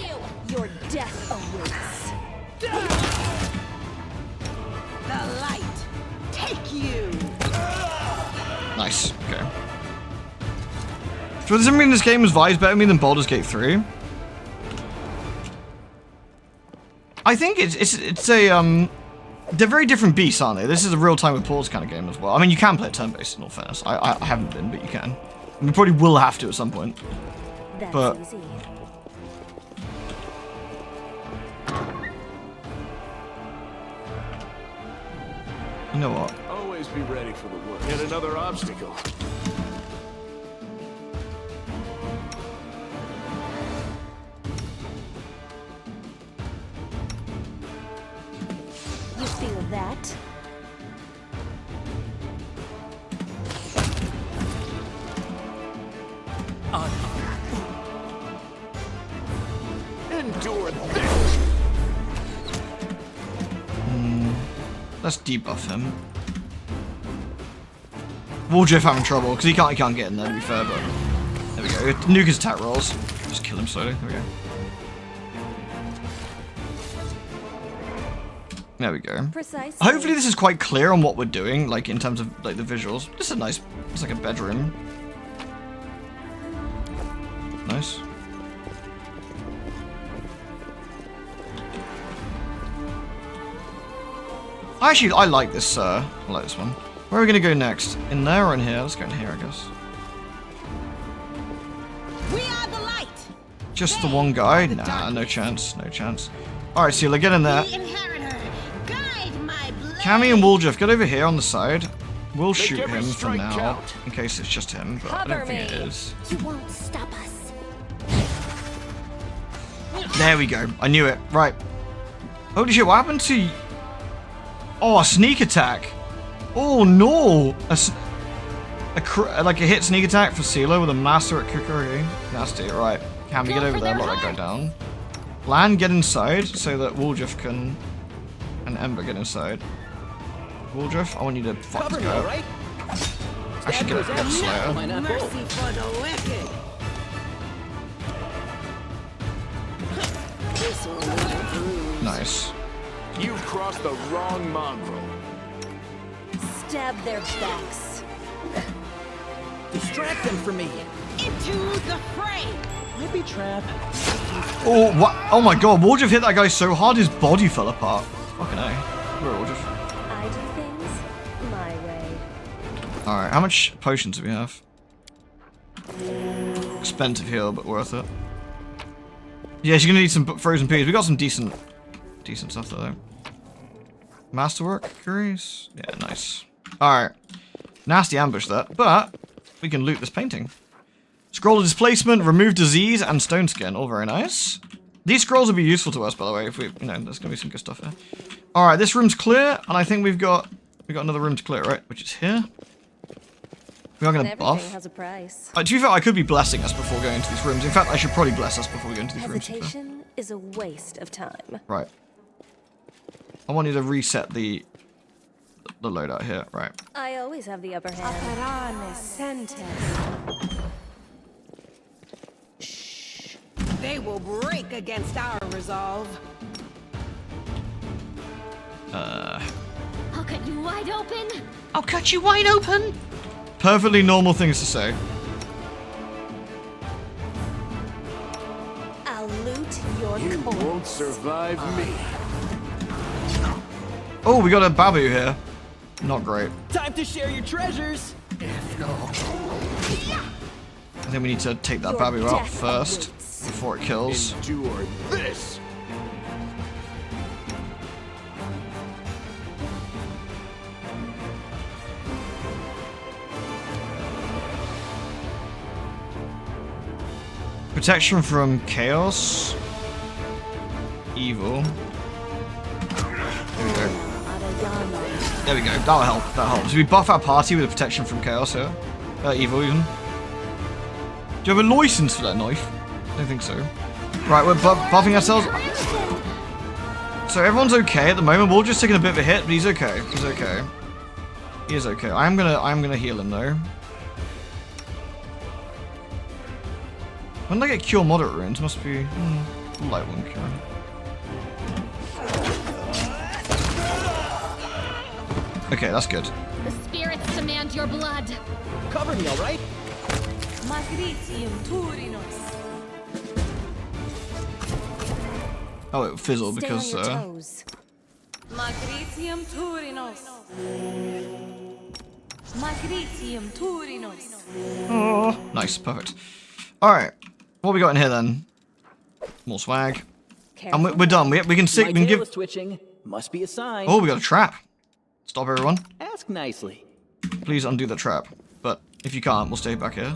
Your death awaits. The light, take you! Nice. Okay. So does it mean this game is vibes better me than Baldur's Gate 3? I think it's a they're very different beasts, aren't they? This is a real time with pause kind of game as well. I mean, you can play it turn-based in all fairness. I haven't been, but you can. And we probably will have to at some point. That's But easy. you know what? Always be ready for the worst. Yet another obstacle. You feel that? Endure this. Let's debuff him. Wooljeff having trouble because he can't get in there, to be fair, but there we go. Nuke his attack rolls. Just kill him slowly. There we go. There we go. Precisely. Hopefully this is quite clear on what we're doing, like in terms of like the visuals. This is a nice, it's like a bedroom. Nice. Actually, I like this. I like this one. Where are we gonna go next? In there or in here? Let's go in here, I guess. We are the light! Just the one guy? Nah, no chance. No chance. All right, Sealer, get in there. The inheritor, guide my blade! Cammy and Wooljeff, get over here on the side. We'll Make shoot every him from strike now, count. in case it's just him, but I Cover don't think it me. is. You won't stop us. There we go. I knew it. Right. Holy shit, what happened to... Oh, a sneak attack. Oh, no. Like a hit sneak attack for CeeLo with a master at Kukuri. Nasty. Right. Can we get over there? Let that go down. Lan, get inside so that Wooljif can... And Ember get inside. Wooljif, I want you to fuck this guy up. I should get a Slayer. Mercy for the wicked. This one will bruise. Nice. You've crossed the wrong mongrel. Stab their backs. Distract them from me. Into the fray. Might be trap. Oh, what? Oh my god, Wooljif hit that guy so hard his body fell apart. Fucking A. Where Wooljif? I do things my way. Alright, how much potions do we have? Expensive heal, but worth it. Yeah, she's gonna need some frozen peas. We got some decent stuff though. Masterwork, curious? Yeah, nice. Alright. Nasty ambush that, but we can loot this painting. Scroll of displacement, remove disease, and stone skin. All very nice. These scrolls will be useful to us, by the way, if we, you know, there's gonna be some good stuff here. Alright, this room's clear, and I think we got another room to clear, right? Which is here. We are gonna Everything buff. has a price. To be fair, I could be blessing us before going into these rooms. In fact, I should probably bless us before we go into these rooms. Hesitation is a waste of time. Right. I want you to reset the loadout here. Right. I always have the upper hand. Shh. They will break against our resolve. I'll cut you wide open. I'll cut you wide open. Perfectly normal things to say. I'll loot your You coins. won't survive me. Oh, we got a Babu here. Not great. Time to share your treasures. I think we need to take that Your Babu out death first awaits. before it kills. Endure this. Protection from chaos. Evil. There we go. There we go. That'll help. That helps. So we buff our party with a protection from chaos here. Evil even. Do you have a license for that knife? I don't think so. Right, we're buffing ourselves. So everyone's okay at the moment. We're just taking a bit of a hit, but he's okay. He's okay. He is okay. I'm gonna heal him though. When did I get cure moderate runes? Must be light one cure. Okay, that's good. The spirits demand your blood. Cover me, all right? Oh, it fizzled Stay because on your toes. Magritium Turinos. Magritium Turinos. Oh, nice, perfect. All right, what we got in here then? More swag, and we're done. We can see. My We can tail give. is twitching. Must be a sign. Oh, we got a trap. Stop everyone. Ask nicely. Please undo the trap. But if you can't, we'll stay back here.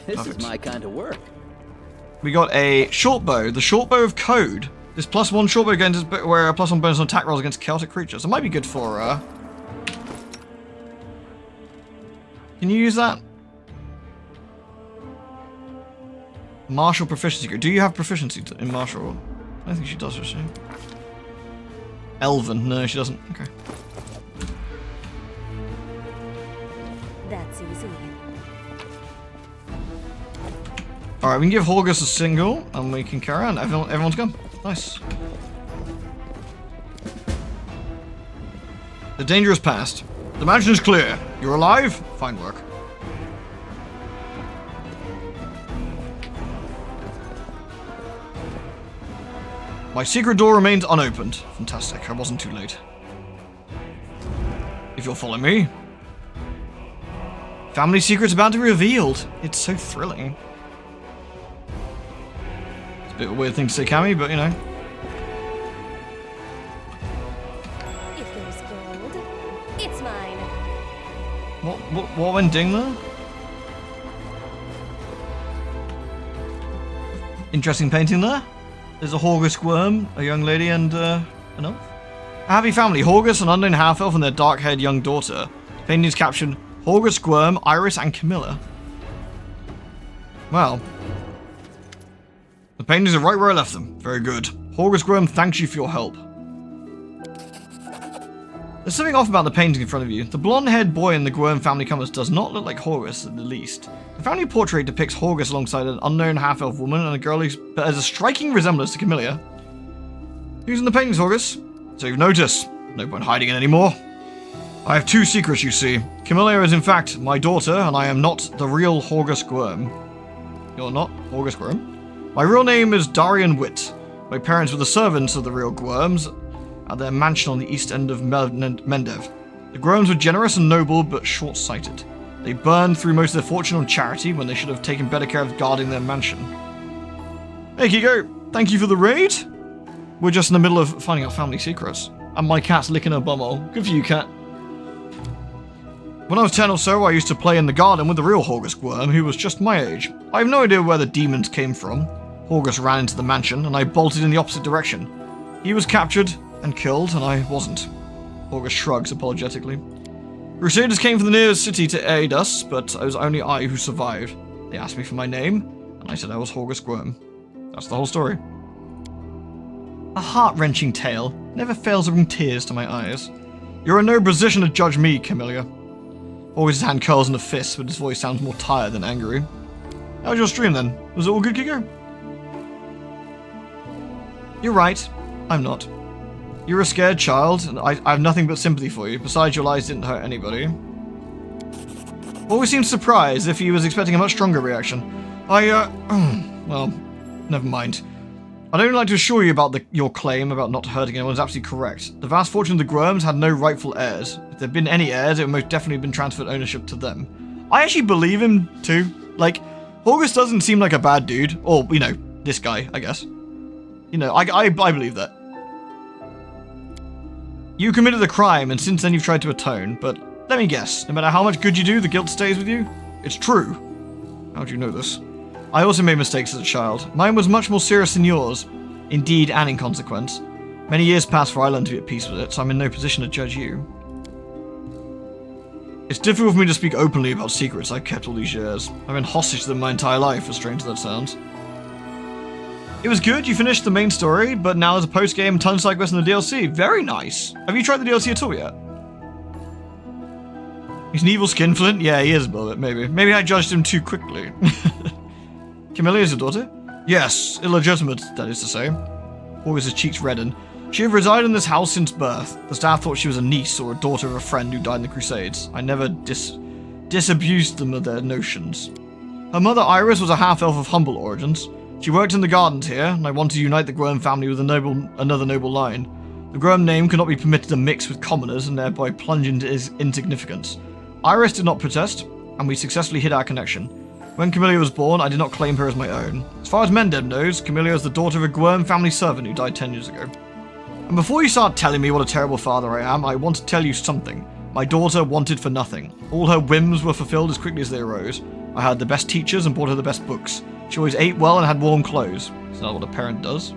This Perfect. is my kind of work. We got a short bow, the short bow of code. This +1 short bow against where a +1 bonus on attack rolls against chaotic creatures. It might be good for. Can you use that? Martial proficiency. Do you have proficiency in martial? I don't think she does, does she? Elven. No, she doesn't. Okay. That's easy. Alright, we can give Horgus a single, and we can carry on. Everyone's gone. Nice. The danger is past. The mansion is clear. You're alive? Fine work. My secret door remains unopened. Fantastic. I wasn't too late. If you'll follow me. Family secret's about to be revealed. It's so thrilling. It's a bit of a weird thing to say, Cammy, but you know. If there's gold, it's mine. What went ding there? Interesting painting there. There's a Horgus worm, a young lady, and an elf. A happy family, Horgus, an unknown half-elf, and their dark-haired young daughter. Painting is captioned, Horgus, Worm, Iris, and Camilla. Well. The paintings are right where I left them. Very good. Horgus Worm thanks you for your help. There's something off about the painting in front of you. The blonde-haired boy in the Gwyrm family covers does not look like Horgus at the least. The family portrait depicts Horgus alongside an unknown half-elf woman and a girl who has a striking resemblance to Camilla. Who's in the paintings, Horgus? So you've noticed. No point hiding it anymore. I have two secrets, you see. Camilla is in fact my daughter, and I am not the real Horgus Gwyrm. You're not Horgus Gwyrm? My real name is Darian Witt. My parents were the servants of the real Gwyrms at their mansion on the east end of Mendev. The Gwyrms were generous and noble, but short-sighted. They burned through most of their fortune on charity when they should have taken better care of guarding their mansion. Hey, Kiko. Thank you for the raid. We're just in the middle of finding out family secrets. And my cat's licking her bumhole. Good for you, cat. When I was 10 or so, I used to play in the garden with the real Horgus Gwyrm, who was just my age. I have no idea where the demons came from. Horgus ran into the mansion, and I bolted in the opposite direction. He was captured and killed, and I wasn't. Horgus shrugs apologetically. Crusaders came from the nearest city to aid us, but it was only I who survived. They asked me for my name, and I said I was Horgus Gwyrm. That's the whole story. A heart-wrenching tale never fails to bring tears to my eyes. You're in no position to judge me, Camilla. Horgus' hand curls in a fist, but his voice sounds more tired than angry. How was your stream then? Was it all good, Kiko? You're right. I'm not. You're a scared child, and I have nothing but sympathy for you. Besides, your lies didn't hurt anybody. Always seemed surprised if he was expecting a much stronger reaction. Well, never mind. I'd only like to assure you about your claim about not hurting anyone is absolutely correct. The vast fortune of the Gwyrms had no rightful heirs. If there'd been any heirs, it would most definitely have been transferred ownership to them. I actually believe him, too. Like, Horgus doesn't seem like a bad dude. Or, you know, this guy, I guess. You know, I believe that. You committed the crime, and since then you've tried to atone, but let me guess, no matter how much good you do, the guilt stays with you? It's true. How do you know this? I also made mistakes as a child. Mine was much more serious than yours. Indeed, and in consequence. Many years passed before I learned to be at peace with it, so I'm in no position to judge you. It's difficult for me to speak openly about secrets I've kept all these years. I've been hostage to them my entire life, as strange as that sounds. It was good, you finished the main story, but now there's a post-game, tons of side quests in the DLC. Very nice. Have you tried the DLC at all yet? He's an evil skinflint? Yeah, he is a little bit, maybe. Maybe I judged him too quickly. Camilla is your daughter? Yes, illegitimate, that is to say. Horgus' cheeks reddened. She had resided in this house since birth. The staff thought she was a niece or a daughter of a friend who died in the Crusades. I never disabused them of their notions. Her mother Iris was a half-elf of humble origins. She worked in the gardens here, and I wanted to unite the Gwyrm family with another noble line. The Gwyrm name could not be permitted to mix with commoners and thereby plunge into insignificance. Iris did not protest, and we successfully hid our connection. When Camilla was born, I did not claim her as my own. As far as Mendev knows, Camilla is the daughter of a Gwyrm family servant who died 10 years ago. And before you start telling me what a terrible father I am, I want to tell you something. My daughter wanted for nothing. All her whims were fulfilled as quickly as they arose. I had the best teachers and bought her the best books. She always ate well and had warm clothes. It's not what a parent does.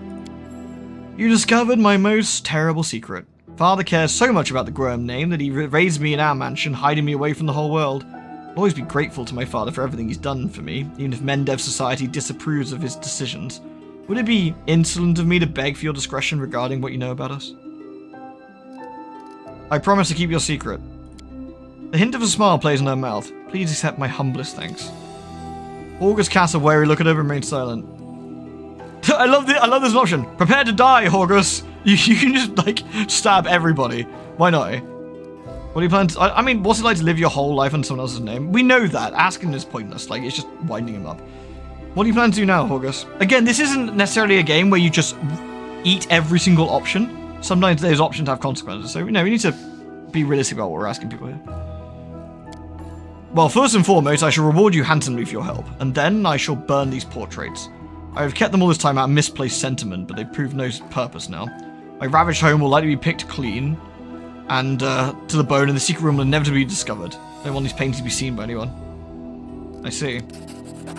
You discovered my most terrible secret. Father cares so much about the Gwyrm name that he raised me in our mansion, hiding me away from the whole world. I'll always be grateful to my father for everything he's done for me, even if Mendev society disapproves of his decisions. Would it be insolent of me to beg for your discretion regarding what you know about us? I promise to keep your secret. The hint of a smile plays on her mouth. Please accept my humblest thanks. Horgus casts a wary look at her and remains silent. I love this option. Prepare to die, Horgus. You can just, like, stab everybody. Why not? What do you plan to... I mean, what's it like to live your whole life under someone else's name? We know that. Asking is pointless. Like, it's just winding him up. What do you plan to do now, Horgus? Again, this isn't necessarily a game where you just eat every single option. Sometimes those options have consequences. So, you know, we need to be realistic about what we're asking people here. Well, first and foremost, I shall reward you handsomely for your help, and then I shall burn these portraits. I have kept them all this time out of misplaced sentiment, but they've proved no purpose now. My ravaged home will likely be picked clean. and to the bone, and the secret room will inevitably be discovered. I don't want these paintings to be seen by anyone. I see.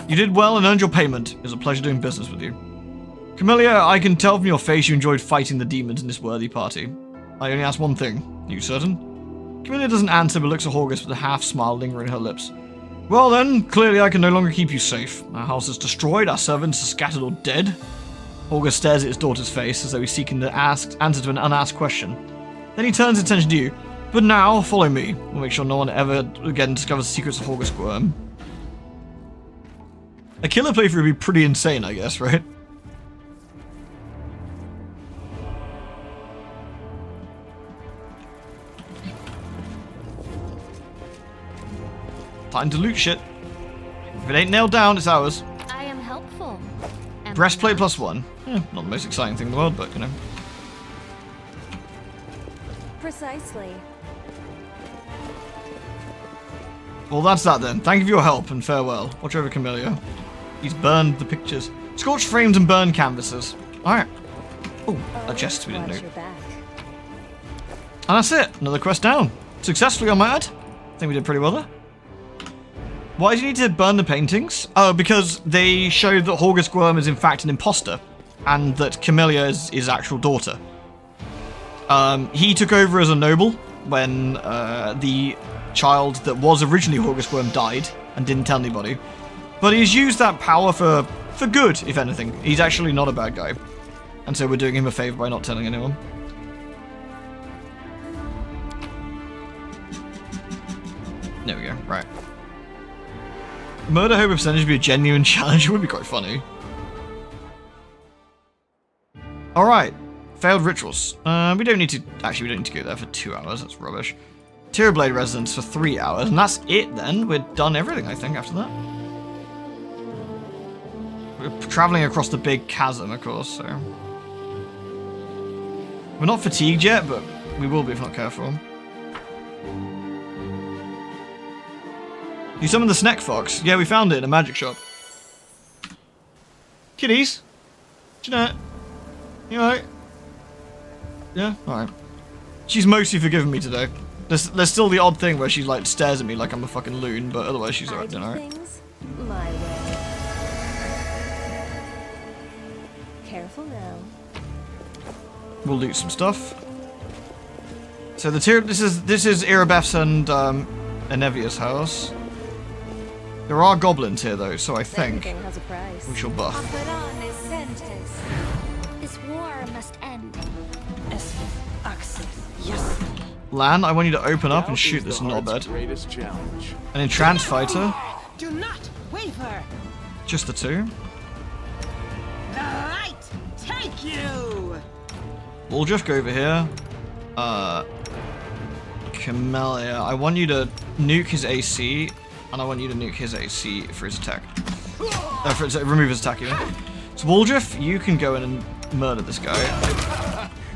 You did well and earned your payment. It was a pleasure doing business with you. Camellia, I can tell from your face you enjoyed fighting the demons in this worthy party. I only ask one thing. Are you certain? Camellia doesn't answer but looks at Horgus with a half-smile lingering her lips. Well then, clearly I can no longer keep you safe. Our house is destroyed, our servants are scattered or dead. Horgus stares at his daughter's face as though he's seeking the answer to an unasked question. Then he turns his attention to you. But now, follow me. We'll make sure no one ever again discovers the secrets of Horgus Squirm. A killer playthrough would be pretty insane, I guess, right? Time to loot shit. If it ain't nailed down, it's ours. I am helpful. Breastplate +1. Not the most exciting thing in the world, but you know. Precisely. Well, that's that then. Thank you for your help and farewell. Watch over Camellia. He's burned the pictures. Scorched frames and burned canvases. Alright. Oh, a chest we didn't know. And that's it. Another quest down. Successfully, I might add. I think we did pretty well there. Why do you need to burn the paintings? Oh, because they show that Horgus Squirm is in fact an imposter. And that Camellia is his actual daughter. He took over as a noble when the child that was originally Horgus Squirm died and didn't tell anybody. But he's used that power for good, if anything. He's actually not a bad guy. And so we're doing him a favor by not telling anyone. There we go, right. Murder hope percentage would be a genuine challenge. It would be quite funny. Alright. Failed rituals. We don't need to... Actually, we don't need to go there for 2 hours. That's rubbish. Tearblade residence for 3 hours. And that's it then. We're done everything, I think, after that. We're traveling across the big chasm, of course, so... We're not fatigued yet, but we will be if not careful. You summoned the Snack Fox. Yeah, we found it in a magic shop. Kitties? Jeanette? You alright? Yeah? Alright. She's mostly forgiven me today. There's still the odd thing where she like stares at me like I'm a fucking loon, but otherwise she's alright. Things my way. Careful now. We'll loot some stuff. So this is Irabeth's and Enevia's house. There are goblins here though, so I think has a price. we shall buff. This war must end. Lan, I want you to open up and shoot this knobhead. An entranced fighter. Do not waver. Just the two. The light take you. We'll just go over here. Camellia, I want you to nuke his AC, and I want you to nuke his AC for his attack. Remove his attack even. So Waldriff, you can go in and murder this guy.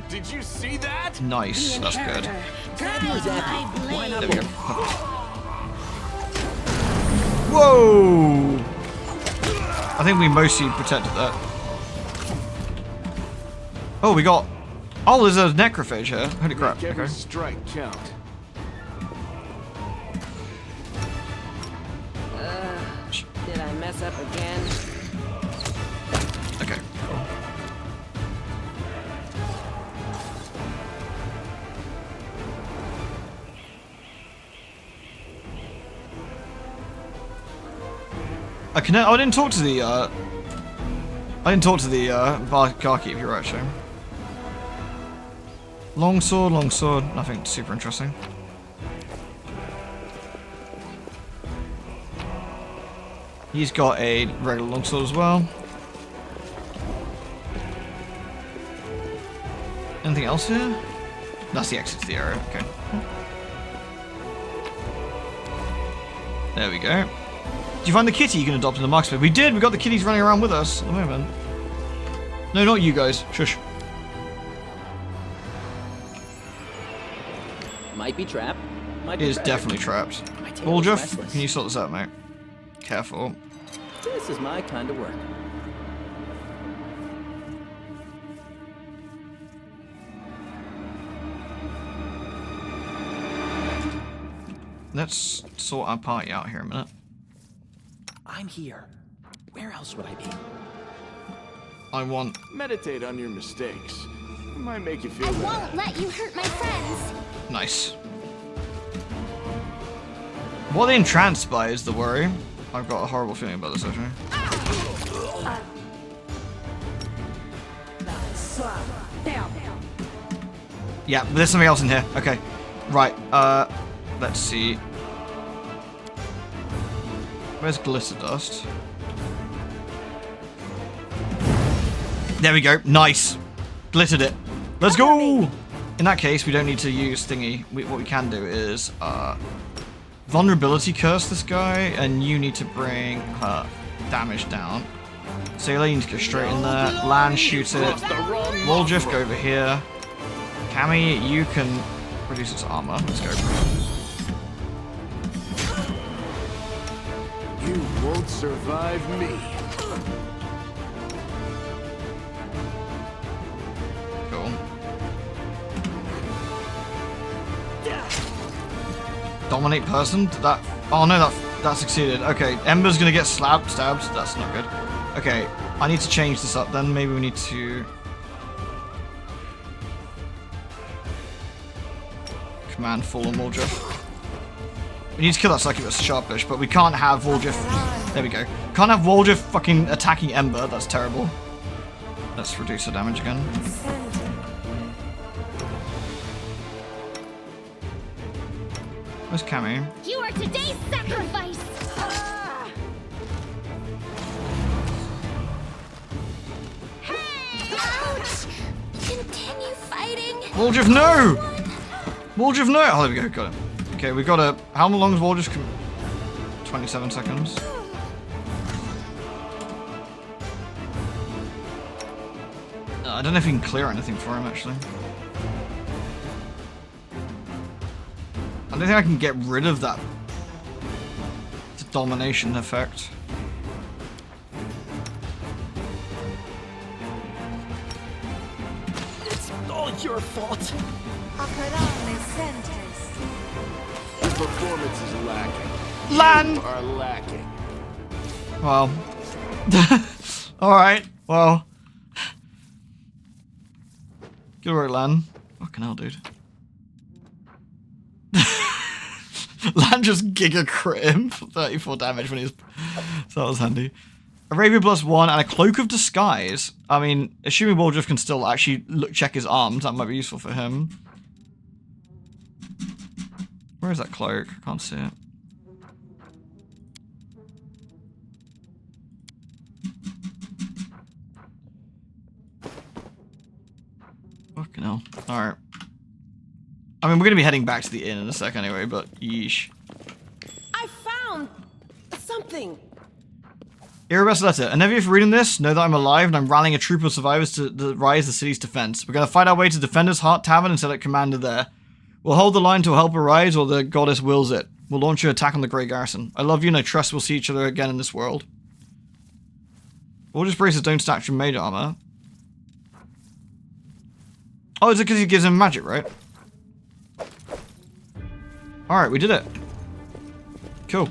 Did you see that? Nice, that's good. There we go. Whoa! I think we mostly protected that. Oh, we got... Oh, there's a necrophage here. Holy crap. Make every Okay. strike count. Did I mess up again? Okay, cool. I didn't talk to the barkeep, you're right, Shane. Longsword, nothing super interesting. He's got a regular longsword as well. Anything else here? That's the exit to the area, okay. There we go. Did you find the kitty you can adopt in the markspace? We did! We got the kitties running around with us at the moment. No, not you guys. Shush. Might be trapped. Might It be is predator. definitely trapped. My tail is Waldriff, restless. can you sort this out, mate? Careful. This is my kind of work. Let's sort our party out here a minute. I'm here. Where else would I be? I want... Meditate on your mistakes. It might make you feel I better. won't let you hurt my friends. Nice. What they entranced by is the worry. I've got a horrible feeling about this, actually. Yeah, there's something else in here. Okay. Right, let's see. Where's glitter dust? There we go. Nice. Glittered it. Let's go! In that case, we don't need to use thingy. What we can do is, vulnerability curse this guy, and you need to bring her damage down. Sailor, you need to go straight in there. Lan, shoot it. Woljif, go over here. Cammy, you can reduce its armor. Let's go. You won't survive me. Cool. Dominate person? Did that... Oh no, that succeeded. Okay, Ember's gonna get stabbed. That's not good. Okay, I need to change this up then. Maybe we need to... Command full on Woljif. We need to kill that succubus sharpish, but we can't have Woljif... There we go. Can't have Woljif fucking attacking Ember. That's terrible. Let's reduce the damage again. Where's Cammy? You are today's sacrifice. Ouch! Continue fighting. Woljif, no! Woljif, no! Oh, there we go. Got it. Okay, we got a... How long is Woljif? 27 seconds. I don't know if we can clear anything for him, actually. I don't think I can get rid of that domination effect. It's all your fault. Your performance is lacking. Lan! You are lacking. Well. Alright, well. Good work, Lan. Fucking hell, dude. Lan just giga crit him for 34 damage when he's... So that was handy. Arabia +1 and a Cloak of Disguise. I mean, assuming Woljif can still actually check his arms, that might be useful for him. Where is that cloak? I can't see it. Fucking hell. Alright. I mean, we're going to be heading back to the inn in a sec anyway, but yeesh. I found something. Erebus letter. And if you're reading this, know that I'm alive and I'm rallying a troop of survivors to rise the city's defense. We're going to fight our way to Defender's Heart Tavern and select commander there. We'll hold the line till help arrives or the goddess wills it. We'll launch an attack on the Grey Garrison. I love you and I trust we'll see each other again in this world. Woljif's braces don't stack from mage armor. Oh, is it because he gives him magic, right? Alright, we did it. Cool.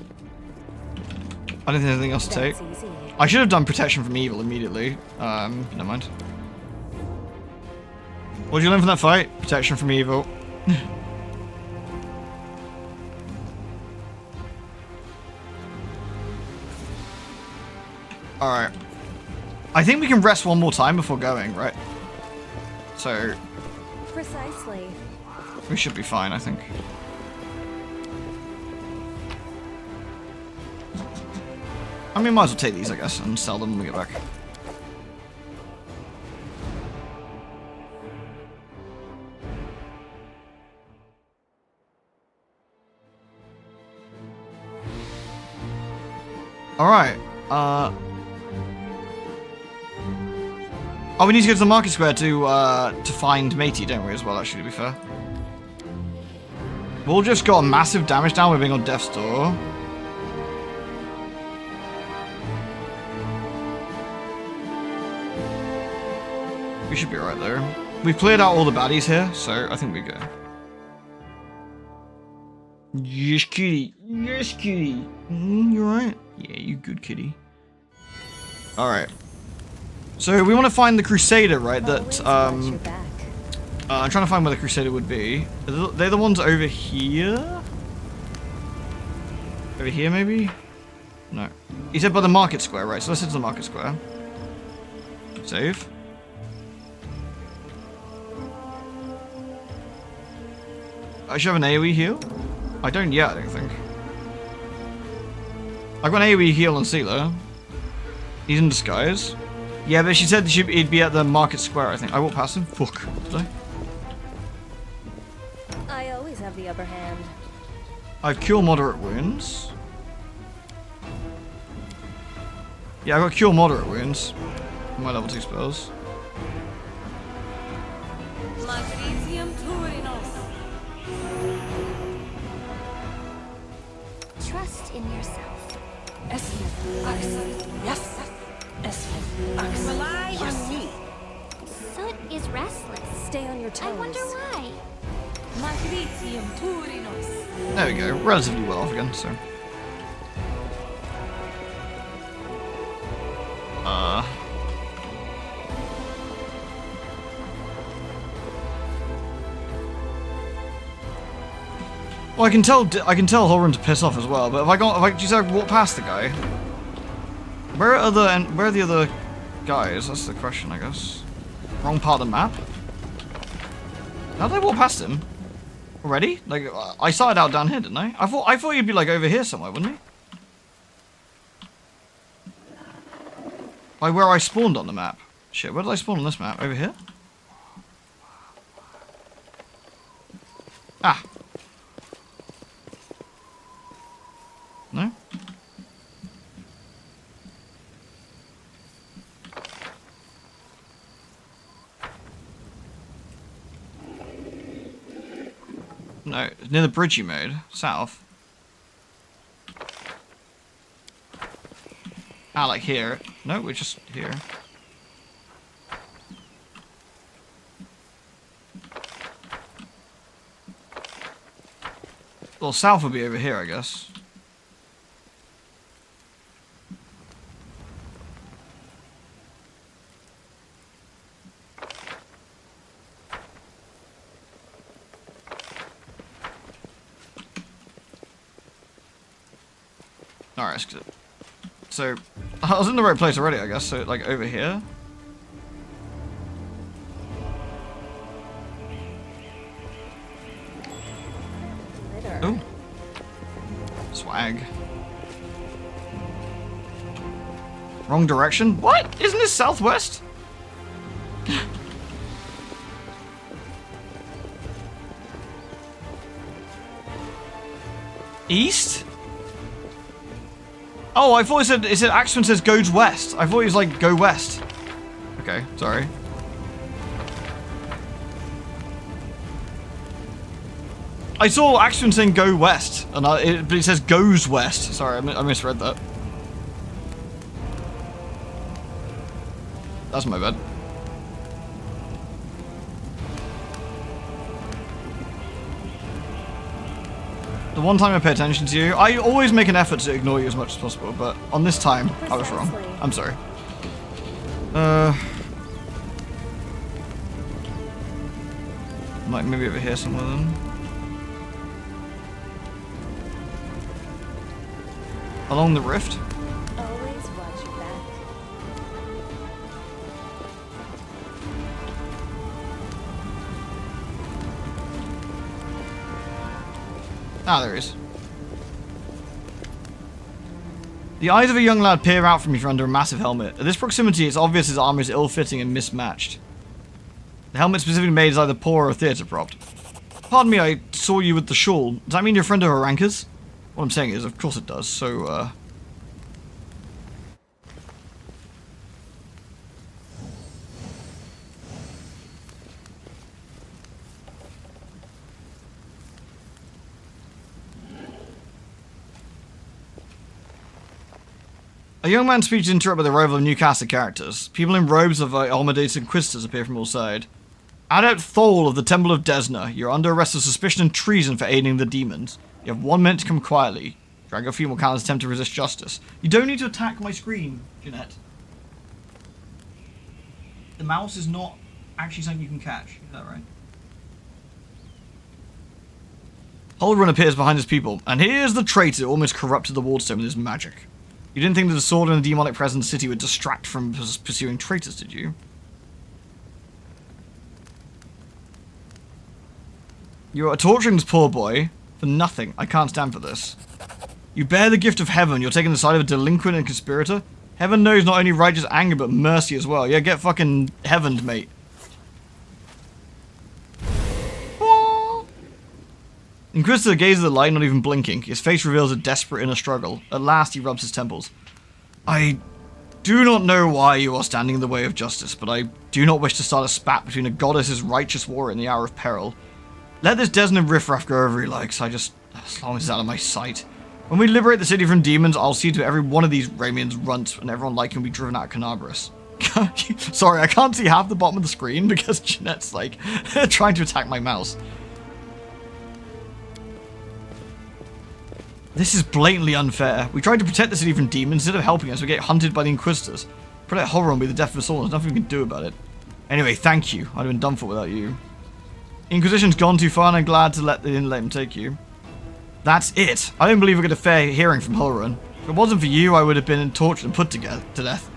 I don't think there's anything else to take. I should have done protection from evil immediately. Never mind. What did you learn from that fight? Protection from evil. Alright. I think we can rest one more time before going, right? So... Precisely. We should be fine, I think. I mean, might as well take these, I guess, and sell them when we get back. Alright, oh, we need to go to the market square to find Matey, don't we, as well, actually, to be fair. Woljif's got a massive damage down with being on death's door. We should be right there. We've cleared out all the baddies here, so I think we're good. Yes, kitty. Yes, kitty. You alright? Yeah, you good kitty. Alright. So we want to find the Crusader, right? That, I'm trying to find where the Crusader would be. They're the ones over here? Over here, maybe? No. He said by the market square, right? So let's head to the market square. Save. I should have an AoE heal? I don't yet, I don't think. I've got an AoE heal on Sealer. He's in disguise. Yeah, but she said he'd be at the market square, I think. I walked past him. Fuck. Did I? I always have the upper hand. I've cure moderate wounds. Yeah, I've got cure moderate wounds. My level 2 spells. Trust in yourself. Rely on me. Soot is restless. Stay on your toes. I wonder why. There we go. Relatively well off again, so. Well, I can tell Holren to piss off as well, but if I walk past the guy, where are the other guys? That's the question, I guess. Wrong part of the map. How did I walk past him? Already? Like, I started out down here, didn't I? I thought you'd be like over here somewhere, wouldn't he? Like where I spawned on the map. Shit, where did I spawn on this map? Over here? Ah. No? No, near the bridge you made. South. Ah, like here. No, we're just here. Well, south would be over here, I guess. Alright, so I was in the right place already, I guess. So, like, over here. Oh. Swag. Wrong direction? What? Isn't this southwest? East? Oh, I thought it said Axeman says goes west. I thought he was like, go west. Okay, sorry. I saw Axeman saying go west, and but it says goes west. Sorry, I misread that. That's my bad. The one time I pay attention to you, I always make an effort to ignore you as much as possible, but on this time, I was wrong. I'm sorry. Like maybe over here somewhere then. Along the rift? Always watch your back. Ah, there he is. The eyes of a young lad peer out from you from under a massive helmet. At this proximity, it's obvious his armor is ill-fitting and mismatched. The helmet specifically made is either poor or theatre-propped. Pardon me, I saw you with the shawl. Does that mean you're a friend of Haranka's? What I'm saying is, of course it does, so, A young man's speech is interrupted by the arrival of new cast of characters. People in robes of armored inquisitors appear from all sides. Adept Thol of the Temple of Desna, you're under arrest of suspicion and treason for aiding the demons. You have 1 minute to come quietly. Drag your feet will count as attempt to resist justice. You don't need to attack my screen, Jeanette. The mouse is not actually something you can catch. Is that right? Holrun appears behind his people, and here's the traitor who almost corrupted the Wardstone with his magic. You didn't think that the sword and the demonic presence in the city would distract from pursuing traitors, did you? You are torturing this poor boy for nothing. I can't stand for this. You bear the gift of heaven. You're taking the side of a delinquent and conspirator. Heaven knows not only righteous anger, but mercy as well. Yeah, get fucking heavened, mate. Inquisitor gazes at the light, not even blinking. His face reveals a desperate inner struggle. At last, he rubs his temples. I do not know why you are standing in the way of justice, but I do not wish to start a spat between a goddess's righteous warrior in the hour of peril. Let this Desna riffraff go wherever he likes. As long as it's out of my sight. When we liberate the city from demons, I'll see to every one of these Ramians runt, and everyone like him will be driven out of Canabras. Sorry, I can't see half the bottom of the screen because Jeanette's like trying to attack my mouse. This is blatantly unfair. We tried to protect the city from demons. Instead of helping us, we get hunted by the Inquisitors. Protect Horror will be the death of us all. There's nothing we can do about it. Anyway, thank you. I'd have been done for without you. Inquisition's gone too far, and I'm glad they didn't let him take you. That's it. I don't believe we get a fair hearing from Holrun. If it wasn't for you, I would have been tortured and put to death.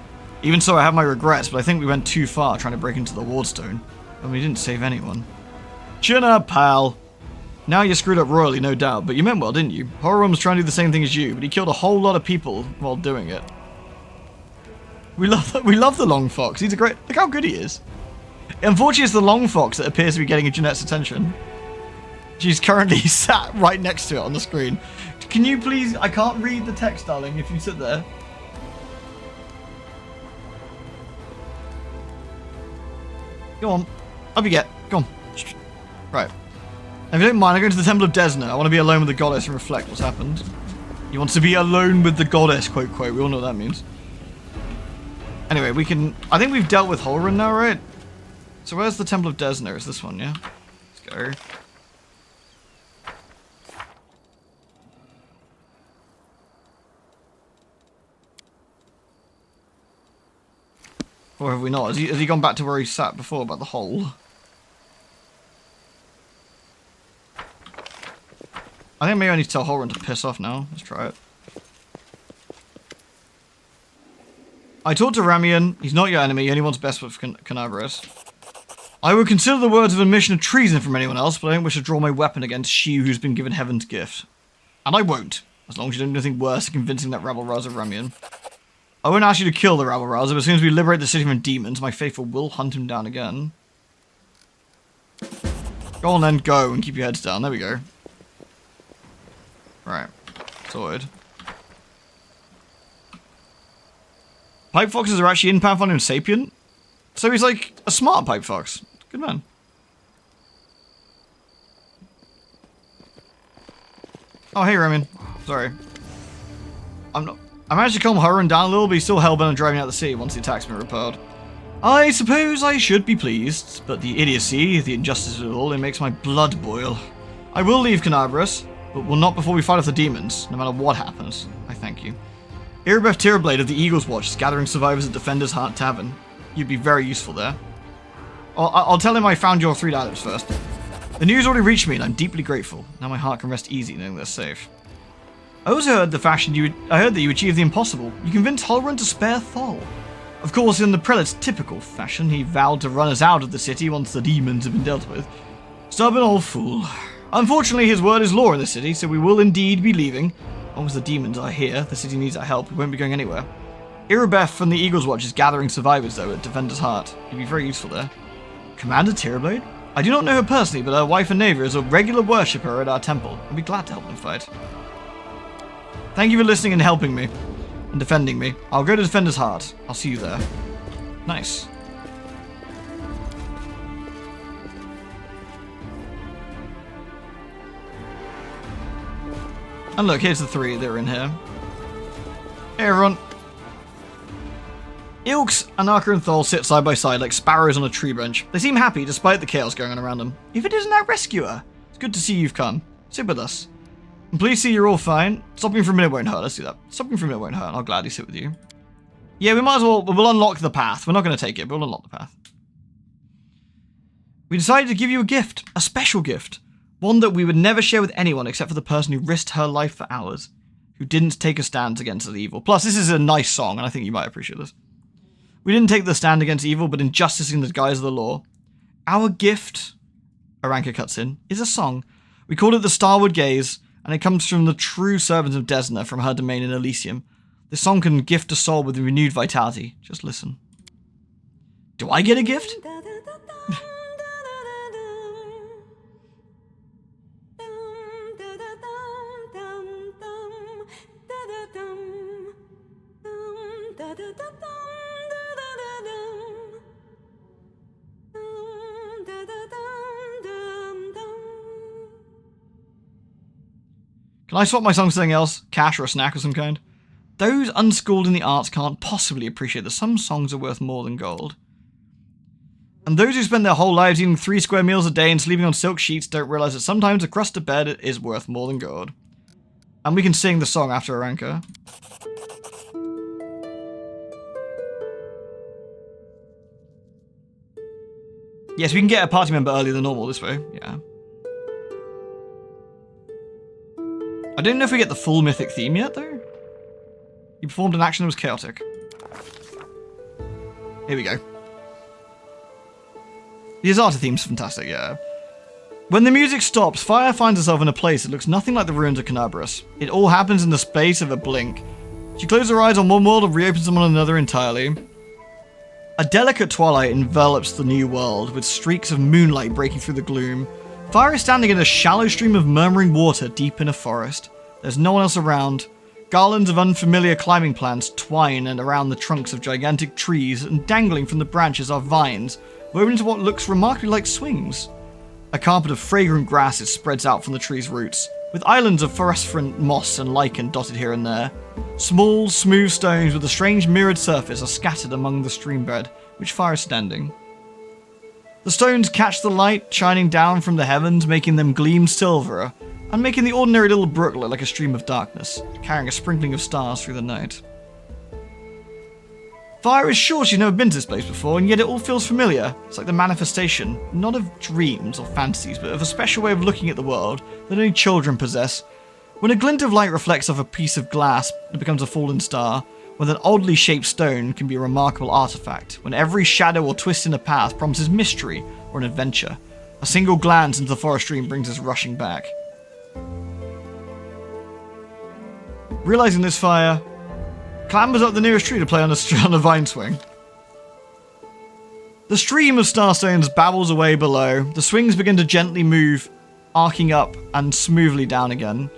Even so, I have my regrets, but I think we went too far trying to break into the Wardstone. And we didn't save anyone. Chin up, pal. Now you screwed up royally, no doubt, but you meant well, didn't you? Holrun was trying to do the same thing as you, but he killed a whole lot of people while doing it. We love the Long Fox. He's a great... Look how good he is. Unfortunately, it's the Long Fox that appears to be getting Jeanette's attention. She's currently sat right next to it on the screen. Can you please... I can't read the text, darling, if you sit there. Go on. Up you get. Go on. Right. If you don't mind, I go to the Temple of Desna. I want to be alone with the goddess and reflect what's happened. He wants to be alone with the goddess, quote, quote. We all know what that means. Anyway, we can... I think we've dealt with Holrun now, right? So where's the Temple of Desna? It's this one, yeah? Let's go. Or have we not? Has he gone back to where he sat before about the hole? I think maybe I need to tell Holrun to piss off now. Let's try it. I talked to Ramian. He's not your enemy. He only wants best for Canabras. I would consider the words of admission of treason from anyone else, but I don't wish to draw my weapon against she who's been given heaven's gift. And I won't, as long as you don't do anything worse than convincing that rabble-rouser Ramian. I won't ask you to kill the rabble-rouser, but as soon as we liberate the city from demons, my faithful will hunt him down again. Go on then, go, and keep your heads down. There we go. Right. Sorted. Pipe foxes are actually in Pathfinder and Sapient. So he's like a smart pipe fox. Good man. Oh, hey, Ramian. Sorry. I managed to calm Holrun down a little, but he's still hellbent on driving out the sea once the attack's been repelled. I suppose I should be pleased, but the idiocy, the injustice of it all, it makes my blood boil. I will leave Canabras, but will not before we fight off the demons, no matter what happens. I thank you. Irabeth Tirablade of the Eagle's Watch is gathering survivors at Defender's Heart Tavern. You'd be very useful there. I'll tell him I found your 3 items first. The news already reached me, and I'm deeply grateful. Now my heart can rest easy knowing they're safe. I also heard I heard that you achieved the impossible. You convinced Holrun to spare Thol. Of course, in the prelate's typical fashion, he vowed to run us out of the city once the demons have been dealt with. Stubborn old fool. Unfortunately, his word is law in the city, so we will indeed be leaving. As long as the demons are here, the city needs our help. We won't be going anywhere. Irabeth from the Eagle's Watch is gathering survivors, though, at Defender's Heart. You'd be very useful there. Commander Tirablade? I do not know her personally, but her wife and neighbor is a regular worshipper at our temple. I'd be glad to help them fight. Thank you for listening and helping me. And defending me. I'll go to Defender's Heart. I'll see you there. Nice. And look, here's the 3 that are in here. Hey everyone. Ilks, Anarka, and Thol sit side by side like sparrows on a tree branch. They seem happy despite the chaos going on around them. If it isn't our rescuer, it's good to see you've come. Sit with us. And please see you're all fine. Stopping for a minute won't hurt. Let's do that. Stopping for a minute won't hurt. I'll gladly sit with you. Yeah, we might as well. We'll unlock the path. We're not going to take it, but we'll unlock the path. We decided to give you a gift. A special gift. One that we would never share with anyone except for the person who risked her life for ours. Who didn't take a stand against the evil. Plus, this is a nice song, and I think you might appreciate this. We didn't take the stand against evil, but injustice in the guise of the law. Our gift, Aranka cuts in, is a song. We called it the Starward Gaze, and it comes from the true servant of Desna from her domain in Elysium. This song can gift a soul with renewed vitality. Just listen. Do I get a gift? Can I swap my song for something else? Cash or a snack of some kind? Those unschooled in the arts can't possibly appreciate that some songs are worth more than gold. And those who spend their whole lives eating 3 square meals a day and sleeping on silk sheets don't realize that sometimes a crust of bed is worth more than gold. And we can sing the song after Aranka. Yes, we can get a party member earlier than normal this way. Yeah. I don't know if we get the full mythic theme yet, though. You performed an action that was chaotic. Here we go. The Azata theme's fantastic, yeah. When the music stops, Fire finds herself in a place that looks nothing like the ruins of Canabras. It all happens in the space of a blink. She closes her eyes on one world and reopens them on another entirely. A delicate twilight envelops the new world, with streaks of moonlight breaking through the gloom. Fire is standing in a shallow stream of murmuring water deep in a forest. There's no one else around. Garlands of unfamiliar climbing plants twine and around the trunks of gigantic trees, and dangling from the branches are vines, woven into what looks remarkably like swings. A carpet of fragrant grasses spreads out from the tree's roots, with islands of phosphorescent moss and lichen dotted here and there. Small, smooth stones with a strange mirrored surface are scattered among the streambed, which Fire is standing. The stones catch the light shining down from the heavens, making them gleam silver, and making the ordinary little brook look like a stream of darkness, carrying a sprinkling of stars through the night. Fire is sure she's never been to this place before, and yet it all feels familiar. It's like the manifestation, not of dreams or fantasies, but of a special way of looking at the world that only children possess. When a glint of light reflects off a piece of glass, it becomes a fallen star. When an oddly shaped stone can be a remarkable artifact, when every shadow or twist in a path promises mystery or an adventure. A single glance into the forest stream brings us rushing back. Realizing this, Fire clambers up the nearest tree to play on a vine swing. The stream of starstones babbles away below. The swings begin to gently move, arcing up and smoothly down again.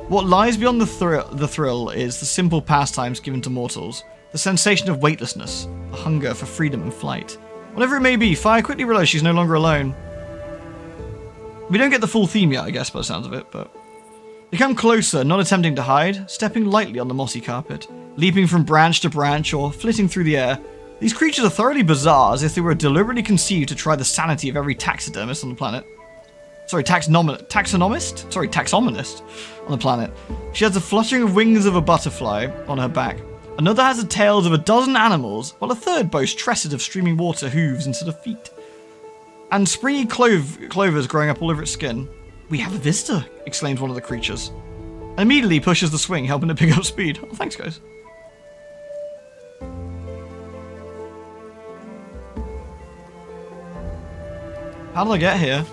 What lies beyond the thrill is the simple pastimes given to mortals, the sensation of weightlessness, the hunger for freedom and flight. Whatever it may be, Fire quickly realizes she's no longer alone. We don't get the full theme yet, I guess, by the sounds of it, but... They come closer, not attempting to hide, stepping lightly on the mossy carpet, leaping from branch to branch or flitting through the air. These creatures are thoroughly bizarre, as if they were deliberately conceived to try the sanity of every taxidermist on the planet. Sorry, taxonomist on the planet. She has the fluttering of wings of a butterfly on her back. Another has the tails of a dozen animals, while a third boasts tresses of streaming water hooves instead of feet. And springy clovers growing up all over its skin. We have a visitor, exclaims one of the creatures. And immediately pushes the swing, helping it pick up speed. Oh, thanks, guys. How did I get here?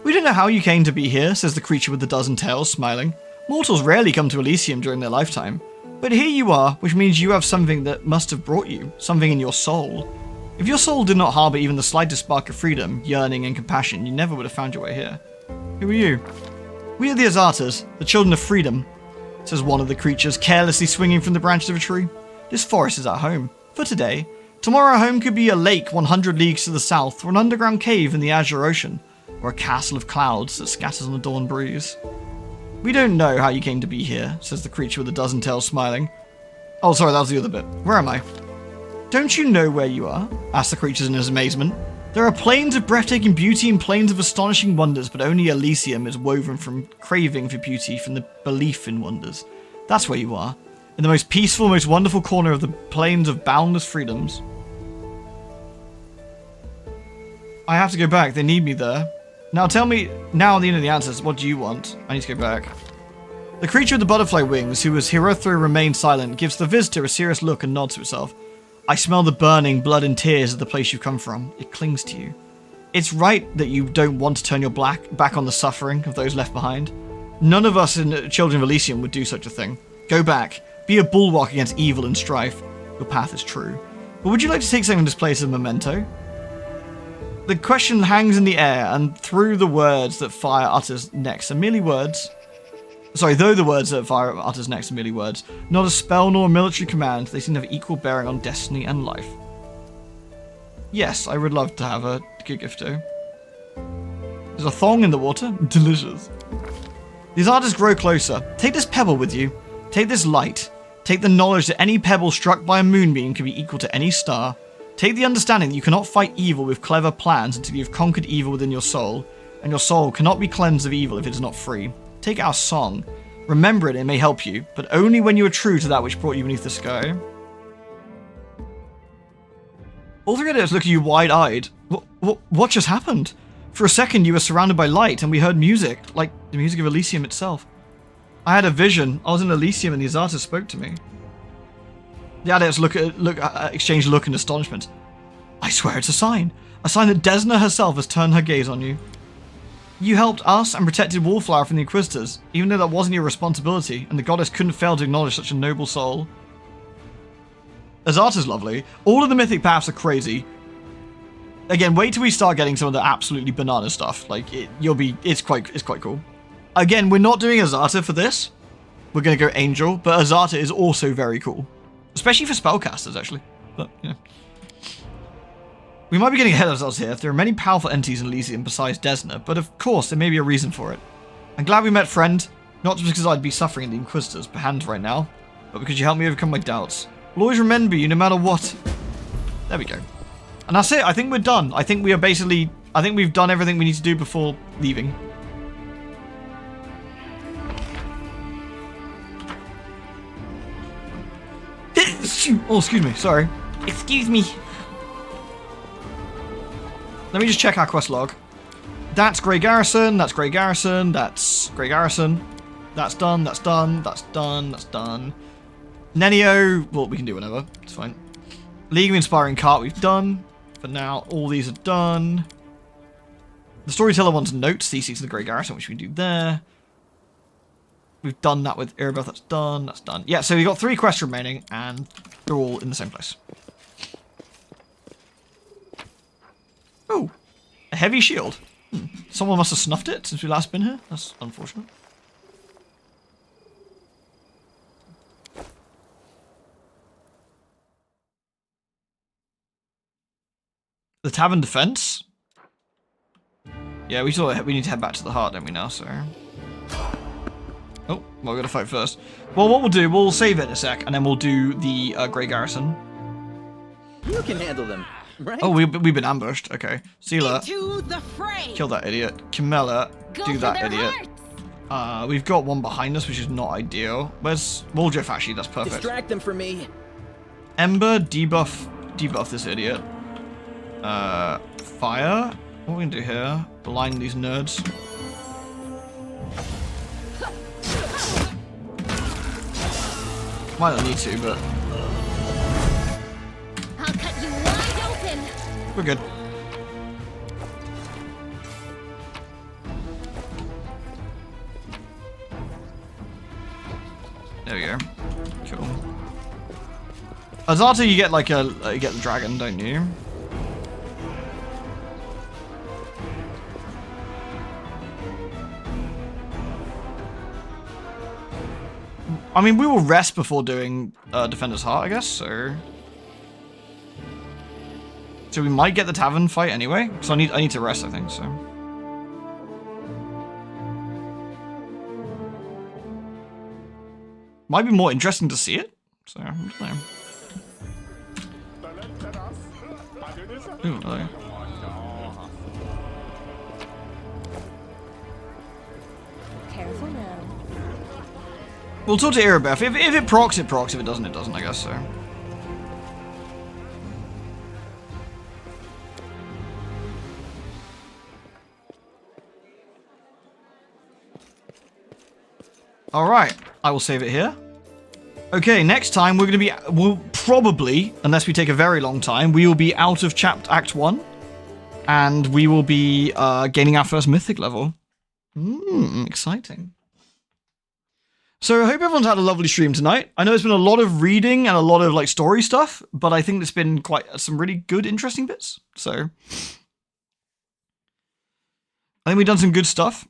We don't know how you came to be here, says the creature with the dozen tails, smiling. Mortals rarely come to Elysium during their lifetime. But here you are, which means you have something that must have brought you, something in your soul. If your soul did not harbour even the slightest spark of freedom, yearning, and compassion, you never would have found your way here. Who are you? We are the Azatas, the children of freedom, says one of the creatures, carelessly swinging from the branches of a tree. This forest is our home, for today. Tomorrow our home could be a lake 100 leagues to the south, or an underground cave in the azure ocean, or a castle of clouds that scatters on the dawn breeze. We don't know how you came to be here, says the creature with a dozen tails, smiling. Oh, sorry, that was the other bit. Where am I? Don't you know where you are? Asks the creatures in his amazement. There are planes of breathtaking beauty and planes of astonishing wonders, but only Elysium is woven from craving for beauty, from the belief in wonders. That's where you are. In the most peaceful, most wonderful corner of the plains of boundless freedoms. I have to go back. They need me there. Now tell me, now the end of the answers, what do you want? I need to go back. The creature with the butterfly wings, who has hitherto remained silent, gives the visitor a serious look and nods to itself. I smell the burning blood and tears of the place you've come from. It clings to you. It's right that you don't want to turn your back on the suffering of those left behind. None of us in Children of Elysium would do such a thing. Go back. Be a bulwark against evil and strife. Your path is true. But would you like to take something in this place as a memento? The question hangs in the air, and through the words that fire utters next are merely words. Sorry, though the words that fire utters next are merely words, not a spell nor a military command, they seem to have equal bearing on destiny and life. Yes, I would love to have a good gift too. There's a thong in the water? Delicious. These artists grow closer. Take this pebble with you. Take this light. Take the knowledge that any pebble struck by a moonbeam can be equal to any star. Take the understanding that you cannot fight evil with clever plans until you have conquered evil within your soul, and your soul cannot be cleansed of evil if it is not free. Take our song. Remember it may help you, but only when you are true to that which brought you beneath the sky. All three editors look at you wide-eyed. What just happened? For a second you were surrounded by light, and we heard music, like the music of Elysium itself. I had a vision. I was in Elysium and these artists spoke to me. The adepts exchange look in astonishment. I swear it's a sign that Desna herself has turned her gaze on you. You helped us and protected Wallflower from the Inquisitors, even though that wasn't your responsibility, and the goddess couldn't fail to acknowledge such a noble soul. Azata's lovely. All of the mythic paths are crazy. Again, wait till we start getting some of the absolutely banana stuff. Like, it's quite cool. Again, we're not doing Azata for this. We're gonna go Angel, but Azata is also very cool. Especially for spellcasters, actually. But, yeah. We might be getting ahead of ourselves here. There are many powerful entities in Elysium besides Desna, but of course there may be a reason for it. I'm glad we met, friend. Not just because I'd be suffering in the Inquisitor's hands right now, but because you helped me overcome my doubts. I'll always remember you no matter what. There we go. And that's it. I think we're done. I think we are basically... I think we've done everything we need to do before leaving. Oh, excuse me. Sorry. Excuse me. Let me just check our quest log. That's Grey Garrison. That's Grey Garrison. That's Grey Garrison. That's done. That's done. That's done. That's done. Nenio. Well, we can do whatever. It's fine. League of Inspiring Cart we've done. For now, all these are done. The Storyteller wants notes. CC's in the Grey Garrison, which we can do there. We've done that with Erebeth. That's done. That's done. Yeah, so we've got 3 quests remaining, and they're all in the same place. Oh, a heavy shield. Someone must have snuffed it since we last been here. That's unfortunate. The Tavern Defense? Yeah, we need to head back to the heart, don't we now, so... Oh, well, we gotta fight first. Well, what we'll do, we'll save it in a sec, and then we'll do the Grey Garrison. You can handle them, right? Oh, we've been ambushed. Okay. Sealer. Into the fray. Kill that idiot. Camilla. Do that idiot. We've got one behind us, which is not ideal. Where's Waldriff, actually? That's perfect. Distract them for me. Ember, debuff this idiot. Fire. What are we gonna do here? Blind these nerds. Might not need to, but I'll cut you wide open. we're good. There we go. Cool. Azata, you get like you get the dragon, don't you? I mean, we will rest before doing Defender's Heart, I guess, so we might get the Tavern fight anyway, because I need to rest, I think, so. Might be more interesting to see it, so, I don't know. Ooh, hello. Careful now. We'll talk to Irabeth. If it procs, it procs. If it doesn't, it doesn't, I guess, so. Alright, I will save it here. Okay, next time we're going to be... We'll probably, unless we take a very long time, we will be out of Act 1. And we will be gaining our first mythic level. Exciting. So I hope everyone's had a lovely stream tonight. I know there's been a lot of reading and a lot of like story stuff, but I think there's been quite some really good, interesting bits. So I think we've done some good stuff.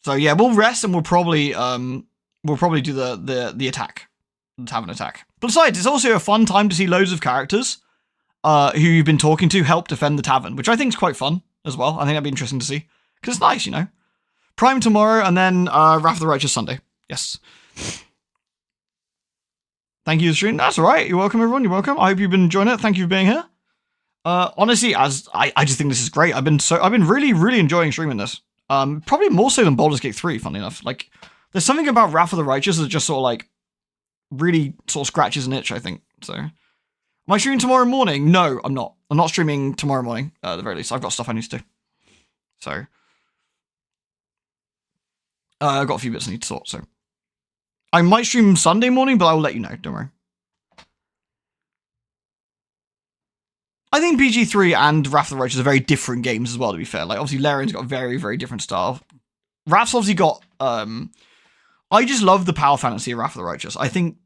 So yeah, we'll rest and we'll probably do the attack, the tavern attack. Besides, it's also a fun time to see loads of characters who you've been talking to help defend the tavern, which I think is quite fun as well. I think that'd be interesting to see because it's nice, you know. Prime tomorrow, and then Wrath of the Righteous Sunday. Yes. Thank you for streaming. That's all right. You're welcome, everyone. You're welcome. I hope you've been enjoying it. Thank you for being here. Honestly, as I just think this is great. I've been really, really enjoying streaming this. Probably more so than Baldur's Gate 3, funnily enough. Like, there's something about Wrath of the Righteous that just sort of like really sort of scratches an itch, I think. So, am I streaming tomorrow morning? No, I'm not. I'm not streaming tomorrow morning, at the very least. I've got stuff I need to do. So, I've got a few bits I need to sort, so. I might stream Sunday morning, but I will let you know, don't worry. I think BG3 and Wrath of the Righteous are very different games as well, to be fair. Like, obviously, Larian's got a very, very different style. Wrath's obviously got, I just love the power fantasy of Wrath of the Righteous. I think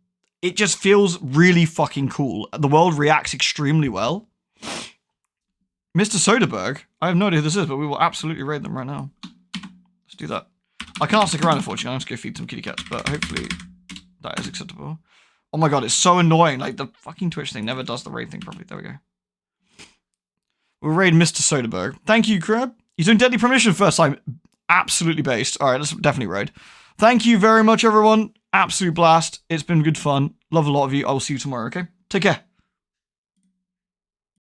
it just feels really fucking cool. The world reacts extremely well. Mr. Soderbergh, I have no idea who this is, but we will absolutely raid them right now. Let's do that. I can't stick around, unfortunately. I'm just going to feed some kitty cats, but hopefully that is acceptable. Oh my god, it's so annoying. Like, the fucking Twitch thing never does the raid thing properly. There we go. We'll raid Mr. Soderbergh. Thank you, Crab. He's doing Deadly Premonition first time. Absolutely based. All right, let's definitely raid. Thank you very much, everyone. Absolute blast. It's been good fun. Love a lot of you. I will see you tomorrow, okay? Take care.